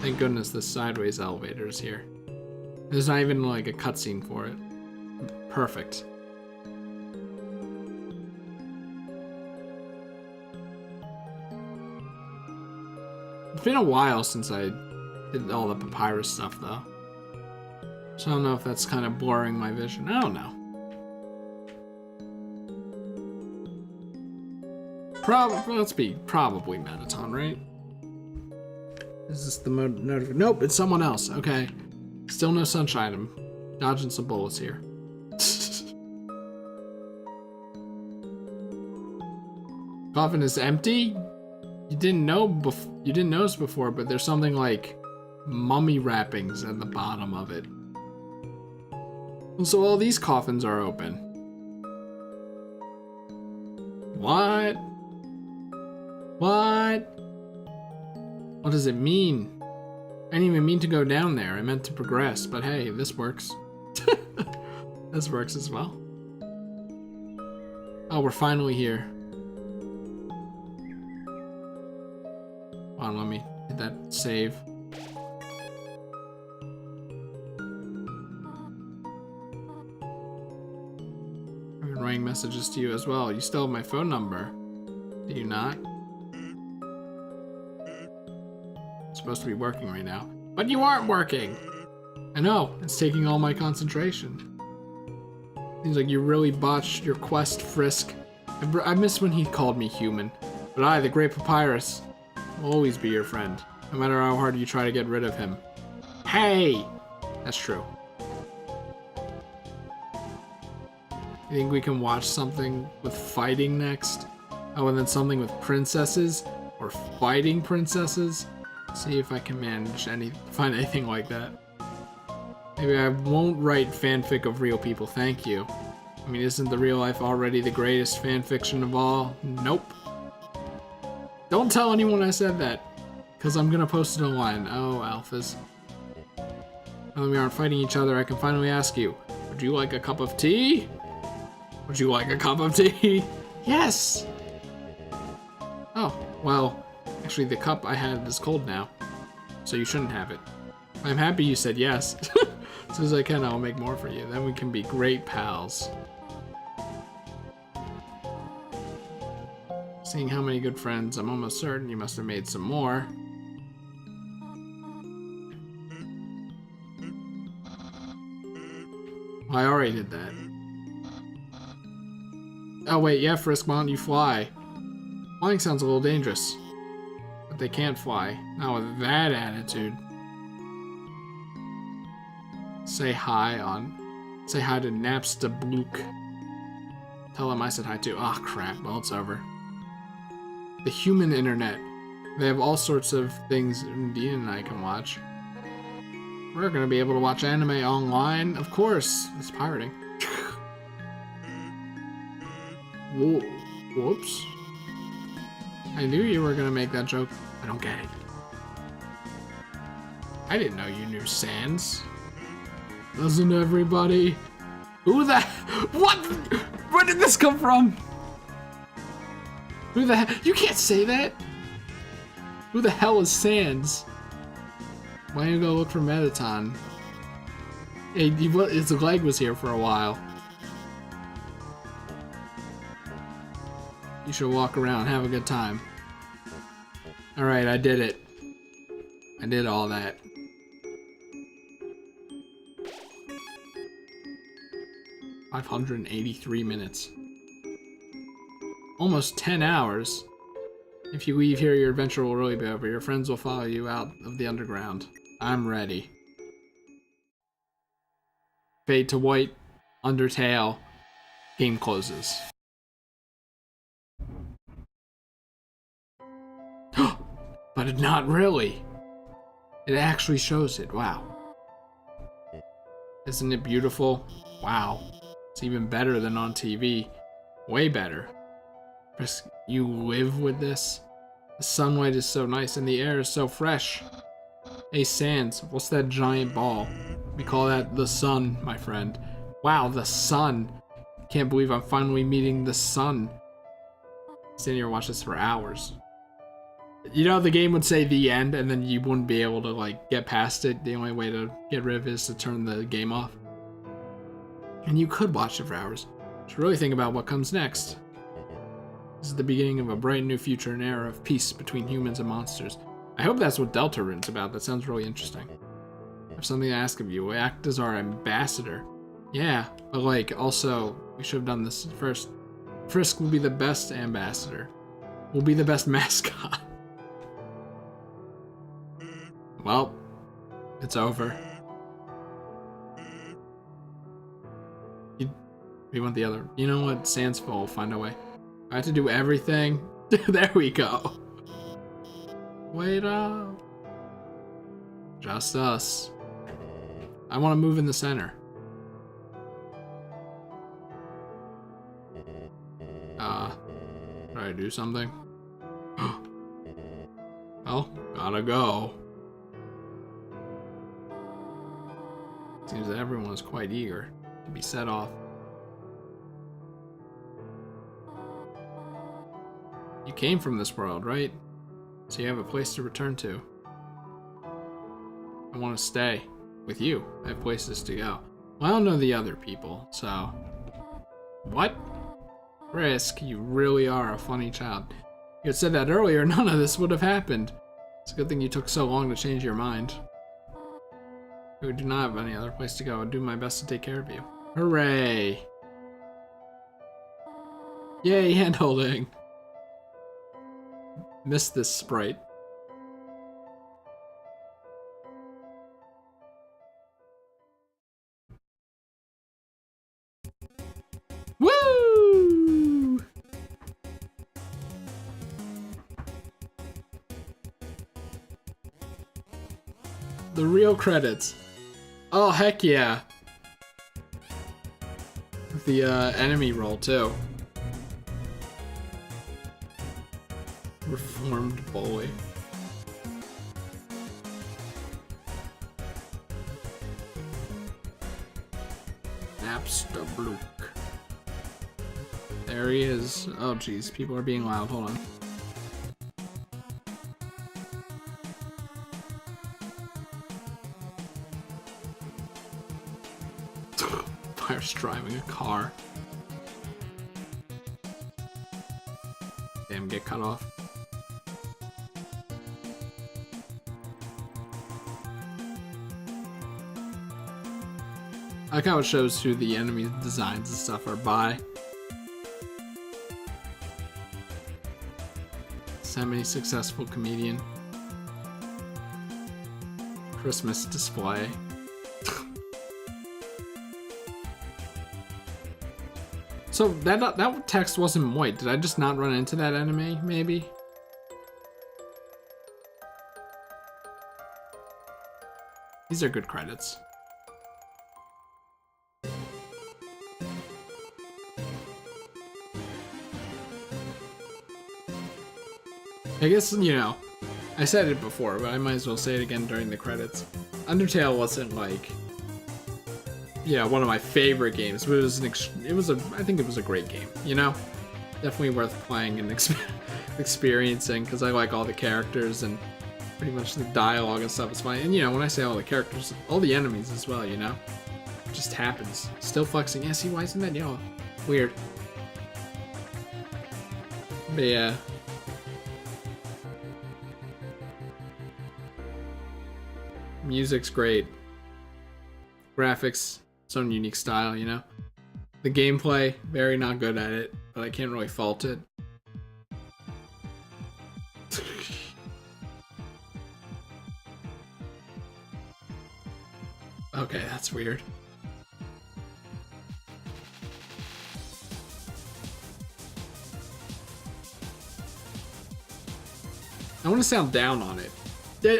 Thank goodness the sideways elevator is here. There's not even like a cutscene for it. Perfect. It's been a while since I did all the Papyrus stuff though. So I don't know if that's kind of blurring my vision. I don't know. Let's be probably Metaton, right? Is this the mode? Nope, it's someone else. Okay. Still no sunshine. I'm dodging some bullets here. Coffin is empty? You didn't notice before, but there's something like mummy wrappings at the bottom of it. And so all these coffins are open. What? What? What does it mean? I didn't even mean to go down there. I meant to progress, but hey, this works. This works as well. Oh, we're finally here. Hold on, let me hit that save. I've been writing messages to you as well. You still have my phone number. Do you not? It's supposed to be working right now. But you aren't working! I know, it's taking all my concentration. Seems like you really botched your quest, Frisk. I miss when he called me human. But I, the Great Papyrus, will always be your friend, no matter how hard you try to get rid of him. Hey! That's true. You think we can watch something with fighting next? Oh, and then something with princesses? Or fighting princesses? See if I can find anything like that. Maybe I won't write fanfic of real people, thank you. I mean, isn't the real life already the greatest fanfiction of all? Nope. Don't tell anyone I said that, because I'm gonna post it online. Oh, alphas. Now that we aren't fighting each other, I can finally ask you, would you like a cup of tea? Would you like a cup of tea? Yes! Oh, well, actually the cup I had is cold now, so you shouldn't have it. I'm happy you said yes. As soon as I can, I'll make more for you. Then we can be great pals. Seeing how many good friends, I'm almost certain you must have made some more. I already did that. Oh wait, yeah, Frisk, why don't you fly? Flying sounds a little dangerous. But they can't fly. Not with that attitude. Say hi to Napsta Blook. Tell him I said hi too. Ah, oh, crap. Well, it's over. The human internet. They have all sorts of things Dean and I can watch. We're gonna be able to watch anime online. Of course. It's pirating. Whoops. I knew you were gonna make that joke. I don't get it. I didn't know you knew Sans. Doesn't everybody? Who the? What? Where did this come from? Who the hell? You can't say that. Who the hell is Sans? Why don't you go look for Metaton? Hey, his leg was here for a while. You should walk around, have a good time. Alright, I did it. I did all that. $583 minutes. Almost 10 hours. If you leave here, your adventure will really be over. Your friends will follow you out of the underground. I'm ready. Fade to white. Undertale. Game closes. But not really. It actually shows it. Wow. Isn't it beautiful? Wow. It's even better than on TV. Way better. You live with this? The sunlight is so nice and the air is so fresh. Hey Sans, what's that giant ball? We call that the sun, my friend. Wow, the sun. Can't believe I'm finally meeting the sun. Stand here and watch this for hours. You know, the game would say the end and then you wouldn't be able to like get past it. The only way to get rid of it is to turn the game off. And you could watch it for hours. You should really think about what comes next. This is the beginning of a bright new future, an era of peace between humans and monsters. I hope that's what Deltarune's about. That sounds really interesting. I have something to ask of you. We act as our ambassador. Yeah, but like, also, we should have done this first. Frisk will be the best ambassador. We'll be the best mascot. Well, it's over. We want the other. You know what? Sansful will find a way. I have to do everything. There we go. Wait up. Just us. I want to move in the center. Did I do something? Well, gotta go. Seems that everyone is quite eager to be set off. You came from this world, right? So you have a place to return to. I want to stay with you. I have places to go. Well, I don't know the other people, so... What? Frisk, you really are a funny child. If you had said that earlier, none of this would have happened. It's a good thing you took so long to change your mind. We do not have any other place to go. I'll do my best to take care of you. Hooray! Yay, hand-holding! Missed this sprite. Woo! The real credits. Oh, heck yeah. The enemy roll, too. Reformed boy. Napster Blook. There he is. Oh geez, people are being loud. Hold on. Fire's driving a car. Damn, get cut off. I like how it shows who the enemy designs and stuff are by. Semi-successful comedian. Christmas display. So that text wasn't white. Did I just not run into that enemy, maybe? These are good credits. I guess, you know, I said it before, but I might as well say it again during the credits. Undertale wasn't like yeah, one of my favorite games. But I think it was a great game. You know, definitely worth playing and experiencing because I like all the characters and pretty much the dialogue and stuff is fine. And you know, when I say all the characters, all the enemies as well. You know, it just happens. Still flexing. Yeah, see, why isn't that yellow? Weird. But yeah. Music's great. Graphics, its own unique style, you know? The gameplay, very not good at it, but I can't really fault it. Okay, that's weird. I want to sound down on it.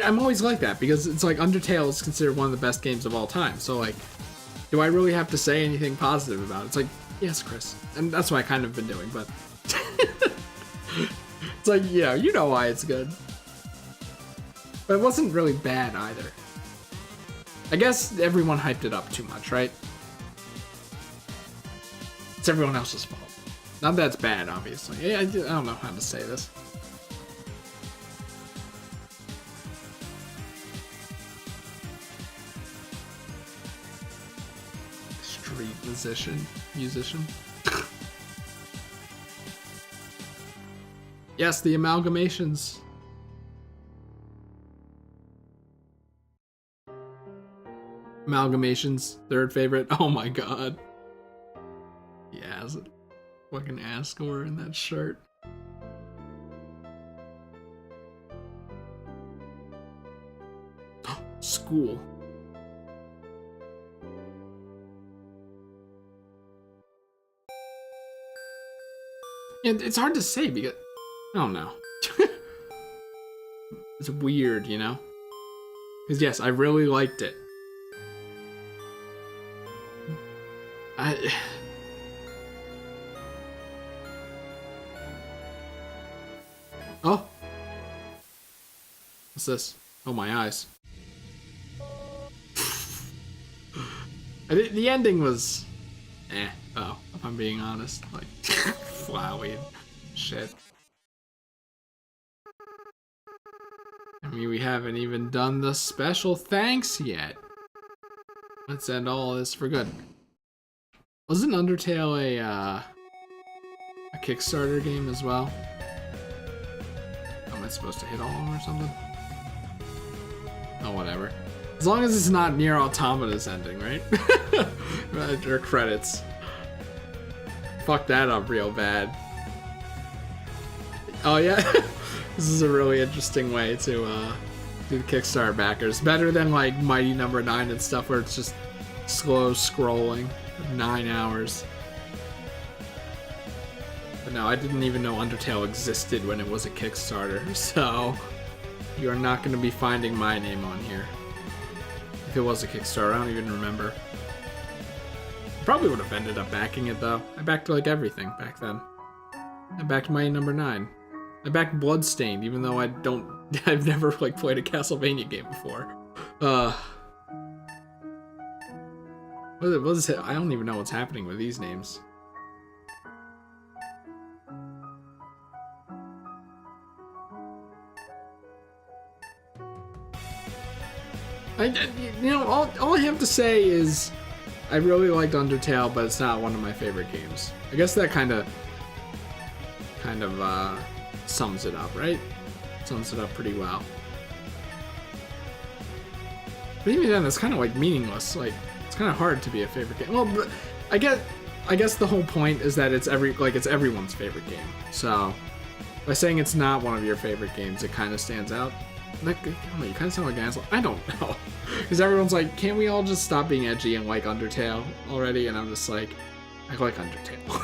I'm always like that because it's like Undertale is considered one of the best games of all time. So like, do I really have to say anything positive about it? It's like, yes, Chris. And that's what I kind of been doing, but it's like, yeah, you know why it's good. But it wasn't really bad either. I guess everyone hyped it up too much, right? It's everyone else's fault. Not that it's bad, obviously. I don't know how to say this. Street musician. Yes, the amalgamations. Amalgamations, third favorite. Oh my god. Yeah, is it fucking ass score in that shirt? School. And it's hard to say because I don't know. It's weird, you know? Because yes, I really liked it. Oh. What's this? Oh, my eyes. The ending was oh, if I'm being honest. Like, flowy and shit. I mean, we haven't even done the special thanks yet. Let's end all this for good. Wasn't Undertale a Kickstarter game as well? Am I supposed to hit all of them or something? Oh, whatever. As long as it's not Nier Automata's ending, right? Or credits. Fuck that up real bad. Oh yeah? This is a really interesting way to do the Kickstarter backers. Better than like Mighty Number 9 and stuff where it's just slow scrolling. 9 hours. But no, I didn't even know Undertale existed when it was a Kickstarter, so you're not going to be finding my name on here. If it was a Kickstarter, I don't even remember. I probably would have ended up backing it though. I backed like everything back then. I backed Mighty Number 9. I backed Bloodstained, even though I've never like played a Castlevania game before. What is it? I don't even know what's happening with these names. You know, all I have to say is I really liked Undertale, but it's not one of my favorite games. I guess that kind of sums it up, right? Sums it up pretty well. But even then, it's kind of like meaningless. Like, it's kind of hard to be a favorite game. Well, but I guess the whole point is that it's everyone's favorite game. So by saying it's not one of your favorite games, it kind of stands out. Like, I don't know, you kind of sound like an asshole. I don't know, because everyone's like, can't we all just stop being edgy and like Undertale already? And I'm just like, I like Undertale.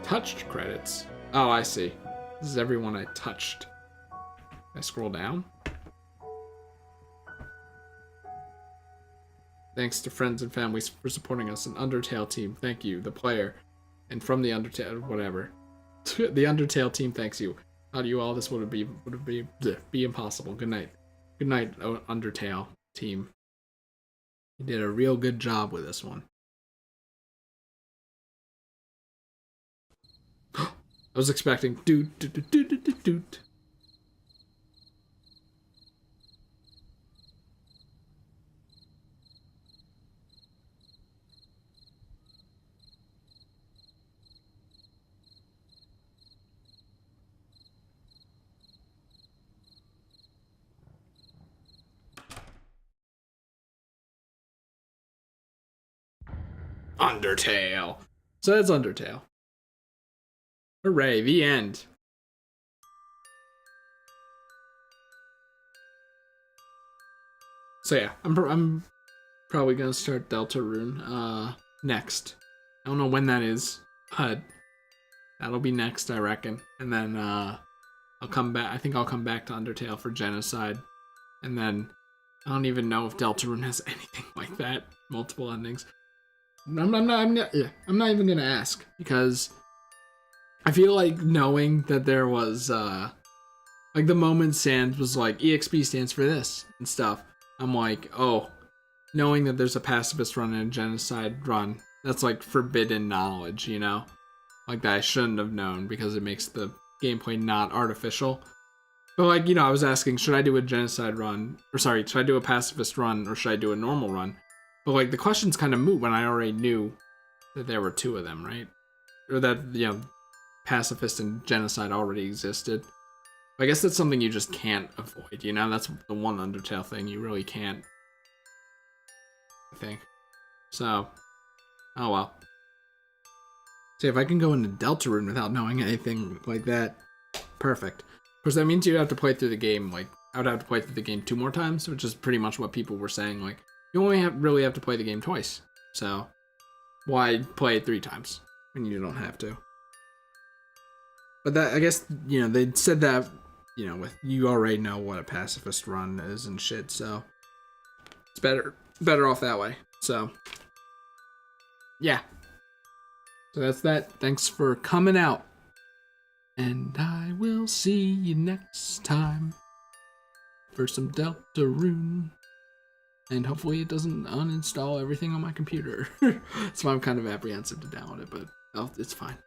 Touched credits. Oh, I see. This is everyone I touched. I scroll down. Thanks to friends and families for supporting us. An Undertale team, thank you. The player, and from the Undertale, whatever. The Undertale team thanks you. Without you, all this would be impossible. Good night. Good night, Undertale team. You did a real good job with this one. I was expecting doot doot doot doot doot doot. Undertale. So that's Undertale. Hooray, the end. So yeah, I'm probably gonna start Deltarune next. I don't know when that is, but that'll be next, I reckon. And then I'll come back. I think I'll come back to Undertale for Genocide, and then I don't even know if Deltarune has anything like that, multiple endings. I'm not even gonna ask because I feel like knowing that there was like the moment Sans was like EXP stands for this and stuff. I'm like, oh, knowing that there's a pacifist run and a genocide run, that's like forbidden knowledge, you know? Like that I shouldn't have known because it makes the gameplay not artificial. But like, you know, I was asking, should I do a genocide run? Or sorry, should I do a pacifist run or should I do a normal run? But like the question's kind of moot when I already knew that there were two of them, right? Or that, you know, pacifist and genocide already existed. I guess that's something you just can't avoid, you know? That's the one Undertale thing you really can't, I think. So, oh well. See, if I can go into Deltarune without knowing anything like that, perfect. Of course, that means you'd have to play through the game, like, I would have to play through the game 2 more times, which is pretty much what people were saying, like, you only really have to play the game twice. So, why play it 3 times when you don't have to? But that, I guess, you know, they said that, you know, with you already know what a pacifist run is and shit, so it's better off that way. So, yeah. So that's that. Thanks for coming out. And I will see you next time for some Deltarune. And hopefully it doesn't uninstall everything on my computer. That's why I'm kind of apprehensive to download it, but it's fine.